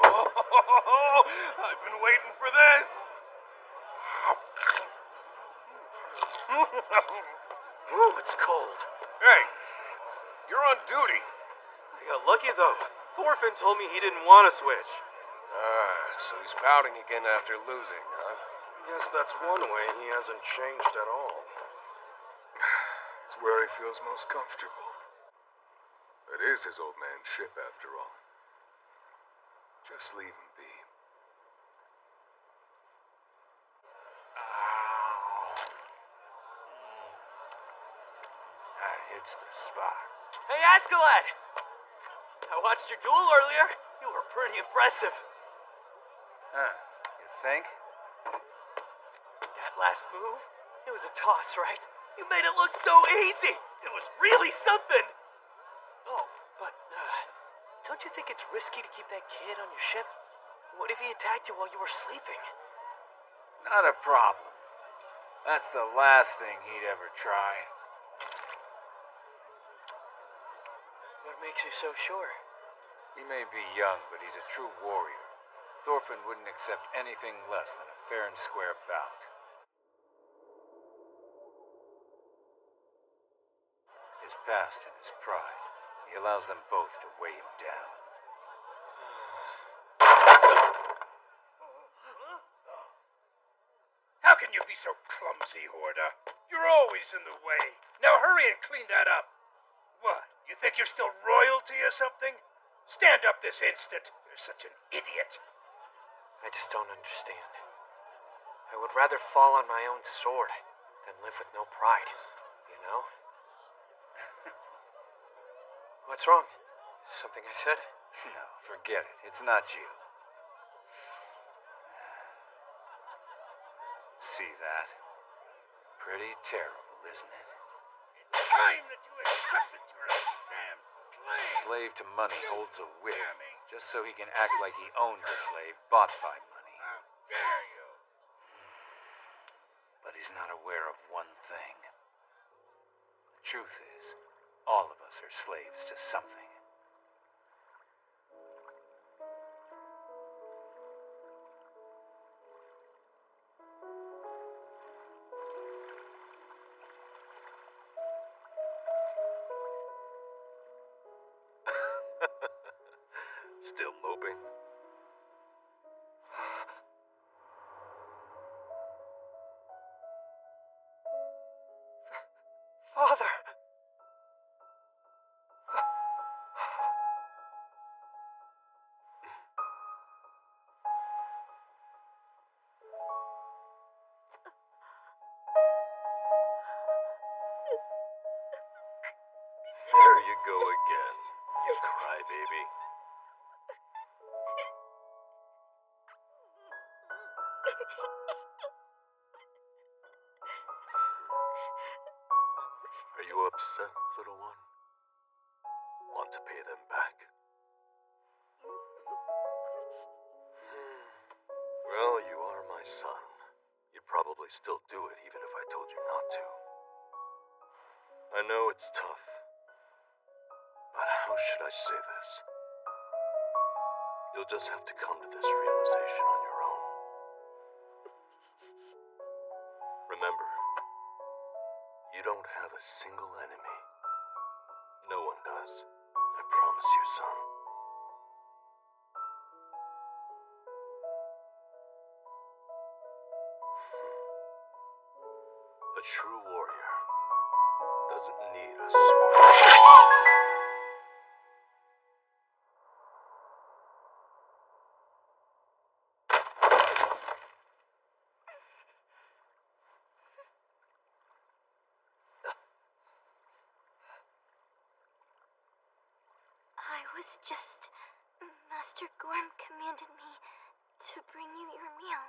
Oh, I've been waiting for this. Ooh, it's cold. Hey, you're on duty. I got lucky, though. Thorfinn told me he didn't want to switch. So he's pouting again after losing, huh? Yes, that's one way he hasn't changed at all. It's where he feels most comfortable. It is his old man's ship, after all. Just leave him be. That hits the spot. Hey, Askeladd! I watched your duel earlier. You were pretty impressive. Huh, you think? That last move? It was a toss, right? You made it look so easy! It was really something! Oh, but, don't you think it's risky to keep that kid on your ship? What if he attacked you while you were sleeping? Not a problem. That's the last thing he'd ever try. What makes you so sure? He may be young, but he's a true warrior. Thorfinn wouldn't accept anything less than a fair and square bout. His past and his pride, he allows them both to weigh him down. How can you be so clumsy, Horda? You're always in the way. Now hurry and clean that up. What, you think you're still royalty or something? Stand up this instant. You're such an idiot. I just don't understand. I would rather fall on my own sword than live with no pride, you know? What's wrong? Something I said? No, forget it. It's not you. See that? Pretty terrible, isn't it? It's time that you accept that you're a damn slave. A slave to money holds a whip, just so he can act like he owns a slave bought by money. How dare you? But he's not aware of one thing. The truth is, all of us are slaves to something. Still moping? Father! There you go again, you crybaby. Are you upset, little one? Want to pay them back? Well, you are my son. You'd probably still do it even if I told you not to. I know it's tough. But how should I say this? You'll just have to come to this realization on your own. Remember, you don't have a single enemy. No one does. I promise you, son. A true warrior doesn't need a sword. I was just... Master Gorm commanded me to bring you your meal.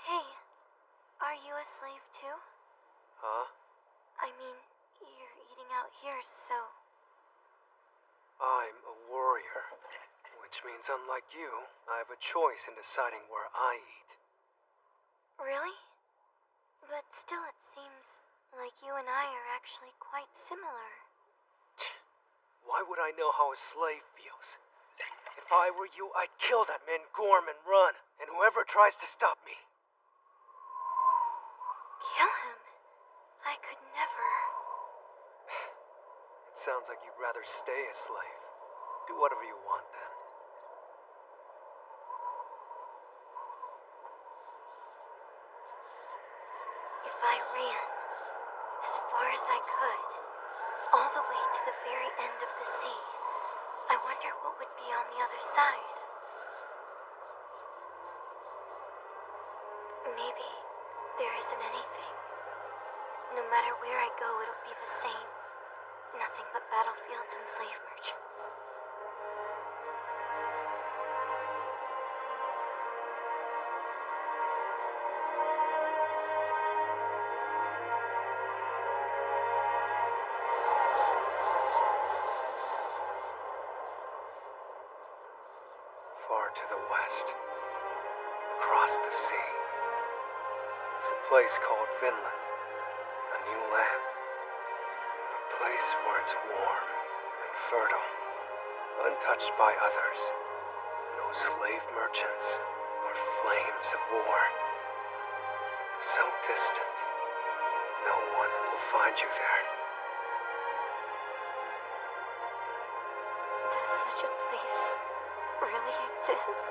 Hey, are you a slave too? Huh? I mean, you're eating out here, so... I'm a warrior, which means unlike you, I have a choice in deciding where I eat. Really? But still it seems like you and I are actually quite similar. Why would I know how a slave feels? If I were you, I'd kill that man Gorm and run, and whoever tries to stop me. Kill him? I could never. It sounds like you'd rather stay a slave. Do whatever you want, then. I ran as far as I could, all the way to the very end of the sea, I wonder what would be on the other side. Maybe there isn't anything. No matter where I go, it'll be the same. Nothing but battlefields and slave merchants. Far to the west, across the sea, is a place called Vinland, a new land. A place where it's warm and fertile, untouched by others. No slave merchants or flames of war. So distant, no one will find you there. Does such a place really exist?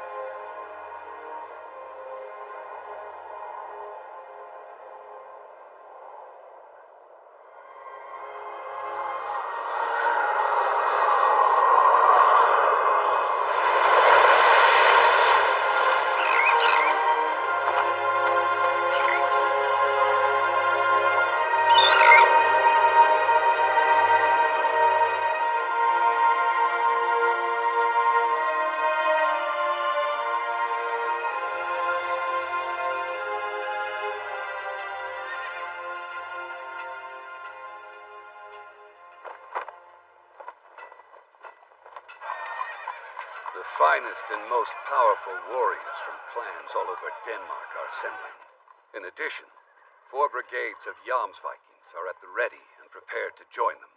The finest and most powerful warriors from clans all over Denmark are assembling. In addition, 4 brigades of Jomsvikings are at the ready and prepared to join them.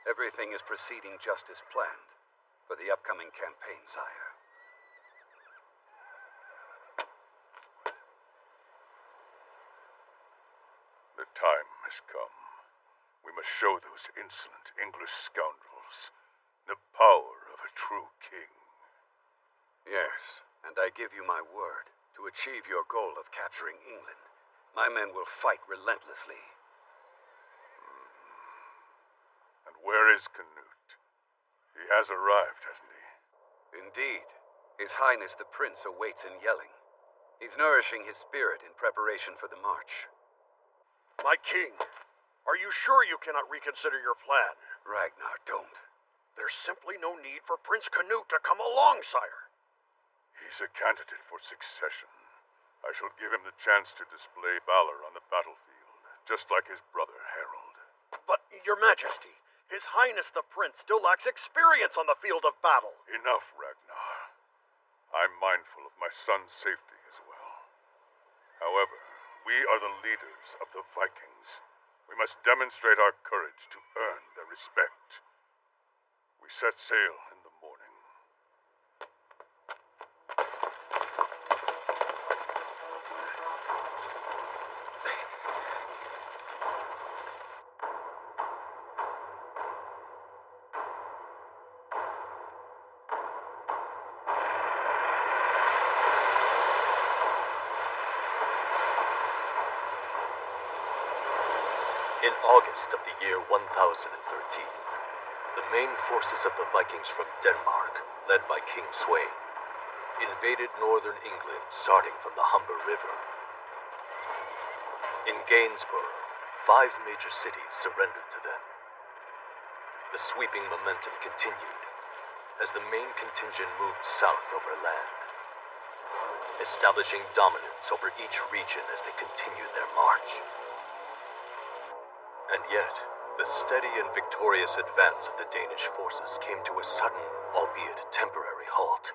Everything is proceeding just as planned for the upcoming campaign, sire. The time has come. We must show those insolent English scoundrels the power of a true king. Yes, and I give you my word, to achieve your goal of capturing England, my men will fight relentlessly. And where is Canute? He has arrived, hasn't he? Indeed. His Highness the Prince awaits in Yelling. He's nourishing his spirit in preparation for the march. My king, are you sure you cannot reconsider your plan? Ragnar, don't. There's simply no need for Prince Canute to come along, sire. He's a candidate for succession. I shall give him the chance to display valor on the battlefield, just like his brother Harold. But, Your Majesty, His Highness the Prince still lacks experience on the field of battle. Enough, Ragnar. I'm mindful of my son's safety as well. However, we are the leaders of the Vikings. We must demonstrate our courage to earn their respect. We set sail in the morning. In August of the year 1013, the main forces of the Vikings from Denmark, led by King Sweyn, invaded northern England starting from the Humber River. In Gainsborough, 5 major cities surrendered to them. The sweeping momentum continued as the main contingent moved south over land, establishing dominance over each region as they continued their march. And yet, the steady and victorious advance of the Danish forces came to a sudden, albeit temporary halt,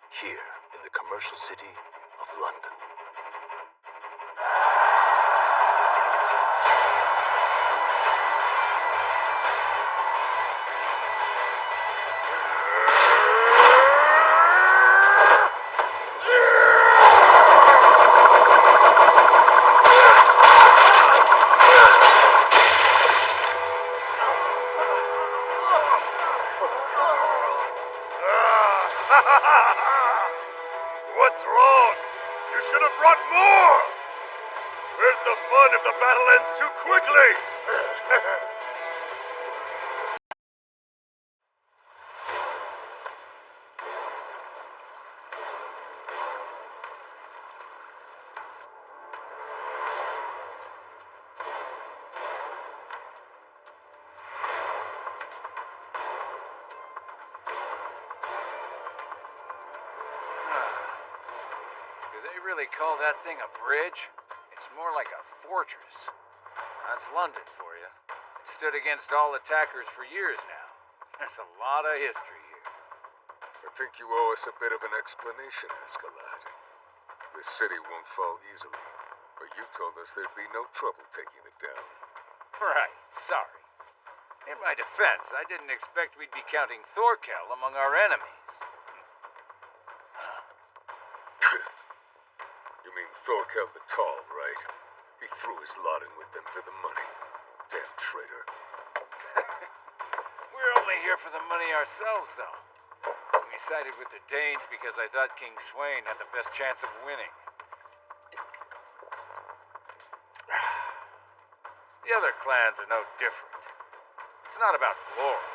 here in the commercial city of London. What's wrong? You should have brought more! Where's the fun if the battle ends too quickly? Do they really call that thing a bridge? It's more like a fortress. That's London for you. It stood against all attackers for years now. There's a lot of history here. I think you owe us a bit of an explanation, Askeladd. This city won't fall easily, but you told us there'd be no trouble taking it down. Right, sorry. In my defense, I didn't expect we'd be counting Thorkel among our enemies. You mean Thorkel the Tall, right? He threw his lot in with them for the money. Damn traitor. We're only here for the money ourselves, though. We sided with the Danes because I thought King Sweyn had the best chance of winning. The other clans are no different. It's not about glory.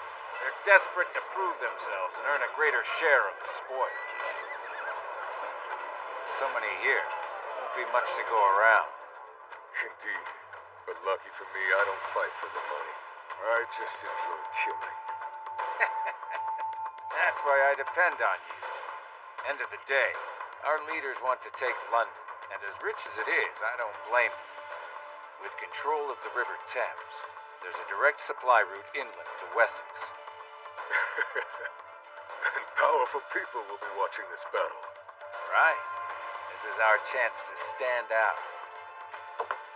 They're desperate to prove themselves and earn a greater share of the spoils. So many here. Won't be much to go around. Indeed. But lucky for me, I don't fight for the money. I just enjoy killing. That's why I depend on you. End of the day, our leaders want to take London, and as rich as it is, I don't blame them. With control of the River Thames, there's a direct supply route inland to Wessex. Then powerful people will be watching this battle. Right. This is our chance to stand out.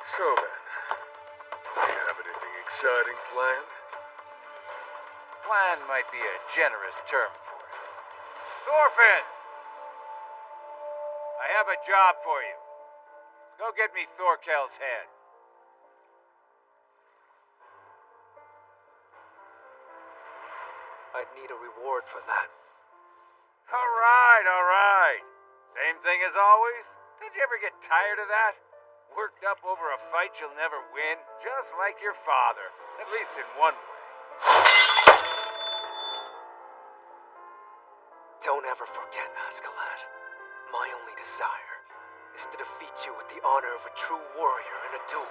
So then, do you have anything exciting planned? Plan might be a generous term for it. Thorfinn! I have a job for you. Go get me Thorkel's head. I'd need a reward for that. All right. Same thing as always? Don't you ever get tired of that? Worked up over a fight you'll never win, just like your father, at least in one way. Don't ever forget, Askeladd. My only desire is to defeat you with the honor of a true warrior in a duel.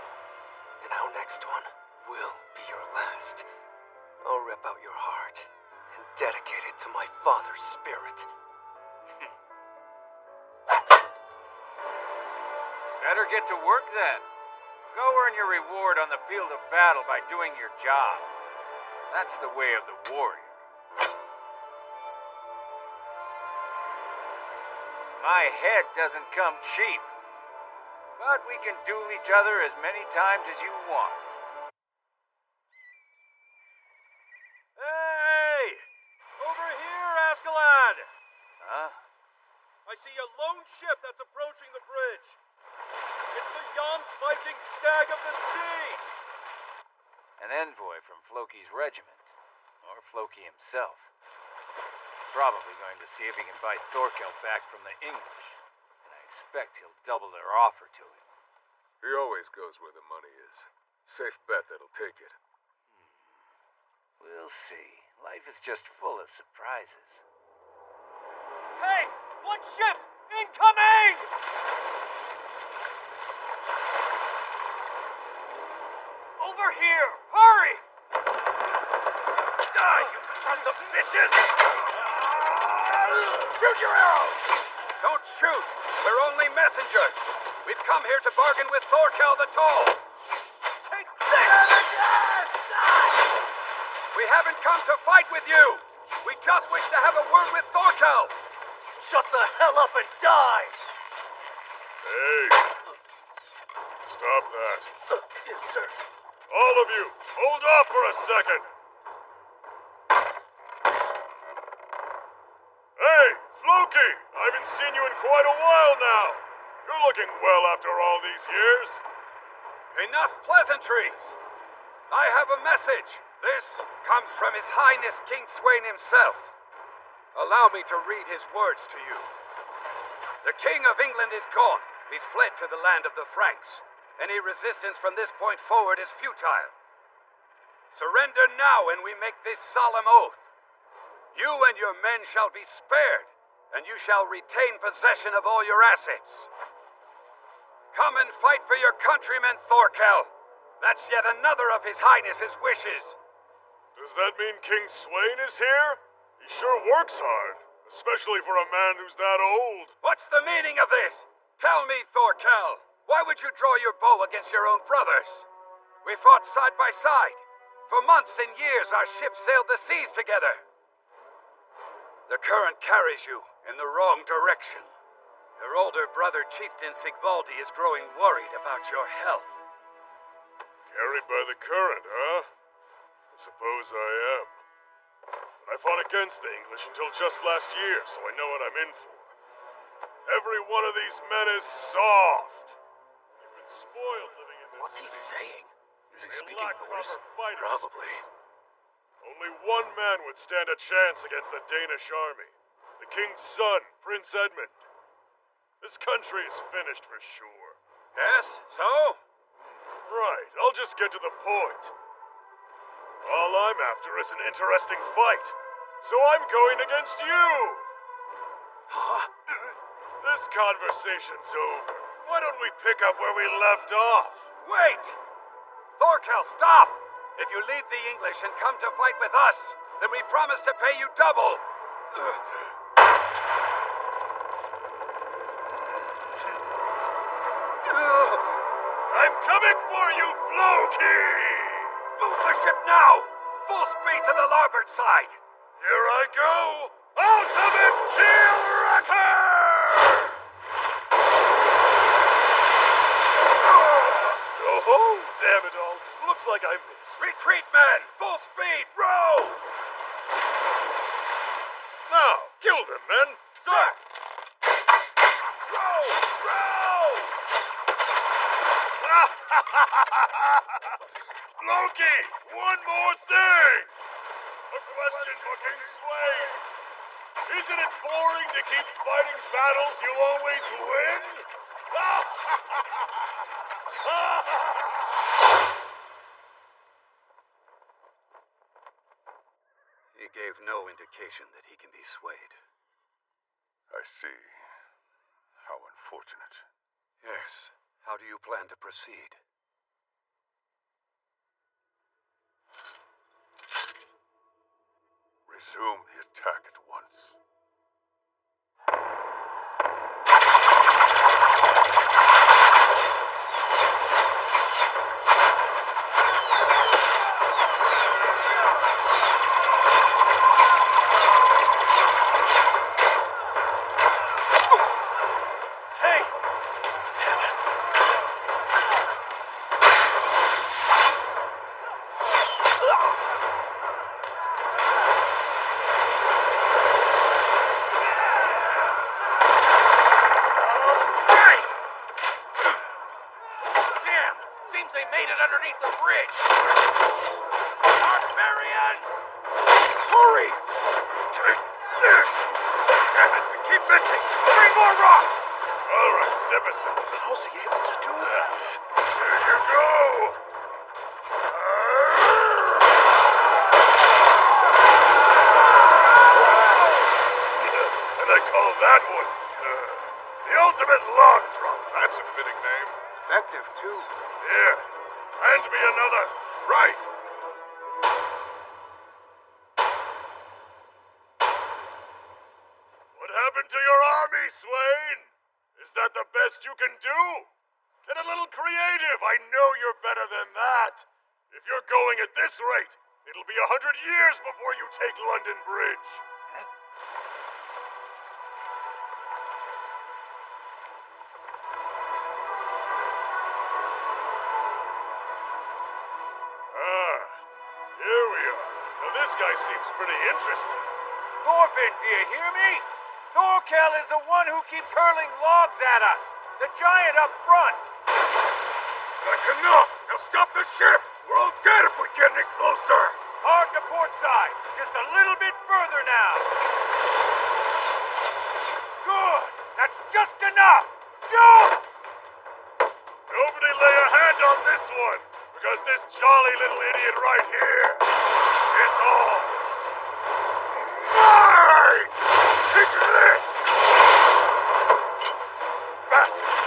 And our next one will be your last. I'll rip out your heart and dedicate it to my father's spirit. Better get to work then. Go earn your reward on the field of battle by doing your job. That's the way of the warrior. My head doesn't come cheap. But we can duel each other as many times as you want. Hey! Over here, Askeladd! Huh? I see a lone ship that's approaching the bridge. It's the Jomsviking Stag of the Sea! An envoy from Floki's regiment. Or Floki himself. Probably going to see if he can buy Thorkel back from the English. And I expect he'll double their offer to him. He always goes where the money is. Safe bet that'll take it. We'll see. Life is just full of surprises. Hey! One ship! Incoming! Over here! Hurry! Die, you sons of bitches! Shoot your arrows! Don't shoot! We're only messengers! We've come here to bargain with Thorkel the Tall! Take this! We haven't come to fight with you! We just wish to have a word with Thorkel! Shut the hell up and die! Hey! Stop that. Yes, sir. All of you, hold off for a second! Hey, Floki! I haven't seen you in quite a while now. You're looking well after all these years. Enough pleasantries! I have a message. This comes from His Highness King Sweyn himself. Allow me to read his words to you. The King of England is gone. He's fled to the land of the Franks. Any resistance from this point forward is futile. Surrender now and we make this solemn oath. You and your men shall be spared, and you shall retain possession of all your assets. Come and fight for your countrymen, Thorkel. That's yet another of His Highness's wishes. Does that mean King Sweyn is here? He sure works hard, especially for a man who's that old. What's the meaning of this? Tell me, Thorkel, why would you draw your bow against your own brothers? We fought side by side. For months and years our ships sailed the seas together. The current carries you in the wrong direction. Your older brother, Chieftain Sigvaldi, is growing worried about your health. Carried by the current, huh? I suppose I am. But I fought against the English until just last year, so I know what I'm in for. Every one of these men is soft. They've been spoiled living in this What's he saying? Is he speaking Norse? Probably. Only one man would stand a chance against the Danish army. The king's son, Prince Edmund. This country is finished for sure. Yes, so? Right, I'll just get to the point. All I'm after is an interesting fight. So I'm going against you! Huh? This conversation's over. Why don't we pick up where we left off? Wait! Thorkel, stop! If you leave the English and come to fight with us, then we promise to pay you double. I'm coming for you, Floki! Move the ship now! Full speed to the larboard side! Here I go! Ultimate Keel Wrecker! Oh, damn it all. Looks like I missed. Retreat, men! Full speed! Row! Now, kill them, men! Sir! Row! Row! Floki, one more thing! A question for King Sweyn. Isn't it boring to keep fighting battles you always win? He gave no indication that he can be swayed. I see. How unfortunate. Yes. How do you plan to proceed? Resume the attack at once. You can do? Get a little creative. I know you're better than that. If you're going at this rate, it'll be 100 years before you take London Bridge. Here we are. Now this guy seems pretty interesting. Thorfinn, do you hear me? Thorkel is the one who keeps hurling logs at us. The giant up front! That's enough! Now stop the ship! We're all dead if we get any closer! Hard to port side! Just a little bit further now! Good! That's just enough! Jump! Nobody lay a hand on this one, because this jolly little idiot right here is all mine! Take this! Bastard!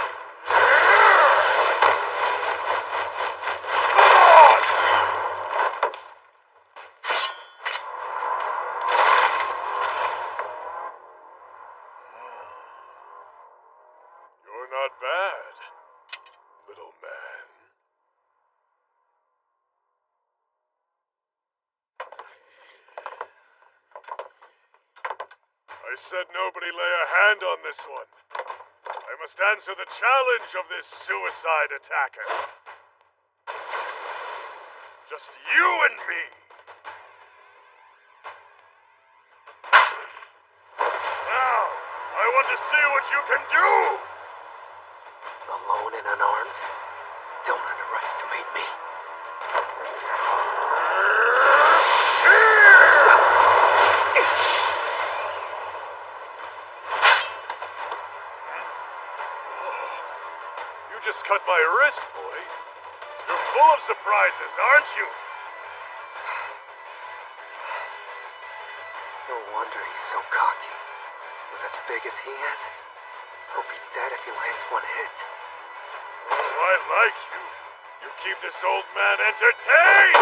You're not bad, little man. I said nobody lay a hand on this one. I must answer the challenge of this suicide attacker. Just you and me. Now, I want to see what you can do. Alone and unarmed? Don't underestimate me. You just cut my wrist, boy. You're full of surprises, aren't you? No wonder he's so cocky. With as big as he is, he'll be dead if he lands one hit. Oh, I like you. You keep this old man entertained!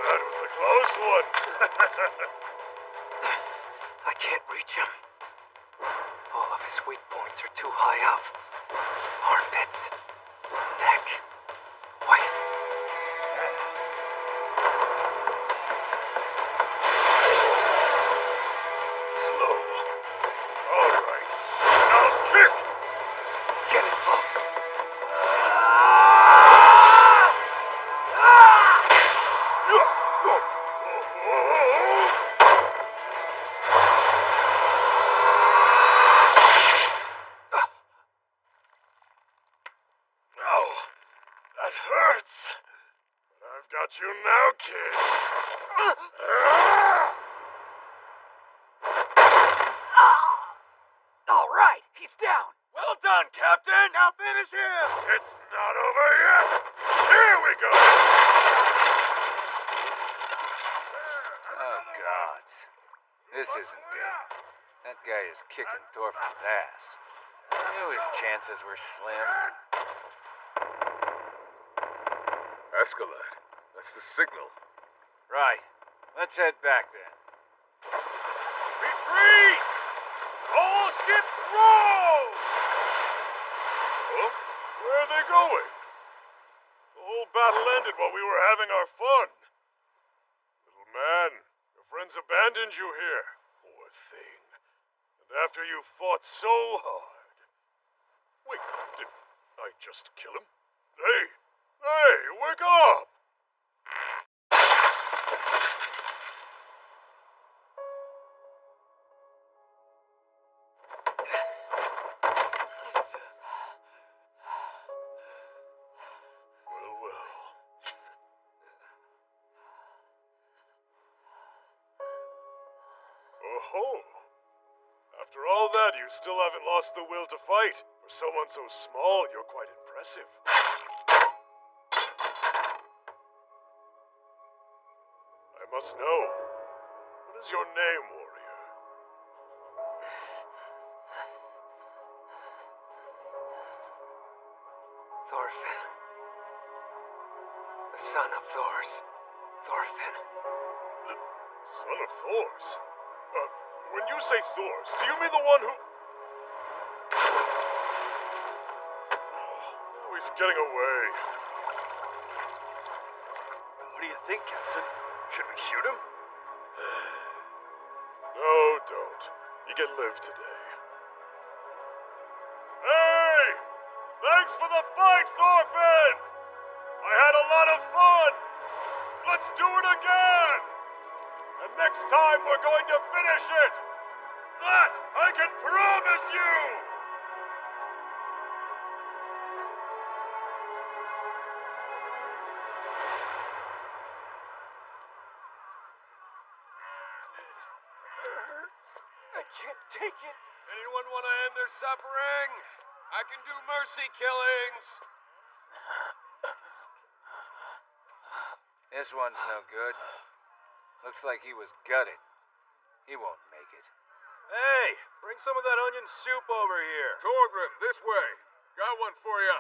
That was a close one. I can't reach him. All of his weak points are too high up. Armpits, neck. Wait. Slow. All right. Now kick! Get it close. Oh, that hurts. But I've got you now, kid. All right, he's down. Well done, Captain. Now finish him. It's not over yet. Here we go. Oh, gods. This isn't good. That guy is kicking Thorfinn's ass. I knew his chances were slim. Askeladd, that's the signal. Right. Let's head back then. Retreat! All ships roll! Huh? Where are they going? The whole battle ended while we were having our fun. Little man, your friends abandoned you here. Poor thing. And after you fought so hard. Wait, did I just kill him? Hey, wake up! Well. Oh-ho. After all that, you still haven't lost the will to fight. For someone so small, you're quite impressive. I must know. What is your name, warrior? Thorfinn. The son of Thor's. Thorfinn. The son of Thor's? When you say Thor's, do you mean the one who... Oh, he's getting away. What do you think, Captain? Should we shoot him? No, don't. You can live today. Hey! Thanks for the fight, Thorfinn! I had a lot of fun! Let's do it again! And next time we're going to finish it! That I can promise you! I can't take it. Anyone want to end their suffering? I can do mercy killings. This one's no good. Looks like he was gutted. He won't make it. Hey, bring some of that onion soup over here. Torgrim, this way. Got one for you.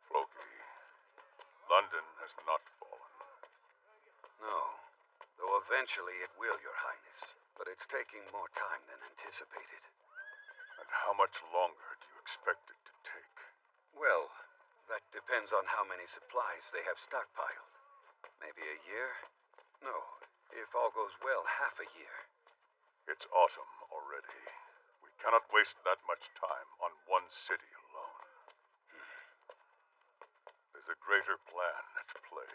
Floki, London has not fallen. No, though eventually it will, Your Highness. But it's taking more time than anticipated. And how much longer do you expect it to take? Well, that depends on how many supplies they have stockpiled. Maybe a year? No, if all goes well, half a year. It's autumn already. We cannot waste that much time on one city alone. There's a greater plan at play.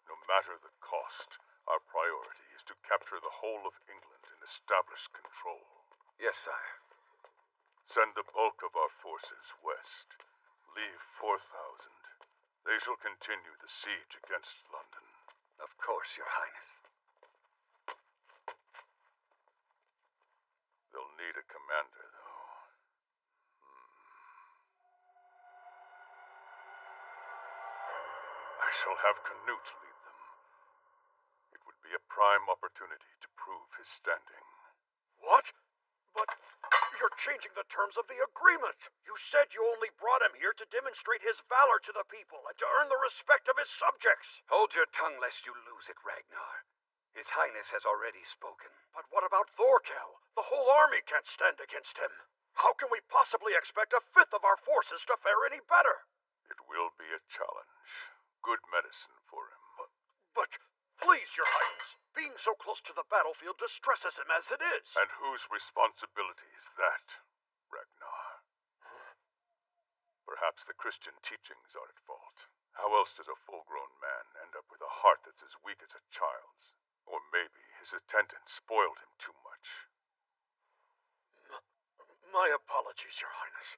No matter the cost, our priority is to capture the whole of England and establish control. Yes, sire. Send the bulk of our forces west. Leave 4,000. They shall continue the siege against London. Of course, Your Highness. They'll need a commander, though. I shall have Canute lead them. It would be a prime opportunity to prove his standing. What? But you're changing the terms of the agreement. You said you only brought him here to demonstrate his valor to the people and to earn the respect of his subjects. Hold your tongue lest you lose it, Ragnar. His Highness has already spoken. But what about Thorkel? The whole army can't stand against him. How can we possibly expect a fifth of our forces to fare any better? It will be a challenge. Good medicine for him. But please, Your Highness, being so close to the battlefield distresses him as it is. And whose responsibility is that, Ragnar? Perhaps the Christian teachings are at fault. How else does a full-grown man end up with a heart that's as weak as a child's? Or maybe his attendants spoiled him too much. My apologies, Your Highness.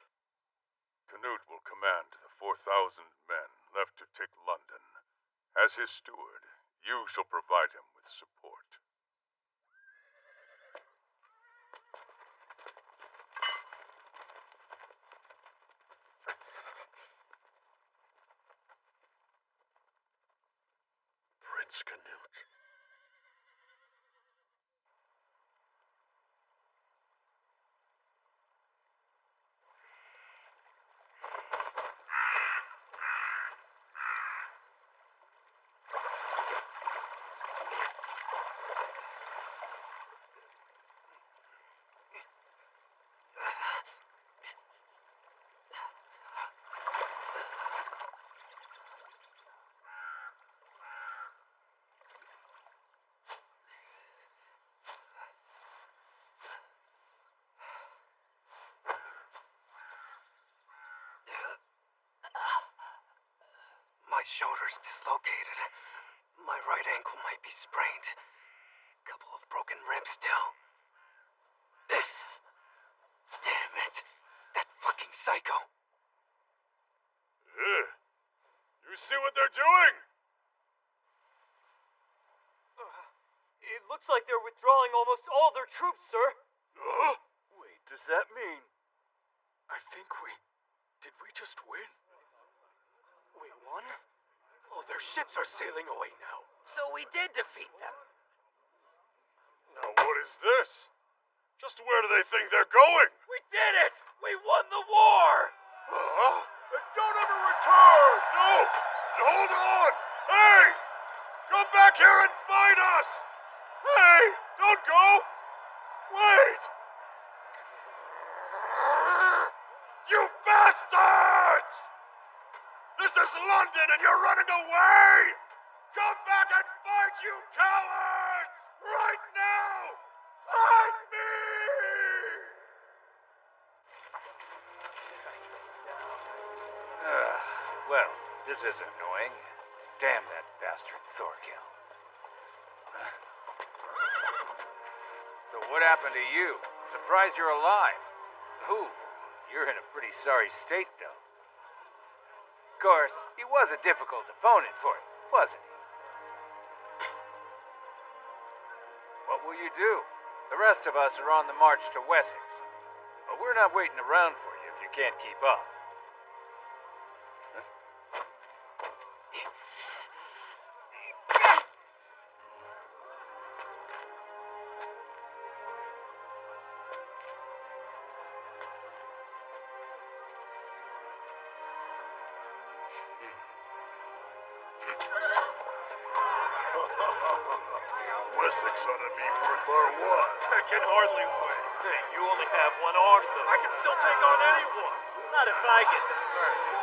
Canute will command the 4,000 men left to take London. As his steward, you shall provide him with support. Prince Canute. My shoulder's dislocated. My right ankle might be sprained. Couple of broken ribs, too. Damn it. That fucking psycho. You see what they're doing? It looks like they're withdrawing almost all their troops, sir. Wait, does that mean... Did we just win? We won? Oh, their ships are sailing away now. So we did defeat them. Now what is this? Just where do they think they're going? We did it! We won the war! And don't ever return! No! Hold on! Hey! Come back here and fight us! Hey! Don't go! Wait! You bastards! This is London and you're running away! Come back and fight, you cowards! Right now! Fight me! Well, this is annoying. Damn that bastard Thorkel. So what happened to you? I'm surprised you're alive. Ooh, you're in a pretty sorry state, though. Of course, he was a difficult opponent for you, wasn't he? what will you do? The rest of us are on the march to Wessex. But we're not waiting around for you if you can't keep up. Wessex ought to be worth our while. I can hardly wait. Hey, you only have one arm, though. I can still take on anyone. Not if I get them first.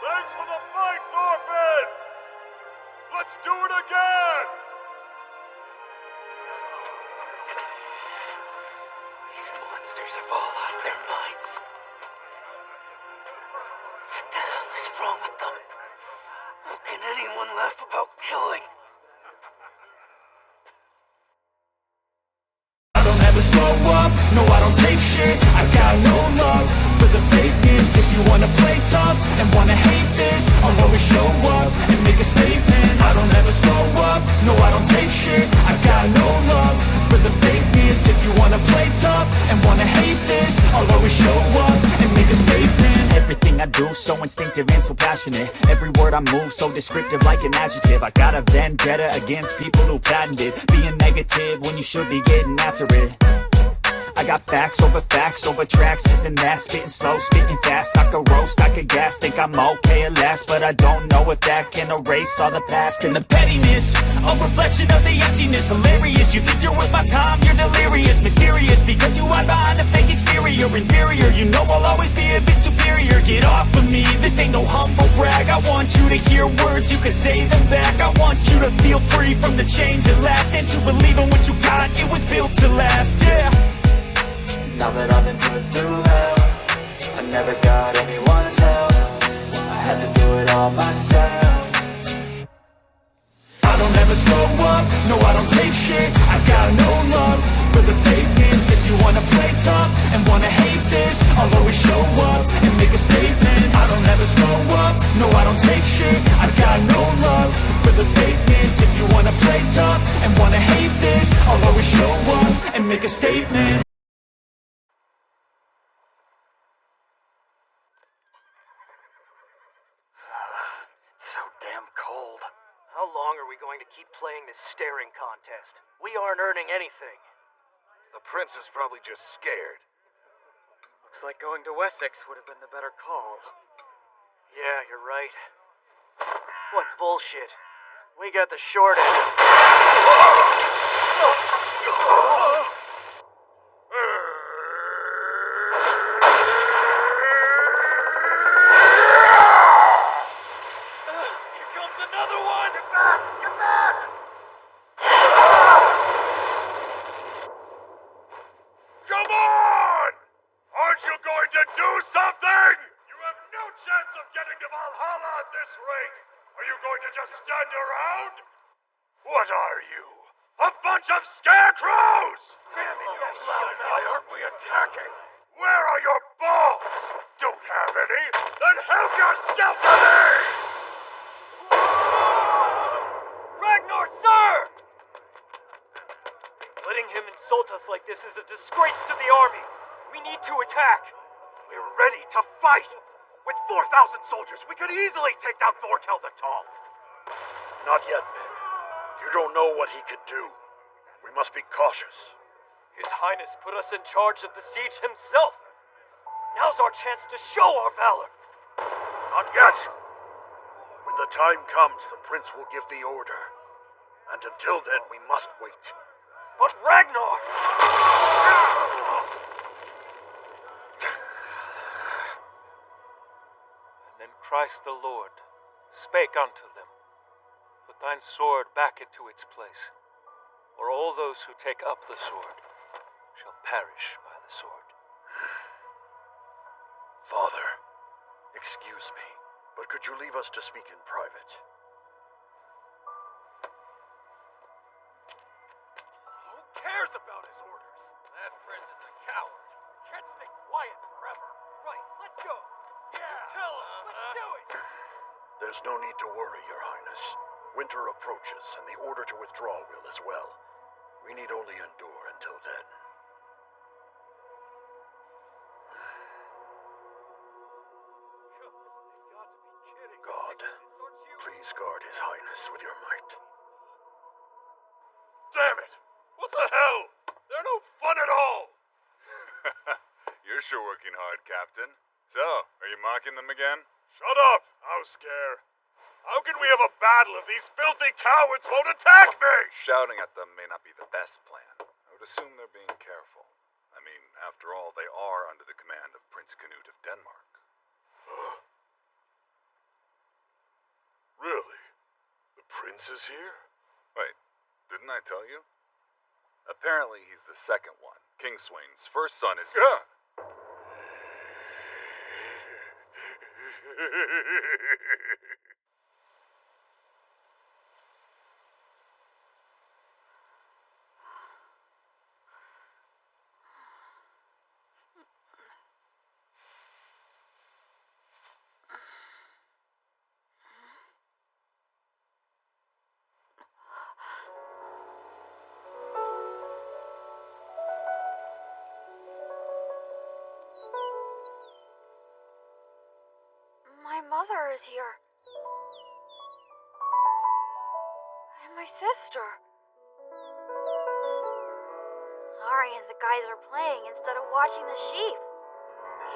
Thanks for the fight, Thorfinn! Let's do it again! These monsters have all lost their minds. What the hell is wrong with them? How can anyone laugh about killing? I don't ever slow up, no I don't take shit. I got no love for the fakeness. If you wanna play tough and wanna hate this, I'll always show up and make a statement. I don't ever slow up, no I don't take shit. I got no love for the fakeness. If you wanna play tough and wanna hate this, I'll always show up and make a statement. Everything I do so instinctive and so passionate. Every word I move so descriptive like an adjective. I got a vendetta against people who patented being negative when you should be getting after it. I got facts over tracks, isn't that? Spitting slow, spitting fast, I could roast, I could gas. Think I'm okay at last, but I don't know if that can erase all the past. And the pettiness, a reflection of the emptiness. Hilarious, you think you're worth my time, you're delirious. Mysterious, because you hide behind a fake exterior. Inferior, you know I'll always be a bit superior. Get off of me, this ain't no humble brag. I want you to hear words, you can say them back. I want you to feel free from the chains at last, and to believe in what you got, it was built to last, yeah. Now that I've been put through hell, I never got anyone's help. I had to do it all myself. I don't ever slow up, no I don't take shit. I got no love for the fakeness. If you wanna play tough and wanna hate this, I'll always show up and make a statement. I don't ever slow up, no I don't take shit. I got no love for the fakeness. If you wanna play tough and wanna hate this, I'll always show up and make a statement. So damn cold. How long are we going to keep playing this staring contest? We aren't earning anything. The prince is probably just scared. Looks like going to Wessex would have been the better call. Yeah, you're right. What bullshit. We got the short end. Come on! Aren't you going to do something? You have no chance of getting to Valhalla at this rate. Are you going to just stand around? What are you? A bunch of scarecrows! Damn it, why aren't we attacking? Where are your balls? Don't have any? Then help yourself to these! Ragnar, sir! Letting him insult us like this is a disgrace to the army. We need to attack. We're ready to fight. With 4,000 soldiers, we could easily take down Thorkel the Tall. Not yet, men. You don't know what he could do. We must be cautious. His Highness put us in charge of the siege himself. Now's our chance to show our valor. Not yet. When the time comes, the prince will give the order. And until then, we must wait. But Ragnar! And then Christ the Lord spake unto them, Put thine sword back into its place, or all those who take up the sword shall perish by the sword. Father, excuse me, but could you leave us to speak in private? Who cares about That prince is a coward. Can't stay quiet forever. Right, let's go. Yeah, tell him. Let's do it. There's no need to worry, Your Highness. Winter approaches, and the order to withdraw will as well. We need only endure until then. God, please guard His Highness with your might. Damn it! What the hell? They're no fun at all! You're sure working hard, Captain. So, are you mocking them again? Shut up, Auscare. How can we have a battle if these filthy cowards won't attack me? Shouting at them may not be the best plan. I would assume they're being careful. I mean, after all, they are under the command of Prince Canute of Denmark. Really? The prince is here? Wait, didn't I tell you? Apparently he's the second one. King Swain's first son is... My mother is here. And my sister. Ari and the guys are playing instead of watching the sheep.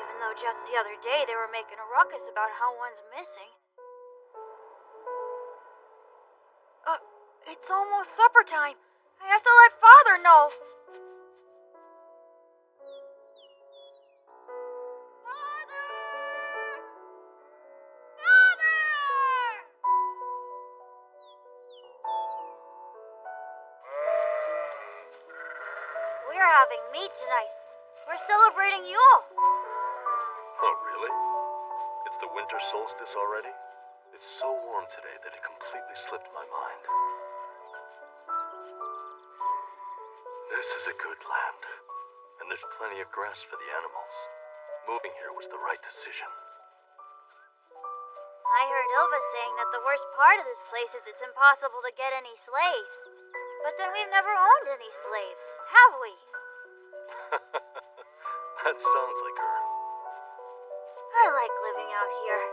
Even though just the other day they were making a ruckus about how one's missing. It's almost supper time. I have to let Father know. We're having meat tonight. We're celebrating Yule. Oh, really? It's the winter solstice already? It's so warm today that it completely slipped my mind. This is a good land, and there's plenty of grass for the animals. Moving here was the right decision. I heard Ilva saying that the worst part of this place is it's impossible to get any slaves. But then we've never owned any slaves, have we? That sounds like her. I like living out here.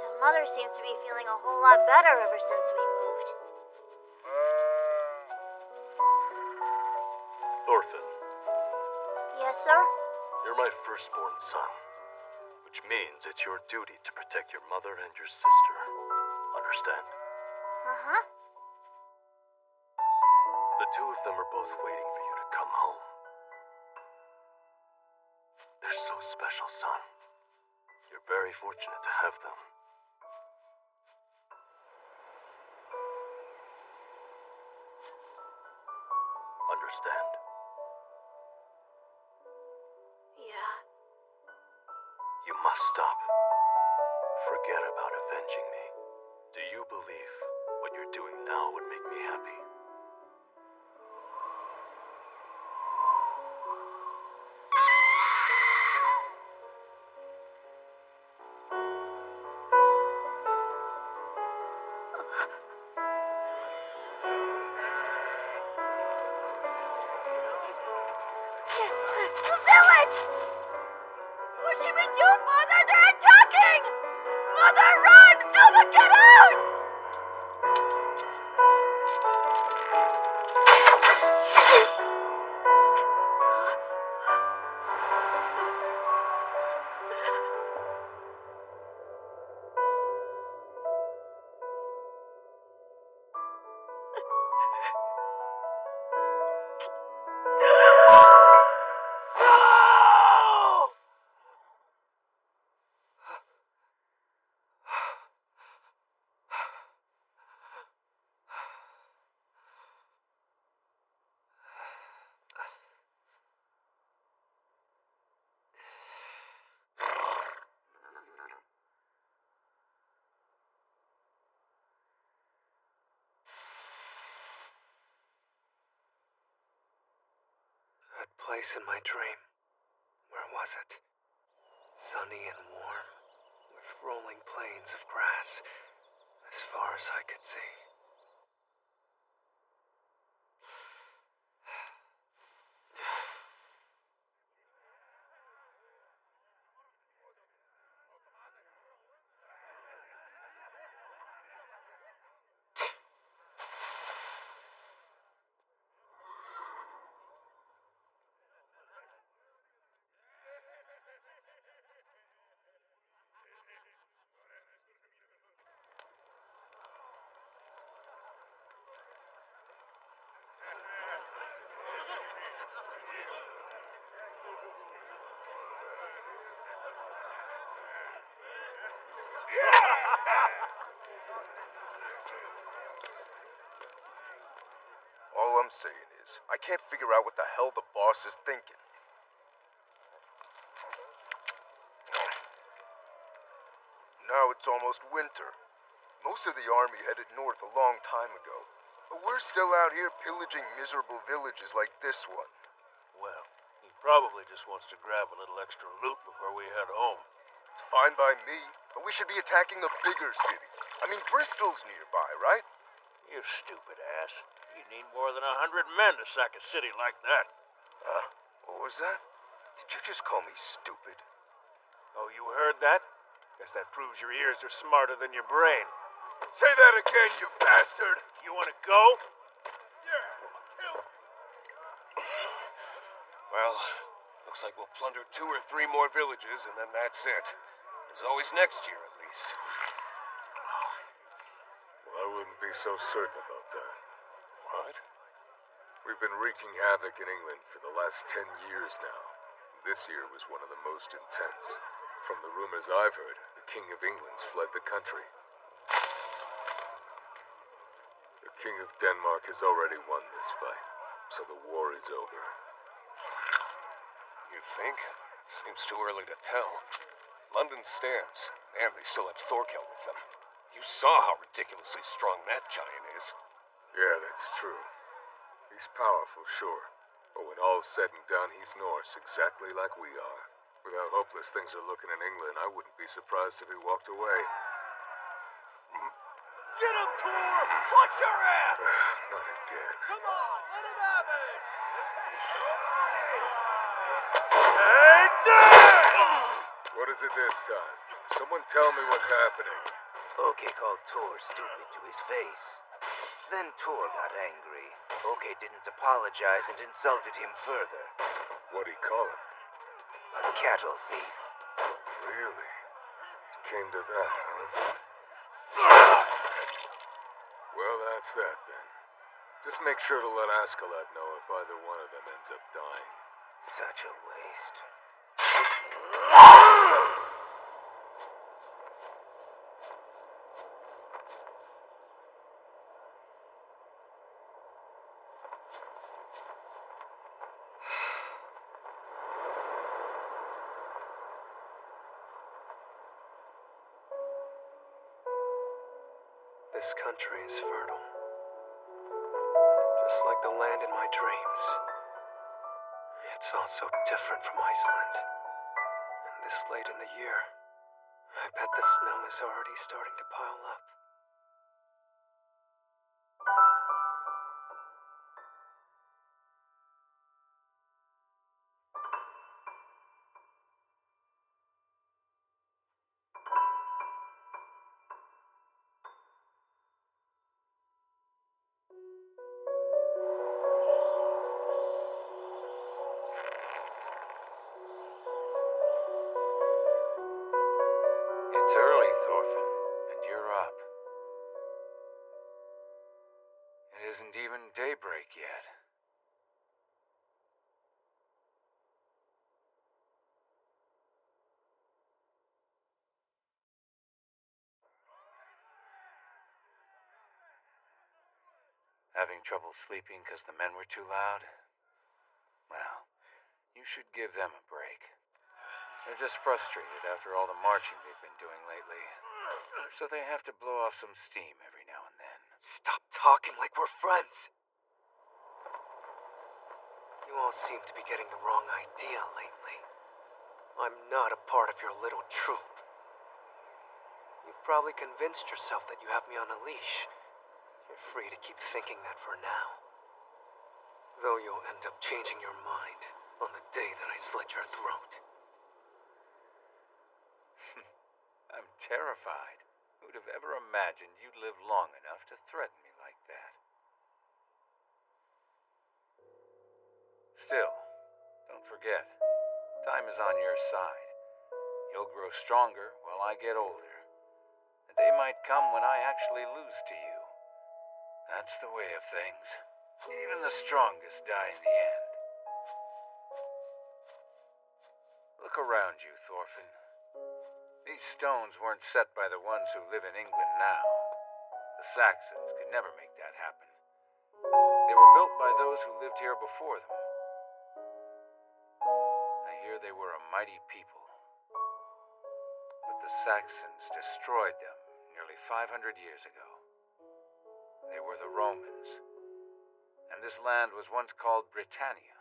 And Mother seems to be feeling a whole lot better ever since we moved. Thorfinn, Yes, sir? you're my firstborn son, which means it's your duty to protect your mother and your sister. Understand? Uh-huh. The two of them are both waiting for you to come home. They're so special, son. You're very fortunate to have them. Understand? Yeah. You must stop. Forget about avenging me. Do you believe what you're doing now would make me happy? The village! What should we do, Mother? They're attacking! Mother, run! Elva, get out! place in my dream. Where was it? Sunny and warm, with rolling plains of grass, as far as I could see. All I'm saying is, I can't figure out what the hell the boss is thinking. Now it's almost winter. Most of the army headed north a long time ago. But we're still out here pillaging miserable villages like this one. Well, he probably just wants to grab a little extra loot before we head home. It's fine by me, but we should be attacking a bigger city. I mean, Bristol's nearby, right? You stupid ass. You need more than 100 men to sack a city like that. What was that? Did you just call me stupid? Oh, you heard that? Guess that proves your ears are smarter than your brain. Say that again, you bastard! You want to go? Yeah, kill me. Well, looks like we'll plunder 2 or 3 more villages, and then that's it. There's always next year, at least. Well, I wouldn't be so certain about that. What? We've been wreaking havoc in England for the last 10 years now. This year was one of the most intense. From the rumors I've heard, the King of England's fled the country. The King of Denmark has already won this fight, so the war is over. You think? Seems too early to tell. London stands, and they still have Thorkel with them. You saw how ridiculously strong that giant is. Yeah, that's true. He's powerful, sure. But when all's said and done, he's Norse, exactly like we are. With how hopeless things are looking in England, I wouldn't be surprised if he walked away. Get him, Thor! Watch your ass! Not again. Come on, let him have it! Take that! What is it this time? Someone tell me what's happening. Oke called Thor stupid to his face. Then Thor got angry. Oke didn't apologize and insulted him further. What'd he call him? A cattle thief. Really? It came to that, huh? Well, that's that then. Just make sure to let Askeladd know if either one of them ends up dying. Such a waste. This country is fertile. Just like the land in my dreams. It's also different from Iceland. And this late in the year, I bet the snow is already starting to pile up. It's early, Thorfinn, and you're up. It isn't even daybreak yet. Having trouble sleeping because the men were too loud? Well, you should give them a break. They're just frustrated after all the marching they've been doing lately. So they have to blow off some steam every now and then. Stop talking like we're friends. You You all seem to be getting the wrong idea lately. I'm not a part of your little troop. You've probably convinced yourself that you have me on a leash. You're free to keep thinking that for now. Though you'll end up changing your mind on the day that I slit your throat. I'm terrified. Who'd have ever imagined you'd live long enough to threaten me like that? Still, don't forget, time is on your side. You'll grow stronger while I get older. The day might come when I actually lose to you. That's the way of things. Even the strongest die in the end. Look around you, Thorfinn. These stones weren't set by the ones who live in England now. The Saxons could never make that happen. They were built by those who lived here before them. I hear they were a mighty people. But the Saxons destroyed them nearly 500 years ago. They were the Romans. And this land was once called Britannia.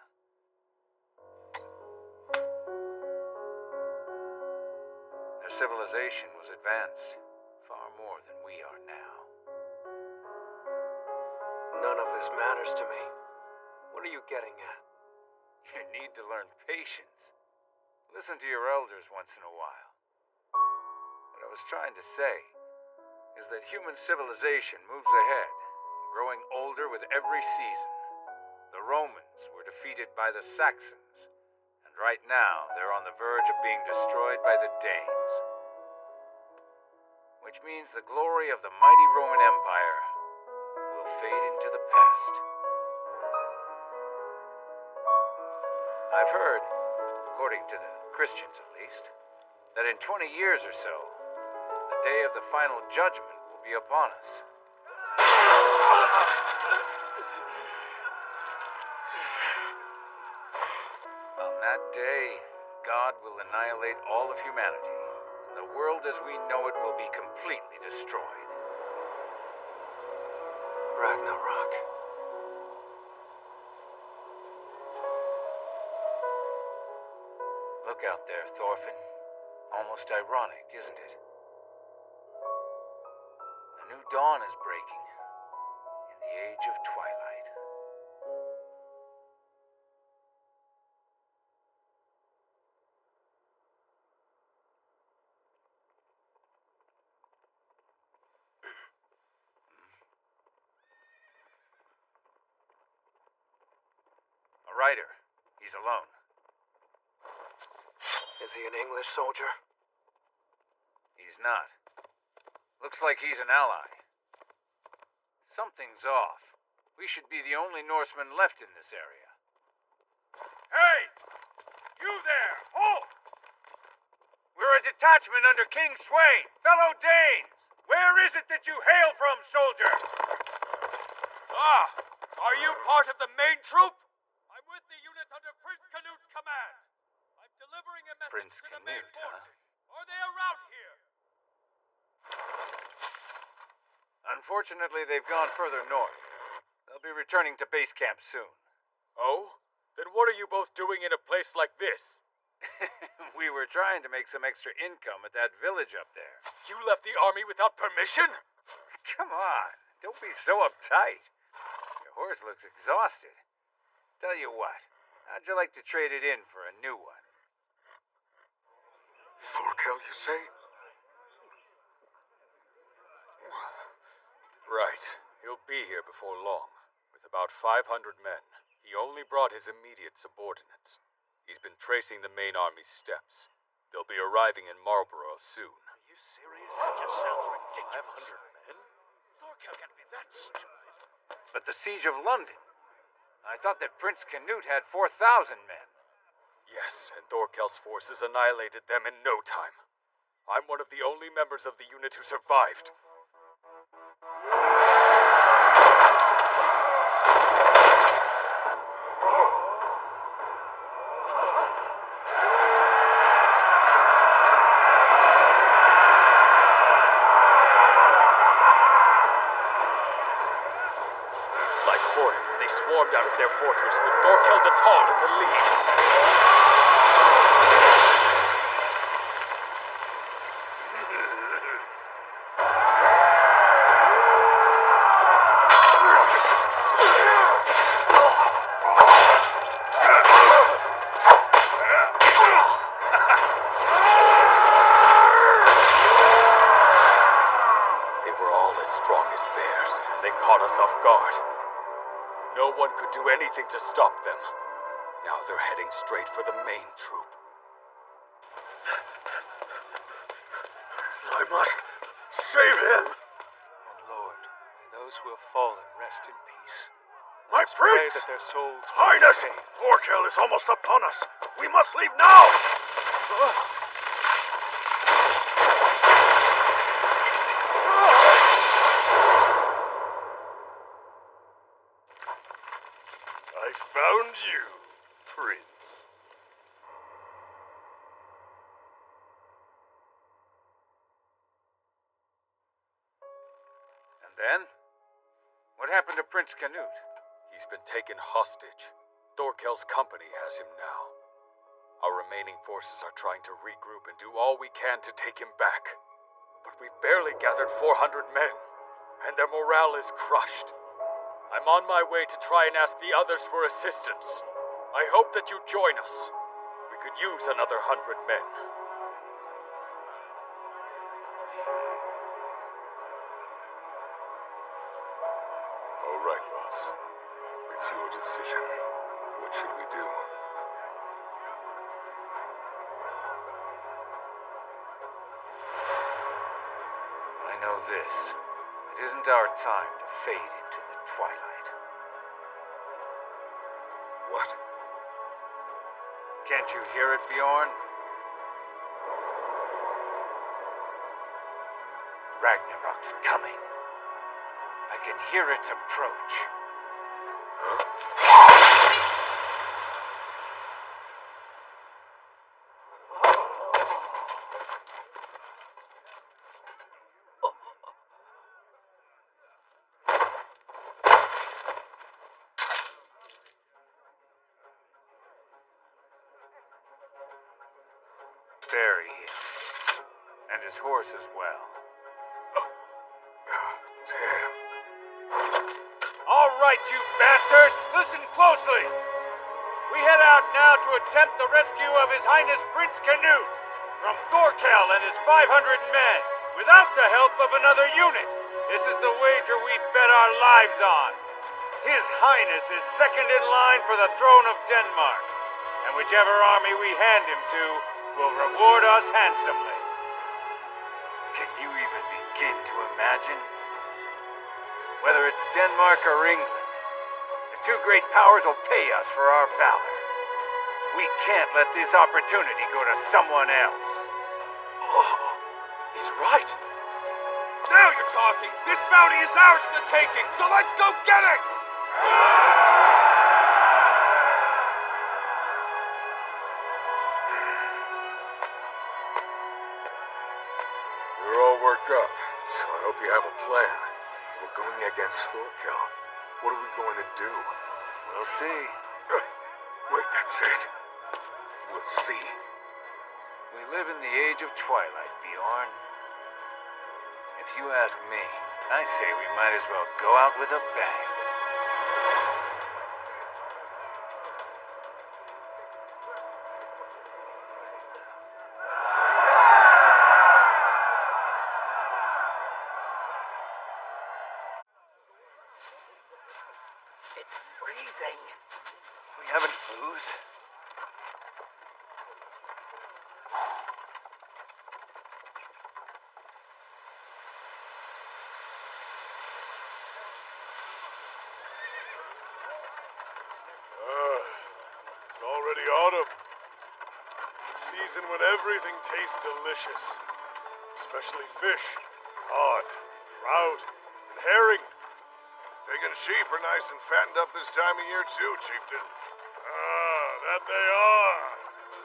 Their civilization was advanced, far more than we are now. None of this matters to me. What are you getting at? You need to learn patience. Listen to your elders once in a while. What I was trying to say is that human civilization moves ahead, growing older with every season. The Romans were defeated by the Saxons, and right now they're on the verge of being destroyed by the Danes. Which means the glory of the mighty Roman Empire will fade into the past. I've heard, according to the Christians at least, that in 20 years or so, the day of the final judgment will be upon us. On that day, God will annihilate all of humanity, and the world as we know it will be completely destroyed. Ragnarok. Look out there, Thorfinn. Almost ironic, isn't it? A new dawn is breaking in the age of twilight. A rider. He's alone. Is he an English soldier? He's not. Looks like he's an ally. Something's off. We should be the only Norsemen left in this area. Hey! You there! Halt! We're a detachment under King Sweyn, fellow Danes! Where is it that you hail from, soldier? Ah! Are you part of the main troop? I'm with the unit under Prince Canut's command. I'm delivering a message Prince to the main Canute, huh? forces. Are they around here? Unfortunately, they've gone further north. They'll be returning to base camp soon. Oh? Then what are you both doing in a place like this? We were trying to make some extra income at that village up there. You left the army without permission? Come on, don't be so uptight. Your horse looks exhausted. Tell you what, how'd you like to trade it in for a new one? Thorkel, you say? Right. He'll be here before long, with about 500 men. He only brought his immediate subordinates. He's been tracing the main army's steps. They'll be arriving in Marlborough soon. Are you serious? That just sounds ridiculous. 500 men? Thorkel can't be that stupid. But the siege of London. I thought that Prince Canute had 4,000 men. Yes, and Thorkel's forces annihilated them in no time. I'm one of the only members of the unit who survived. swarmed out of their fortress with Thorkel the Tall in the lead. They were all as strong as bears, and they caught us off guard. No one could do anything to stop them. Now they're heading straight for the main troop. I must save him. And Lord, may those who have fallen rest in peace. My Let's pray prince! that their souls will Highness! be saved. Thorkel is almost upon us. We must leave now! I found you, Prince. And then? What happened to Prince Canute? He's been taken hostage. Thorkel's company has him now. Our remaining forces are trying to regroup and do all we can to take him back. But we've barely gathered 400 men, and their morale is crushed. I'm on my way to try and ask the others for assistance. I hope that you join us. We could use another 100 men. All right, boss. It's your decision. What should we do? I know this. It isn't our time to fade into the twilight. What? Can't you hear it, Bjorn? Ragnarok's coming. I can hear its approach. Bury him. And his horse as well. Damn. All right, you bastards! Listen closely! We head out now to attempt the rescue of His Highness Prince Canute from Thorkel and his 500 men, without the help of another unit. This is the wager we bet our lives on. His Highness is second in line for the throne of Denmark, and whichever army we hand him to will reward us handsomely. Can you even begin to imagine? Whether it's Denmark or England, the two great powers will pay us for our valor. We can't let this opportunity go to someone else. Oh, he's right. Now you're talking. This bounty is ours for the taking, so let's go get it! You're all worked up, so I hope you have a plan. We're going against Thorkel. What are we going to do? We'll see. Wait, that's it. We'll see. We live in the age of twilight, Bjorn. If you ask me, I say we might as well go out with a bang. It's freezing. We haven't booze. It's already autumn. The season when everything tastes delicious. Especially fish, cod, trout, and herring. Pig and sheep are nice and fattened up this time of year too, Chieftain. Ah, that they are.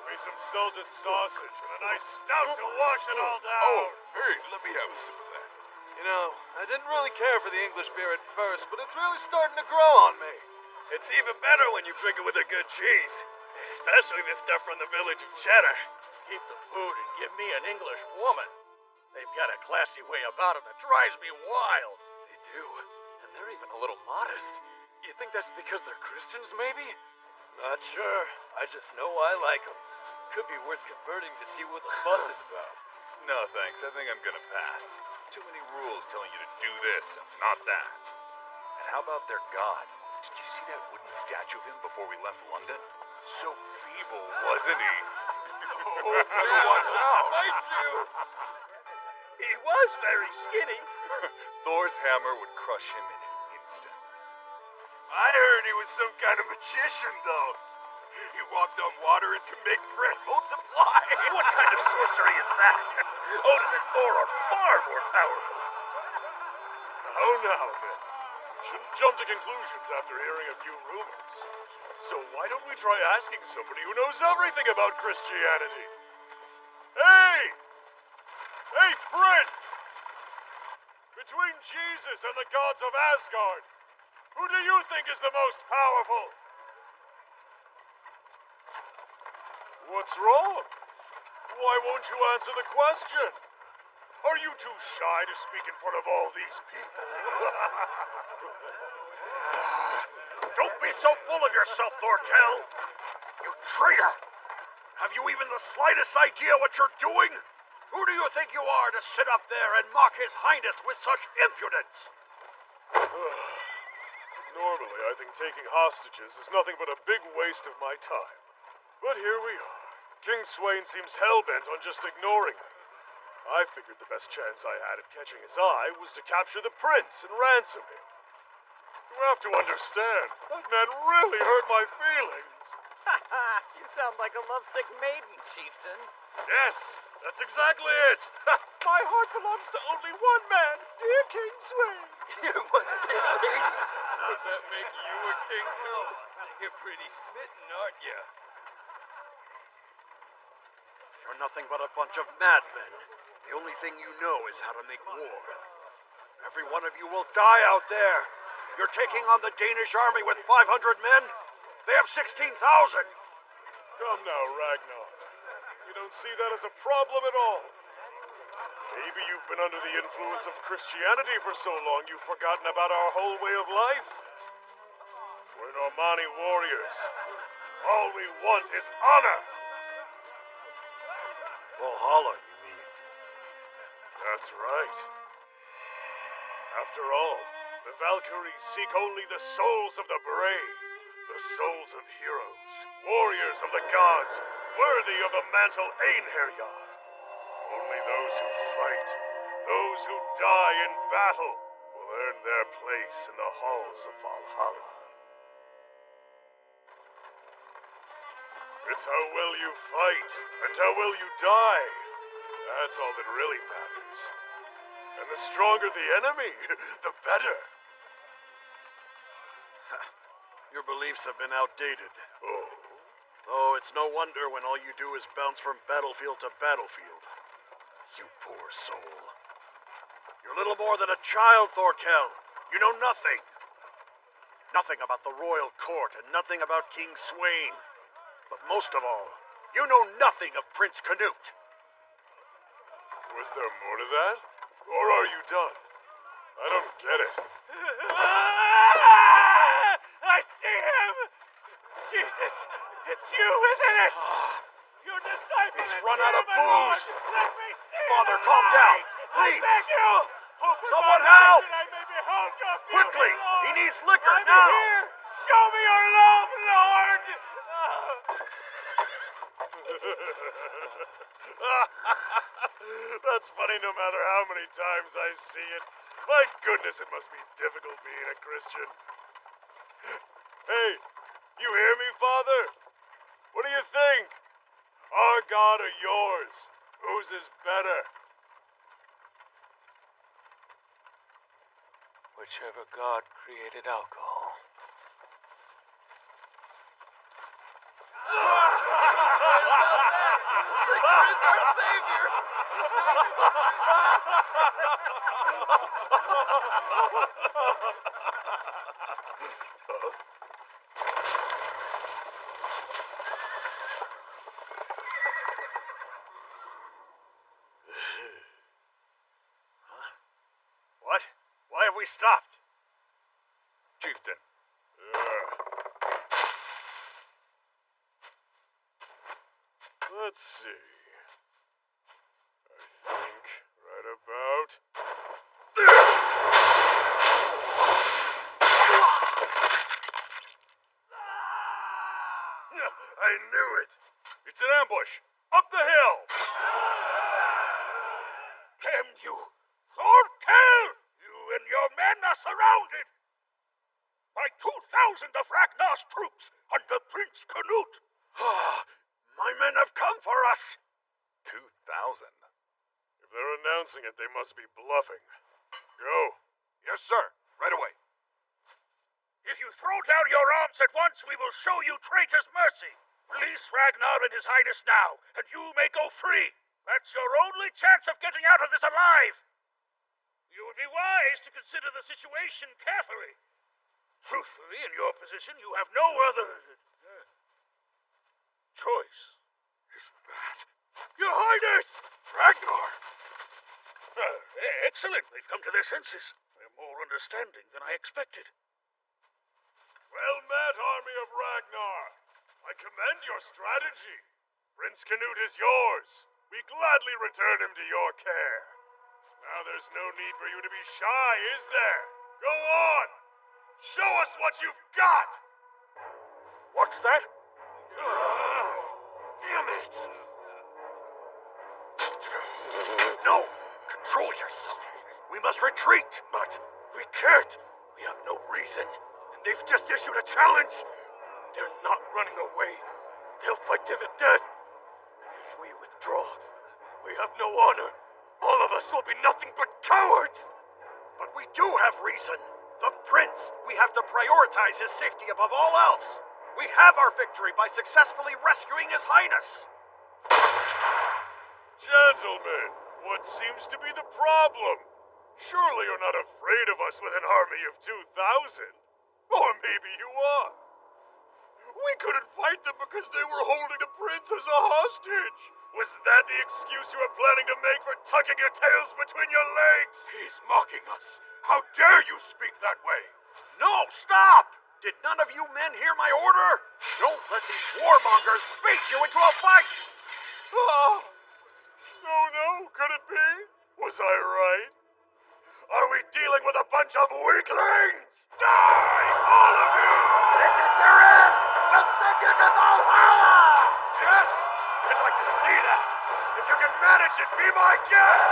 Maybe some salted sausage and a nice stout to wash it all down. Oh, hey, let me have a sip of that. You know, I didn't really care for the English beer at first, but it's really starting to grow on me. It's even better when you drink it with a good cheese. Especially the stuff from the village of Cheddar. Keep the food and give me an English woman. They've got a classy way about them that drives me wild. They do, and they're even a little modest. You think that's because they're Christians, maybe? Not sure. I just know I like them. Could be worth converting to see what the fuss is about. No thanks, I think I'm gonna pass. Too many rules telling you to do this and not that. And how about their god? Did you see that wooden statue of him before we left London? So feeble, wasn't he? Oh, better watch out! Smite you! He was very skinny. Thor's hammer would crush him in an instant. I heard he was some kind of magician, though. He walked on water and could make bread multiply. What kind of sorcery is that? Odin and Thor are far more powerful. Oh, now, men. We shouldn't jump to conclusions after hearing a few rumors. So why don't we try asking somebody who knows everything about Christianity? Hey! Hey, Prince! Between Jesus and the gods of Asgard, who do you think is the most powerful? What's wrong? Why won't you answer the question? Are you too shy to speak in front of all these people? Don't be so full of yourself, Thorkel! You traitor! Have you even the slightest idea what you're doing? Who do you think you are to sit up there and mock His Highness with such impudence? Normally, I think taking hostages is nothing but a big waste of my time. But here we are. King Swain seems hell-bent on just ignoring me. I figured the best chance I had at catching his eye was to capture the prince and ransom him. You have to understand, that man really hurt my feelings. You sound like a lovesick maiden, chieftain. Yes, that's exactly it. My heart belongs to only one man, dear King Swain. You're one big lady. Would that make you a king, too? You're pretty smitten, aren't you? You're nothing but a bunch of madmen. The only thing you know is how to make war. Every one of you will die out there. You're taking on the Danish army with 500 men? They have 16,000. Come now, Ragnar. You don't see that as a problem at all. Maybe you've been under the influence of Christianity for so long you've forgotten about our whole way of life. We're Normani warriors. All we want is honor. Valhalla, you mean? That's right. After all, the Valkyries seek only the souls of the brave, the souls of heroes, warriors of the gods, worthy of the mantle Einherjar. Only those who fight, those who die in battle, will earn their place in the halls of Valhalla. It's how well you fight, and how well you die. That's all that really matters. And the stronger the enemy, the better. Your beliefs have been outdated. Oh? Oh, it's no wonder when all you do is bounce from battlefield to battlefield. You poor soul. You're little more than a child, Thorkel. You know nothing. Nothing about the royal court and nothing about King Swain. But most of all, you know nothing of Prince Canute. Was there more to that? Or are you done? I don't get it. I see him! Jesus, it's you, isn't it? Your disciple. He's is run out of here, my Lord. booze. Let me see Father, the calm light. down. I Please. beg you. Open Someone my eyes help. that I may behold your beauty, Quickly. Lord. He needs liquor I'm now. Here. Show me your love, Lord. That's funny no matter how many times I see it. My goodness, it must be difficult being a Christian. Hey, you hear me, Father? What do you think? Our God or yours? Whose is better? Whichever god created alcohol. Liquor is our savior! we stopped? Chieftain. Let's see. I think right about... I knew it! It's an ambush! Up the hill! Damn you! Thorkel! You and your men are surrounded! By 2,000 of Ragnar's troops under Prince Canute! My men have come for us! 2,000? If they're announcing it, they must be bluffing. Go. Yes, sir. Right away. If you throw down your arms at once, we will show you traitors mercy. Release Ragnar and his highness now, and you may go free. That's your only chance of getting out of this alive. You would be wise to consider the situation carefully. Truthfully, in your position, you have no other choice. Is that... Your Highness! Ragnar! Excellent. They've come to their senses. They're more understanding than I expected. Well met, army of Ragnar. I commend your strategy. Prince Canute is yours. We gladly return him to your care. Now there's no need for you to be shy, is there? Go on! Show us what you've got! What's that? Damn it! No! Control yourself! We must retreat! But we can't! We have no reason. And they've just issued a challenge! They're not running away. They'll fight to the death. If we withdraw, we have no honor. All of us will be nothing but cowards! But we do have reason. The prince! We have to prioritize his safety above all else! We have our victory by successfully rescuing his highness! Gentlemen, what seems to be the problem? Surely you're not afraid of us with an army of 2,000? Or maybe you are. We couldn't fight them because they were holding the prince as a hostage. Was that the excuse you were planning to make for tucking your tails between your legs? He's mocking us. How dare you speak that way? No, stop! Did none of you men hear my order? Don't let these warmongers bait you into a fight! Oh, no, could it be? Was I right? Are we dealing with a bunch of weaklings? Die, all of you! This is your end! We'll send you to Valhalla! Yes, I'd like to see that. If you can manage it, be my guest!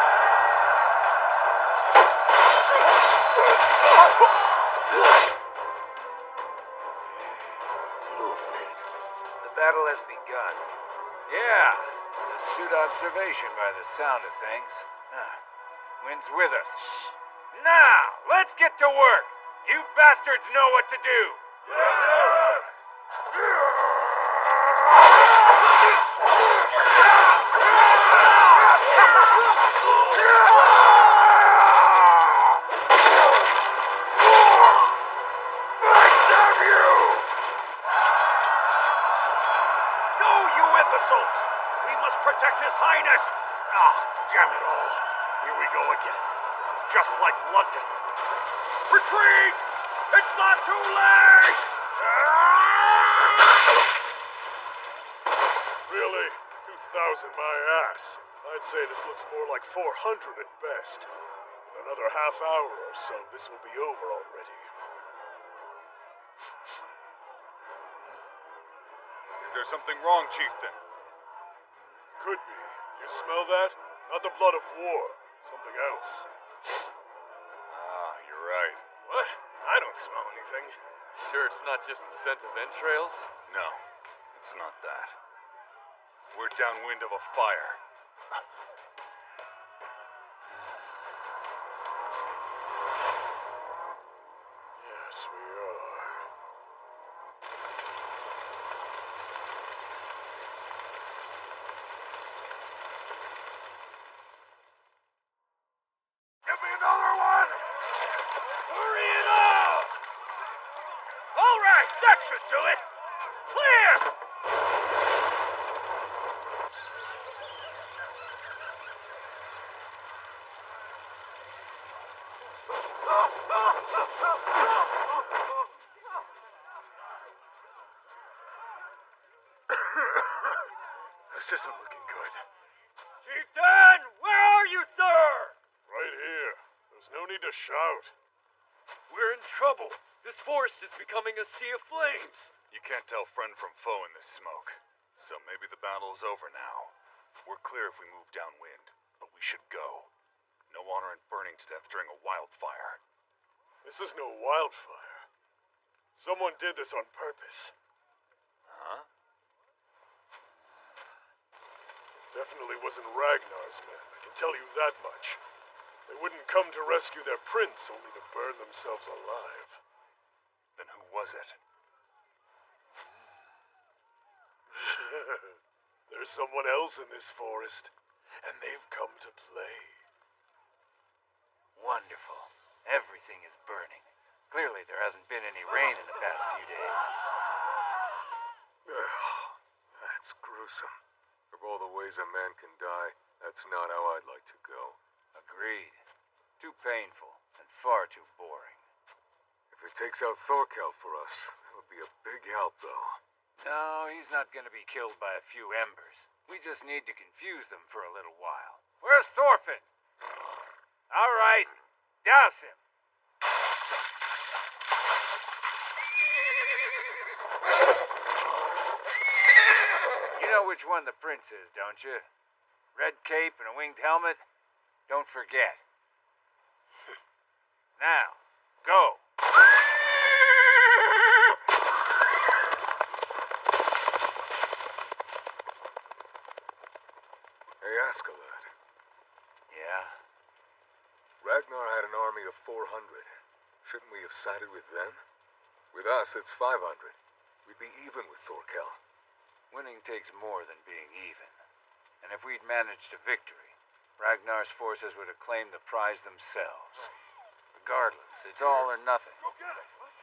Movement. The battle has begun. Yeah, astute observation by the sound of things. Wind's with us. Now, let's get to work. You bastards know what to do. We must protect his highness! Ah, damn it all. Here we go again. This is just like London. Retreat! It's not too late! Really? 2,000 my ass. I'd say this looks more like 400 at best. In another half hour or so, this will be over already. Is there something wrong, Chieftain? Could be. You smell that? Not the blood of war. Something else. You're right. What? I don't smell anything. Sure it's not just the scent of entrails? No, it's not that. We're downwind of a fire. Yes, we are. Give me another one! Hurry it up! All right, that should do it. Clear! This isn't looking good. Chieftain, where are you, sir? Right here. There's no need to shout. We're in trouble. This forest is becoming a sea of flames. You can't tell friend from foe in this smoke. So maybe the battle's over now. We're clear if we move downwind, but we should go. No honor in burning to death during a wildfire. This is no wildfire. Someone did this on purpose. Huh? Definitely wasn't Ragnar's men, I can tell you that much. They wouldn't come to rescue their prince, only to burn themselves alive. Then who was it? There's someone else in this forest, and they've come to play. Wonderful. Everything is burning. Clearly there hasn't been any rain in the past few days. That's gruesome. Of all the ways a man can die, that's not how I'd like to go. Agreed. Too painful and far too boring. If it takes out Thorkel for us, that would be a big help, though. No, he's not gonna be killed by a few embers. We just need to confuse them for a little while. Where's Thorfinn? All right, douse him. You know which one the prince is, don't you? Red cape and a winged helmet? Don't forget. Now, go. Hey, Askeladd. Yeah? Ragnar had an army of 400. Shouldn't we have sided with them? With us, it's 500. We'd be even with Thorkel. Winning takes more than being even. And if we'd managed a victory, Ragnar's forces would have claimed the prize themselves. Regardless, it's all or nothing.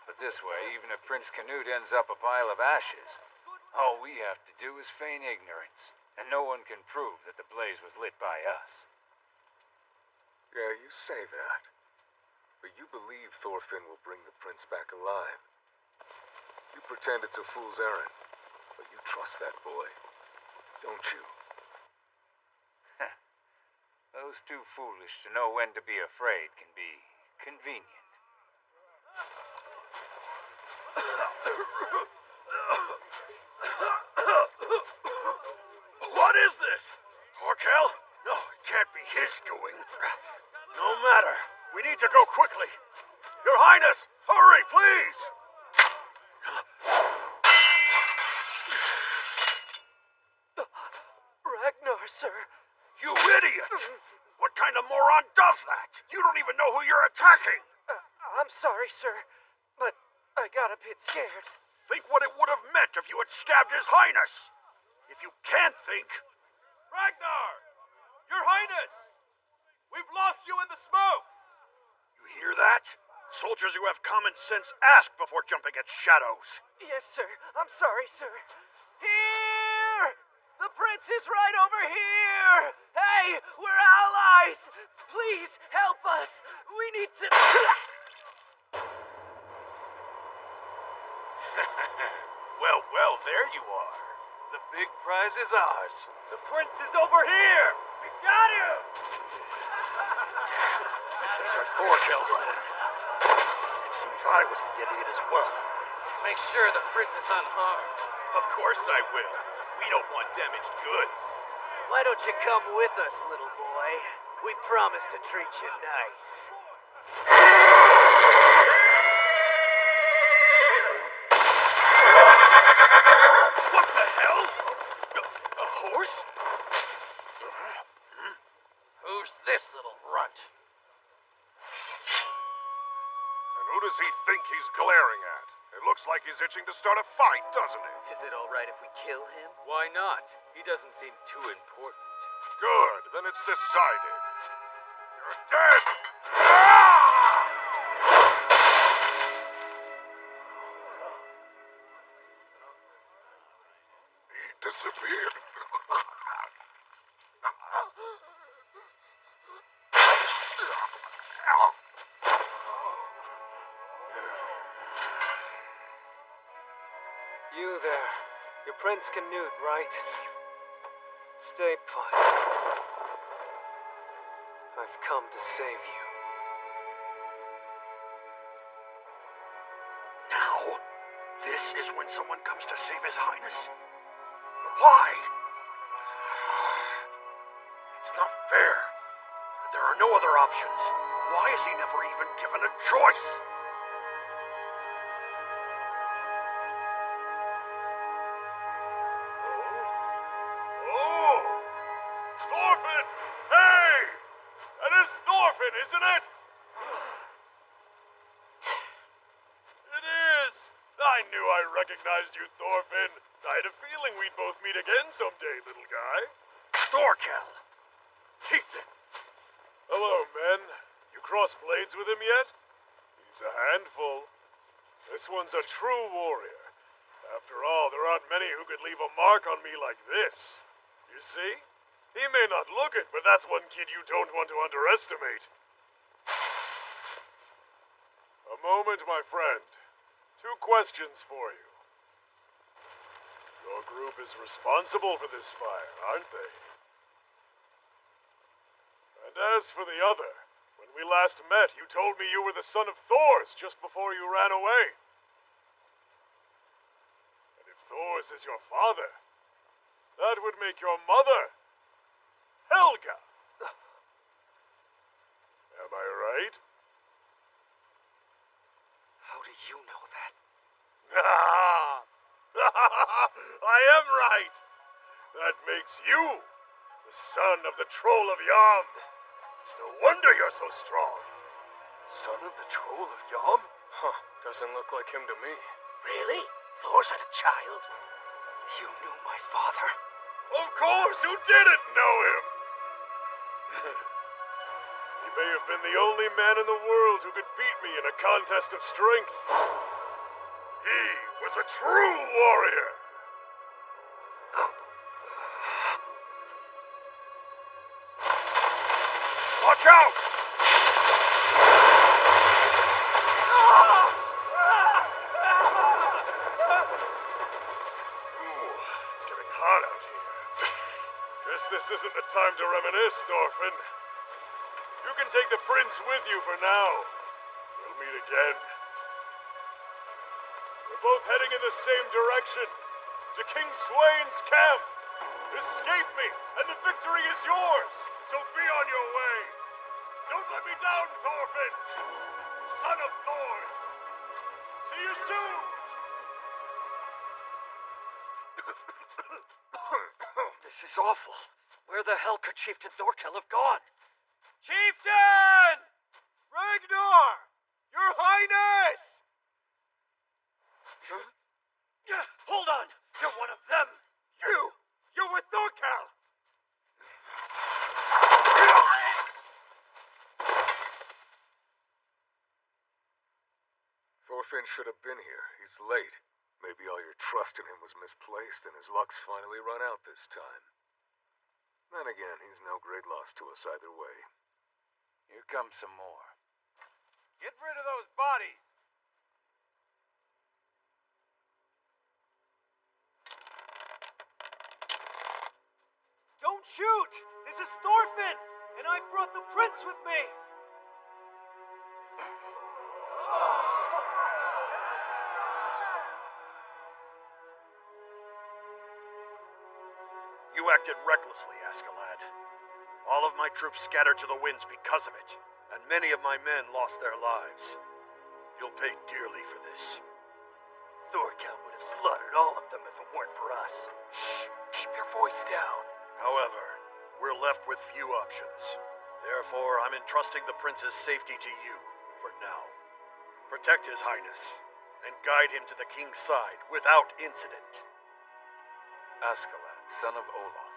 But this way, even if Prince Canute ends up a pile of ashes, all we have to do is feign ignorance, and no one can prove that the blaze was lit by us. Yeah, you say that. But you believe Thorfinn will bring the prince back alive. You pretend it's a fool's errand, but you trust that boy, don't you? Those too foolish to know when to be afraid can be convenient. What is this? Thorkel? No, it can't be his doing. No matter. We need to go quickly. Your Highness, hurry, please! Ragnar, sir. You idiot! What kind of moron does that? You don't even know who you're attacking! I'm sorry, sir, but I got a bit scared. Think what it would have meant if you had stabbed His Highness! If you can't think... Ragnar! Your Highness! We've lost you in the smoke! You hear that? Soldiers who have common sense ask before jumping at shadows. Yes, sir. I'm sorry, sir. Here! The prince is right over here! Hey, we're allies! Please help us! We need to... Well, there you are. The big prize is ours. The prince is over here! We got him! These are Thorkel's men. It seems I was the idiot as well. Make sure the prince is unharmed. Of course I will. We don't want damaged goods. Why don't you come with us, little boy? We promise to treat you nice. What the hell? A horse? Who's this little runt? And who does he think he's glaring at? It looks like he's itching to start a fight, doesn't it? Is it all right if we kill him? Why not? He doesn't seem too important. Good, then it's decided. You're dead! He disappeared. You there. You're Prince Canute, right? Stay put. I've come to save you. Now? This is when someone comes to save His Highness? But why? It's not fair. There are no other options. Why is he never even given a choice? Oh! Thorfinn! Hey! That is Thorfinn, isn't it? It is! I knew I recognized you, Thorfinn. I had a feeling we'd both meet again someday, little guy. Thorkel! Chieftain! Hello, men. You crossed blades with him yet? He's a handful. This one's a true warrior. After all, there aren't many who could leave a mark on me like this. You see? He may not look it, but that's one kid you don't want to underestimate. A moment, my friend. 2 questions for you. Your group is responsible for this fire, aren't they? And as for the other, when we last met, you told me you were the son of Thors just before you ran away. And if Thors is your father, that would make your mother Helga. Am I right? How do you know that? I am right. That makes you the son of the Troll of Yam. It's no wonder you're so strong. Son of the Troll of Yam? Huh, doesn't look like him to me. Really? Thor's had a child? You knew my father? Of course, who didn't know him? He may have been the only man in the world who could beat me in a contest of strength. He was a true warrior. Watch out! Ooh, it's getting hot out here. Guess this isn't the time to reminisce, Thorfinn. You can take the prince with you for now. We'll meet again. We're both heading in the same direction, to King Sweyn's camp. Escape me, and the victory is yours. So be on your way. Don't let me down, Thorfinn, son of Thors. See you soon. This is awful. Where the hell could Chieftain Thorkel have gone? Chieftain! Ragnar! Your Highness! Hold on! You're one of them! You're with Thorkel! Thorfinn should have been here. He's late. Maybe all your trust in him was misplaced and his luck's finally run out this time. Then again, he's no great loss to us either way. Here comes some more. Get rid of those bodies! Don't shoot! This is Thorfinn, and I brought the prince with me! You acted recklessly, Askeladd. All of my troops scattered to the winds because of it, and many of my men lost their lives. You'll pay dearly for this. Thorkel would have slaughtered all of them if it weren't for us. Shh! Keep your voice down. However, we're left with few options. Therefore, I'm entrusting the prince's safety to you, for now. Protect His Highness, and guide him to the king's side without incident. Askeladd, son of Olaf,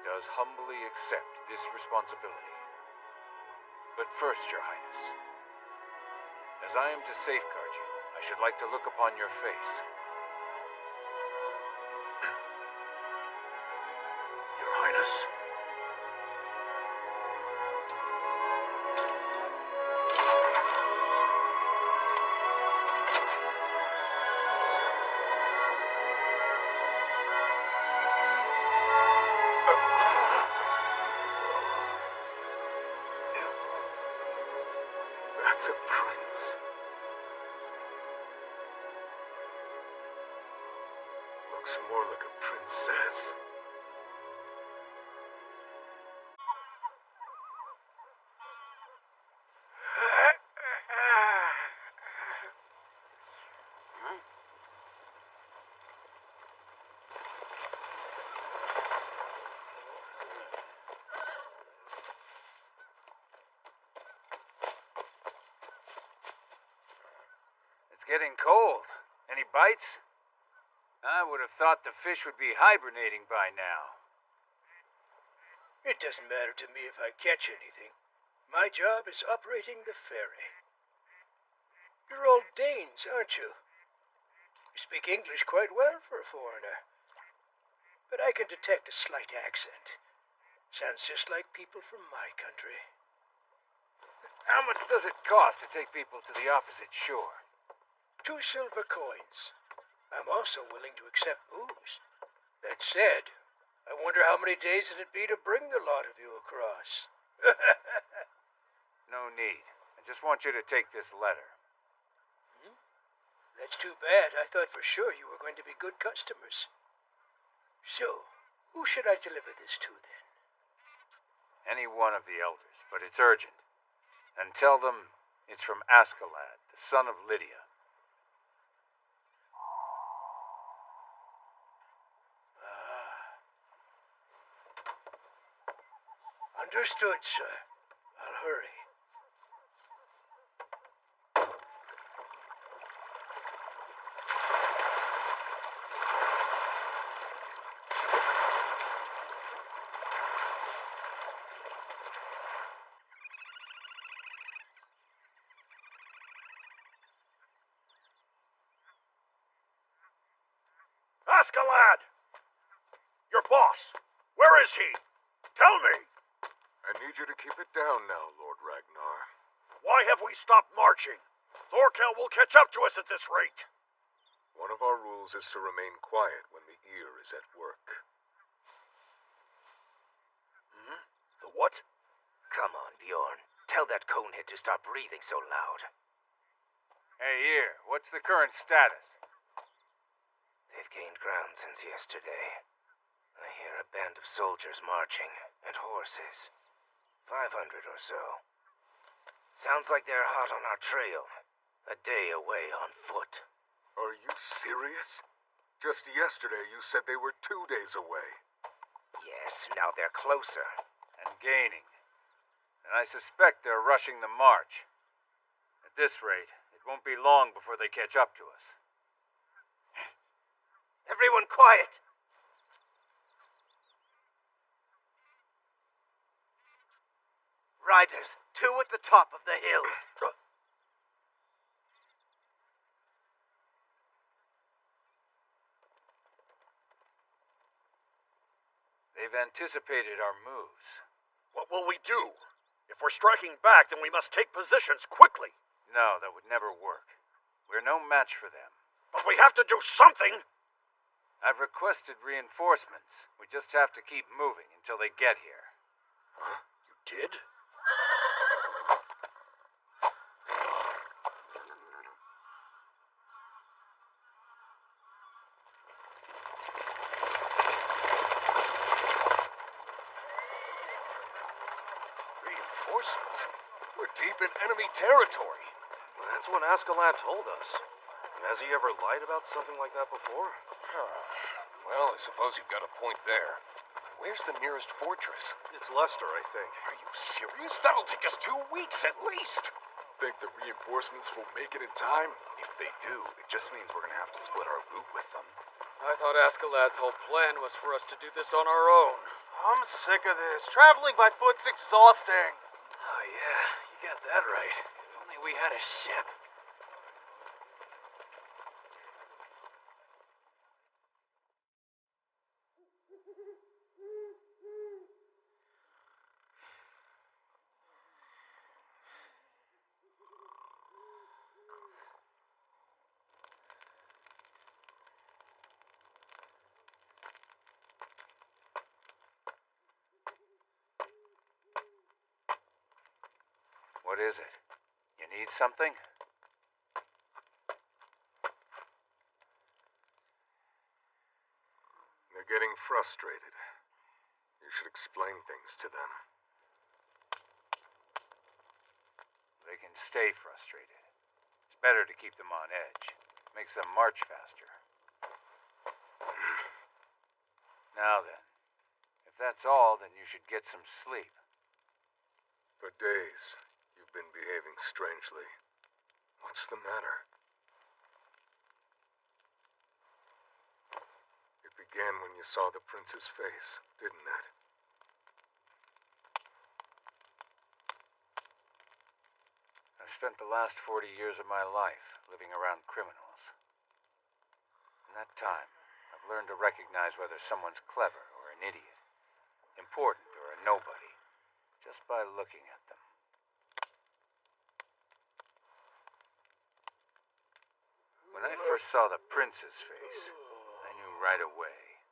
does humbly accept this responsibility. But first, Your Highness, as I am to safeguard you, I should like to look upon your face. Your Highness? It's a prince. Looks more like a princess. It's getting cold. Any bites? I would have thought the fish would be hibernating by now. It doesn't matter to me if I catch anything. My job is operating the ferry. You're all Danes, aren't you? You speak English quite well for a foreigner. But I can detect a slight accent. Sounds just like people from my country. How much does it cost to take people to the opposite shore? 2 silver coins. I'm also willing to accept booze. That said, I wonder how many days it'd be to bring the lot of you across. No need. I just want you to take this letter. That's too bad. I thought for sure you were going to be good customers. So, who should I deliver this to then? Any one of the elders, but it's urgent. And tell them it's from Askeladd, the son of Lydia. Understood, sir. I'll hurry. Askeladd! Your boss! Where is he? Tell me! I need you to keep it down now, Lord Ragnar. Why have we stopped marching? Thorkel will catch up to us at this rate. One of our rules is to remain quiet when the ear is at work. The what? Come on, Bjorn. Tell that conehead to stop breathing so loud. Hey, Ear, what's the current status? They've gained ground since yesterday. I hear a band of soldiers marching, and horses. 500 or so. Sounds like they're hot on our trail. A day away on foot. Are you serious? Just yesterday you said they were 2 days away. Yes, now they're closer. And gaining. And I suspect they're rushing the march. At this rate, it won't be long before they catch up to us. Everyone quiet! Riders, 2 at the top of the hill. They've anticipated our moves. What will we do? If we're striking back, then we must take positions quickly. No, that would never work. We're no match for them. But we have to do something! I've requested reinforcements. We just have to keep moving until they get here. Huh? You did? Reinforcements? We're deep in enemy territory. That's what Askeladd told us. Has he ever lied about something like that before? Well, I suppose you've got a point there. But where's the nearest fortress? It's Leicester, I think. Are you serious? That'll take us 2 weeks at least. Think the reinforcements will make it in time? If they do, it just means we're gonna have to split our loot with them. I thought Askeladd's whole plan was for us to do this on our own. I'm sick of this. Traveling by foot's exhausting. Oh yeah, you got that right. If only we had a ship. What is it? You Need something? They're getting frustrated. You should explain things to them. They can stay frustrated. It's better to keep them on edge. Makes them march faster. Now then, if that's all, then you should get some sleep. For days, you've been behaving strangely. What's the matter? It began when you saw the prince's face, didn't it? I've spent the last 40 years of my life living around criminals. In that time, I've learned to recognize whether someone's clever or an idiot, important or a nobody, just by looking at them. When I first saw the prince's face, I knew right away.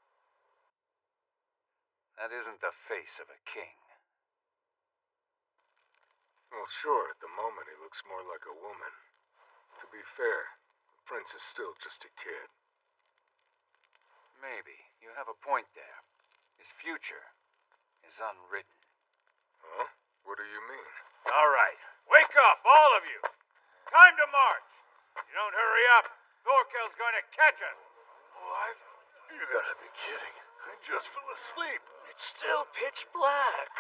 That isn't the face of a king. Well, sure, at the moment he looks more like a woman. To be fair, the prince is still just a kid. Maybe. You have a point there. His future is unwritten. Huh? What do you mean? All right. Wake up, all of you! Time to march! If you don't hurry up, Thorkel's going to catch us! What? You gotta be kidding. I just fell asleep. It's still pitch black.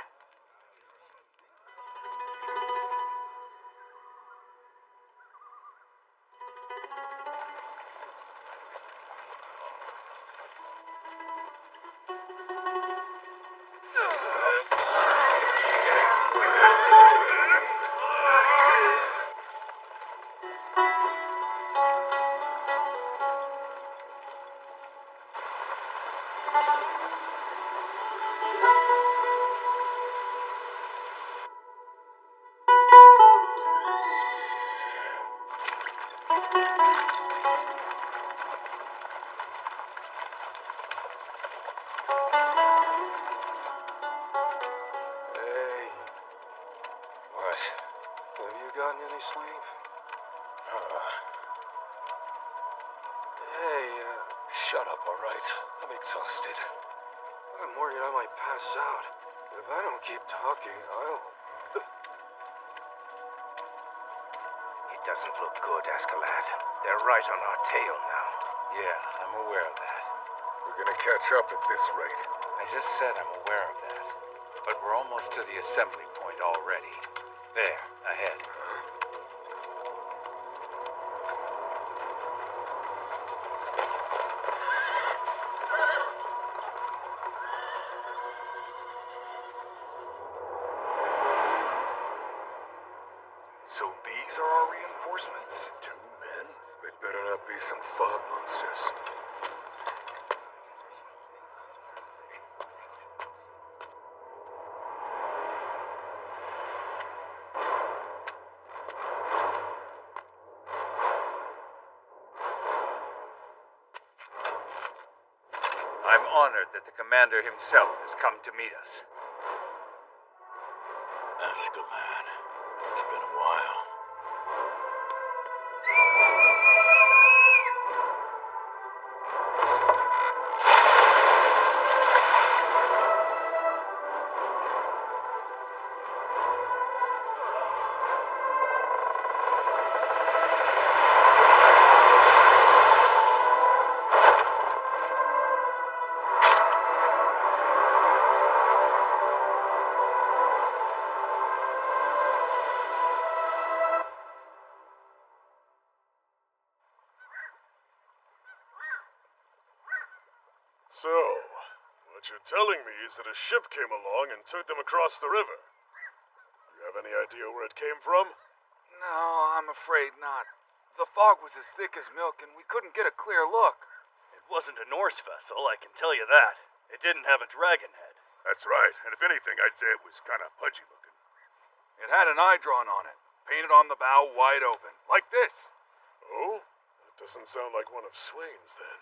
Shut up, all right? I'm exhausted. I'm worried I might pass out. If I don't keep talking, I'll... It doesn't look good, Askeladd. They're right on our tail now. Yeah, I'm aware of that. We're gonna catch up at this rate. I just said I'm aware of that. But we're almost to the assembly point already. There, ahead. So these are our reinforcements? 2 men? They'd better not be some fog monsters. I'm honored that the commander himself has come to meet us. Askeladd. It's been a while. So, what you're telling me is that a ship came along and took them across the river. You have any idea where it came from? No, I'm afraid not. The fog was as thick as milk and we couldn't get a clear look. It wasn't a Norse vessel, I can tell you that. It didn't have a dragon head. That's right, and if anything, I'd say it was kind of pudgy looking. It had an eye drawn on it, painted on the bow wide open, like this. Oh? That doesn't sound like one of Swain's then.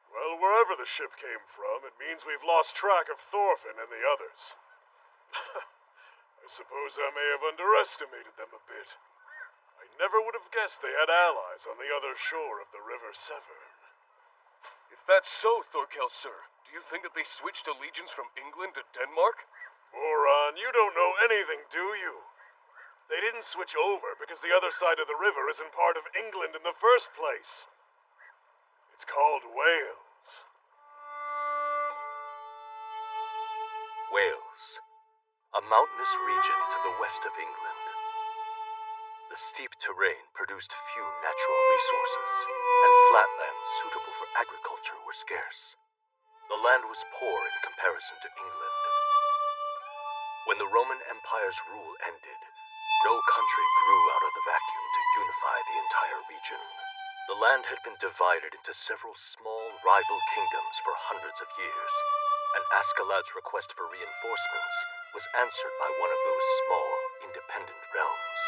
Well, wherever the ship came from, it means we've lost track of Thorfinn and the others. I suppose I may have underestimated them a bit. Never would have guessed they had allies on the other shore of the River Severn. If that's so, Thorkel, sir, do you think that they switched allegiance from England to Denmark? Moron, you don't know anything, do you? They didn't switch over because the other side of the river isn't part of England in the first place. It's called Wales. Wales, a mountainous region to the west of England. The steep terrain produced few natural resources, and flatlands suitable for agriculture were scarce. The land was poor in comparison to England. When the Roman Empire's rule ended, no country grew out of the vacuum to unify the entire region. The land had been divided into several small rival kingdoms for hundreds of years, and Askeladd's request for reinforcements was answered by one of those small, independent realms.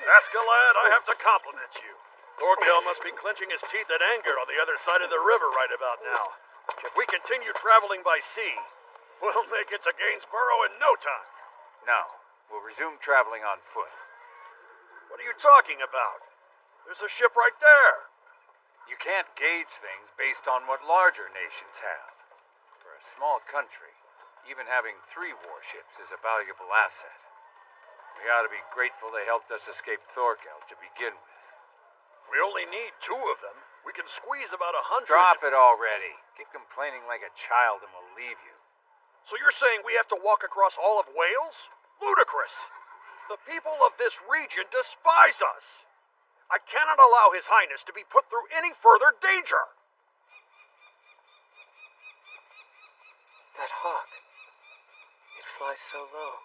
Askeladd, I have to compliment you. Thorkel must be clenching his teeth in anger on the other side of the river right about now. If we continue traveling by sea, we'll make it to Gainsborough in no time. No, we'll resume traveling on foot. What are you talking about? There's a ship right there. You can't gauge things based on what larger nations have. For a small country, even having 3 warships is a valuable asset. We ought to be grateful they helped us escape Thorkel to begin with. We only need 2 of them. We can squeeze about 100. Drop it already. Keep complaining like a child and we'll leave you. So you're saying we have to walk across all of Wales? Ludicrous! The people of this region despise us. I cannot allow His Highness to be put through any further danger. That hawk. It flies so low.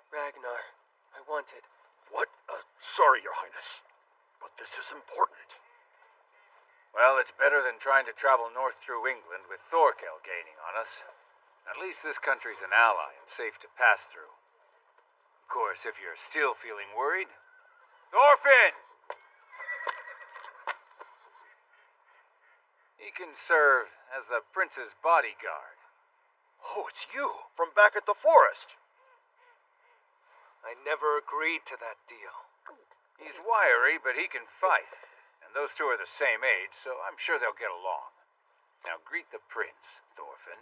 Ragnar, I want it. What? Sorry, Your Highness. But this is important. Well, it's better than trying to travel north through England with Thorkel gaining on us. At least this country's an ally and safe to pass through. Of course, if you're still feeling worried... Thorfinn! He can serve as the prince's bodyguard. Oh, it's you, from back at the forest. I never agreed to that deal. He's wiry, but he can fight. And those 2 are the same age, so I'm sure they'll get along. Now greet the prince, Thorfinn.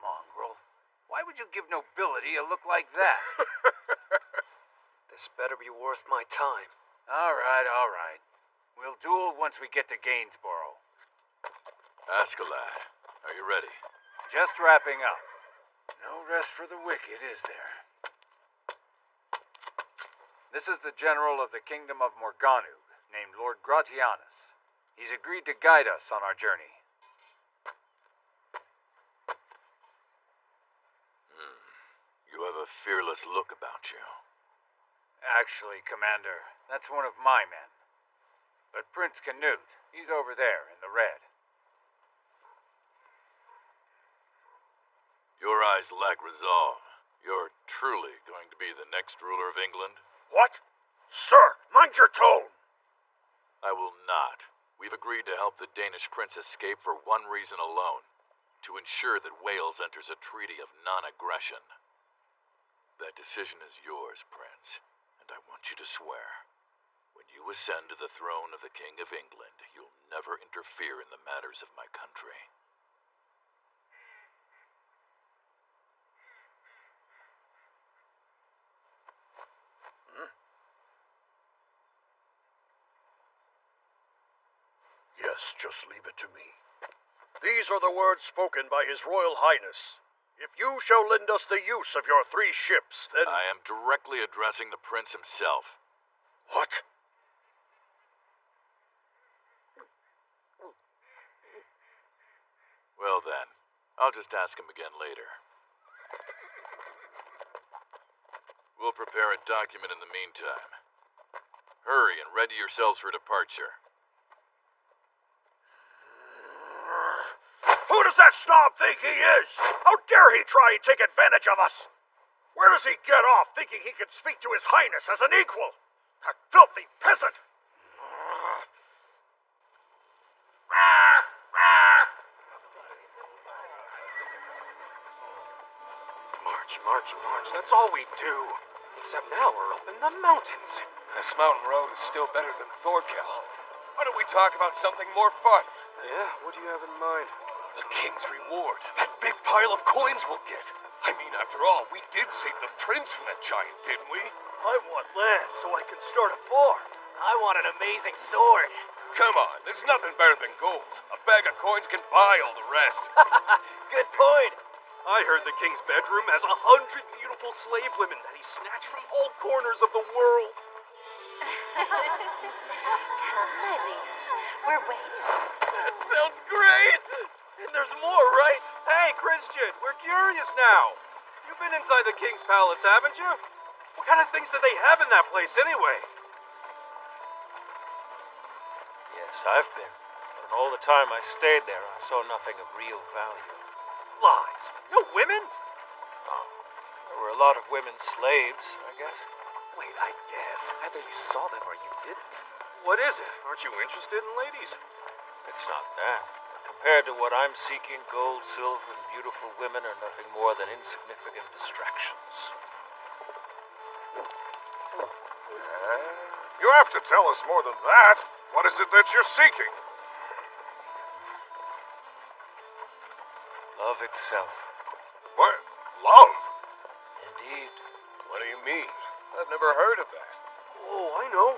Mongrel, why would you give nobility a look like that? This better be worth my time. All right. We'll duel once we get to Gainsborough. Askeladd, are you ready? Just wrapping up. No rest for the wicked, is there? This is the general of the Kingdom of Morganug, named Lord Gratianus. He's agreed to guide us on our journey. You have a fearless look about you. Actually, Commander, that's one of my men. But Prince Canute, he's over there in the red. Your eyes lack resolve. You're truly going to be the next ruler of England? What? Sir, mind your tone! I will not. We've agreed to help the Danish prince escape for one reason alone. To ensure that Wales enters a treaty of non-aggression. That decision is yours, Prince, and I want you to swear. When you ascend to the throne of the King of England, you'll never interfere in the matters of my country. Yes, just leave it to me. These are the words spoken by His Royal Highness. If you shall lend us the use of your 3 ships, then... I am directly addressing the prince himself. What? Well then, I'll just ask him again later. We'll prepare a document in the meantime. Hurry and ready yourselves for departure. Who does that snob think he is? How dare he try and take advantage of us? Where does he get off thinking he can speak to His Highness as an equal? A filthy peasant! march, march. That's all we do. Except now we're up in the mountains. This mountain road is still better than Thorkel. Why don't we talk about something more fun? Yeah? What do you have in mind? The king's reward. That big pile of coins we'll get. I mean, after all, we did save the prince from that giant, didn't we? I want land so I can start a farm. I want an amazing sword. Come on, there's nothing better than gold. A bag of coins can buy all the rest. Good point. I heard the king's bedroom has 100 beautiful slave women that he snatched from all corners of the world. Come, my liege. We're waiting. That sounds great! And there's more, right? Hey, Christian, we're curious now. You've been inside the king's palace, haven't you? What kind of things did they have in that place anyway? Yes, I've been. But in all the time I stayed there, I saw nothing of real value. Lies. No women? Oh, there were a lot of women slaves, I guess. Wait, I guess. Either you saw them or you didn't. What is it? Aren't you interested in ladies? It's not that. Compared to what I'm seeking, gold, silver, and beautiful women are nothing more than insignificant distractions. You have to tell us more than that. What is it that you're seeking? Love itself. What? Love? Indeed. What do you mean? I've never heard of that. Oh, I know.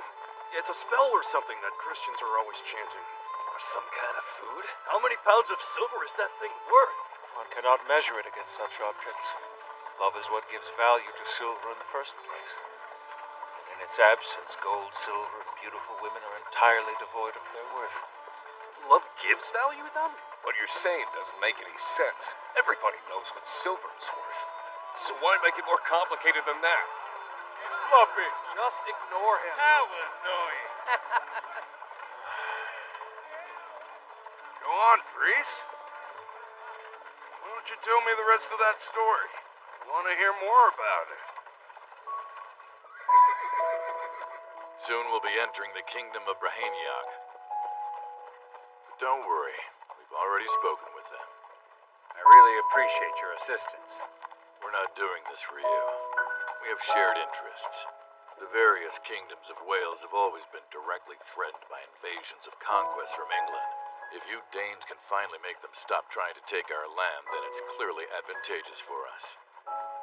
It's a spell or something that Christians are always chanting. Or some kind of food? How many pounds of silver is that thing worth? One cannot measure it against such objects. Love is what gives value to silver in the first place. And in its absence, gold, silver, and beautiful women are entirely devoid of their worth. Love gives value, then? What you're saying doesn't make any sense. Everybody knows what silver is worth. So why make it more complicated than that? He's bluffing. Just ignore him. How annoying. Go on, priest. Why don't you tell me the rest of that story? I want to hear more about it. Soon we'll be entering the kingdom of Brahaniag. But don't worry, we've already spoken with them. I really appreciate your assistance. We're not doing this for you. We have shared interests. The various kingdoms of Wales have always been directly threatened by invasions of conquest from England. If you Danes can finally make them stop trying to take our land, then it's clearly advantageous for us.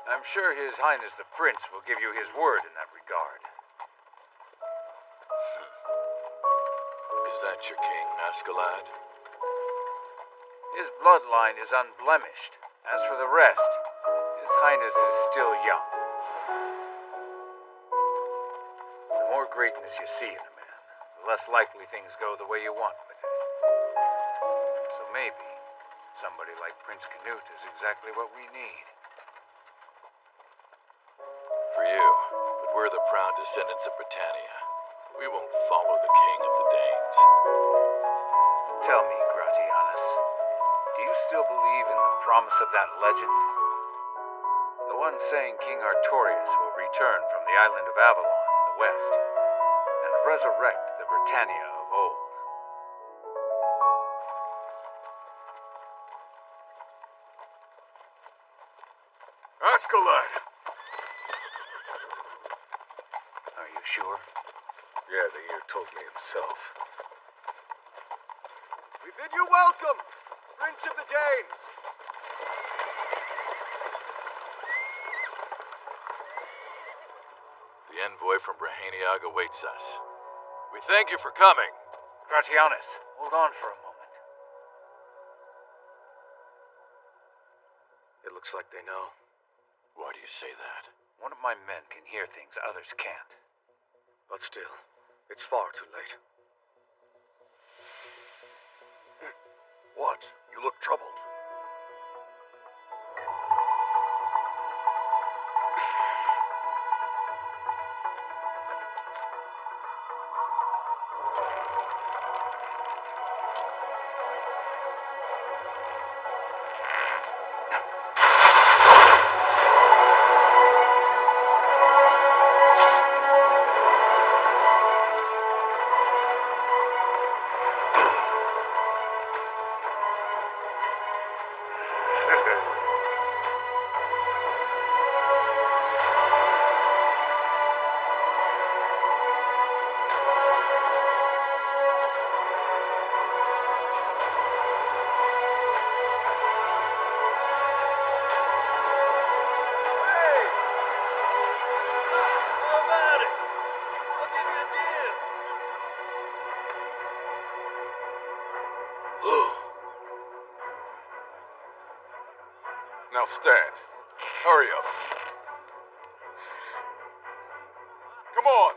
I'm sure His Highness the Prince will give you his word in that regard. Is that your king, Askeladd? His bloodline is unblemished. As for the rest, His Highness is still young. The more greatness you see in a man, the less likely things go the way you want with it. So maybe somebody like Prince Canute is exactly what we need. For you, but we're the proud descendants of Britannia. We won't follow the king of the Danes. Tell me, Gratianus, do you still believe in the promise of that legend? The one saying King Artorius will return from the island of Avalon in the west and resurrect the Britannia of old. Askeladd! Are you sure? Yeah, the ear told me himself. We bid you welcome, Prince of the Danes! The envoy from Brahaniag awaits us. We thank you for coming. Gratianus, hold on for a moment. It looks like they know. Why do you say that? One of my men can hear things others can't. But still, it's far too late. What? You look troubled. stand. Hurry up. Come on.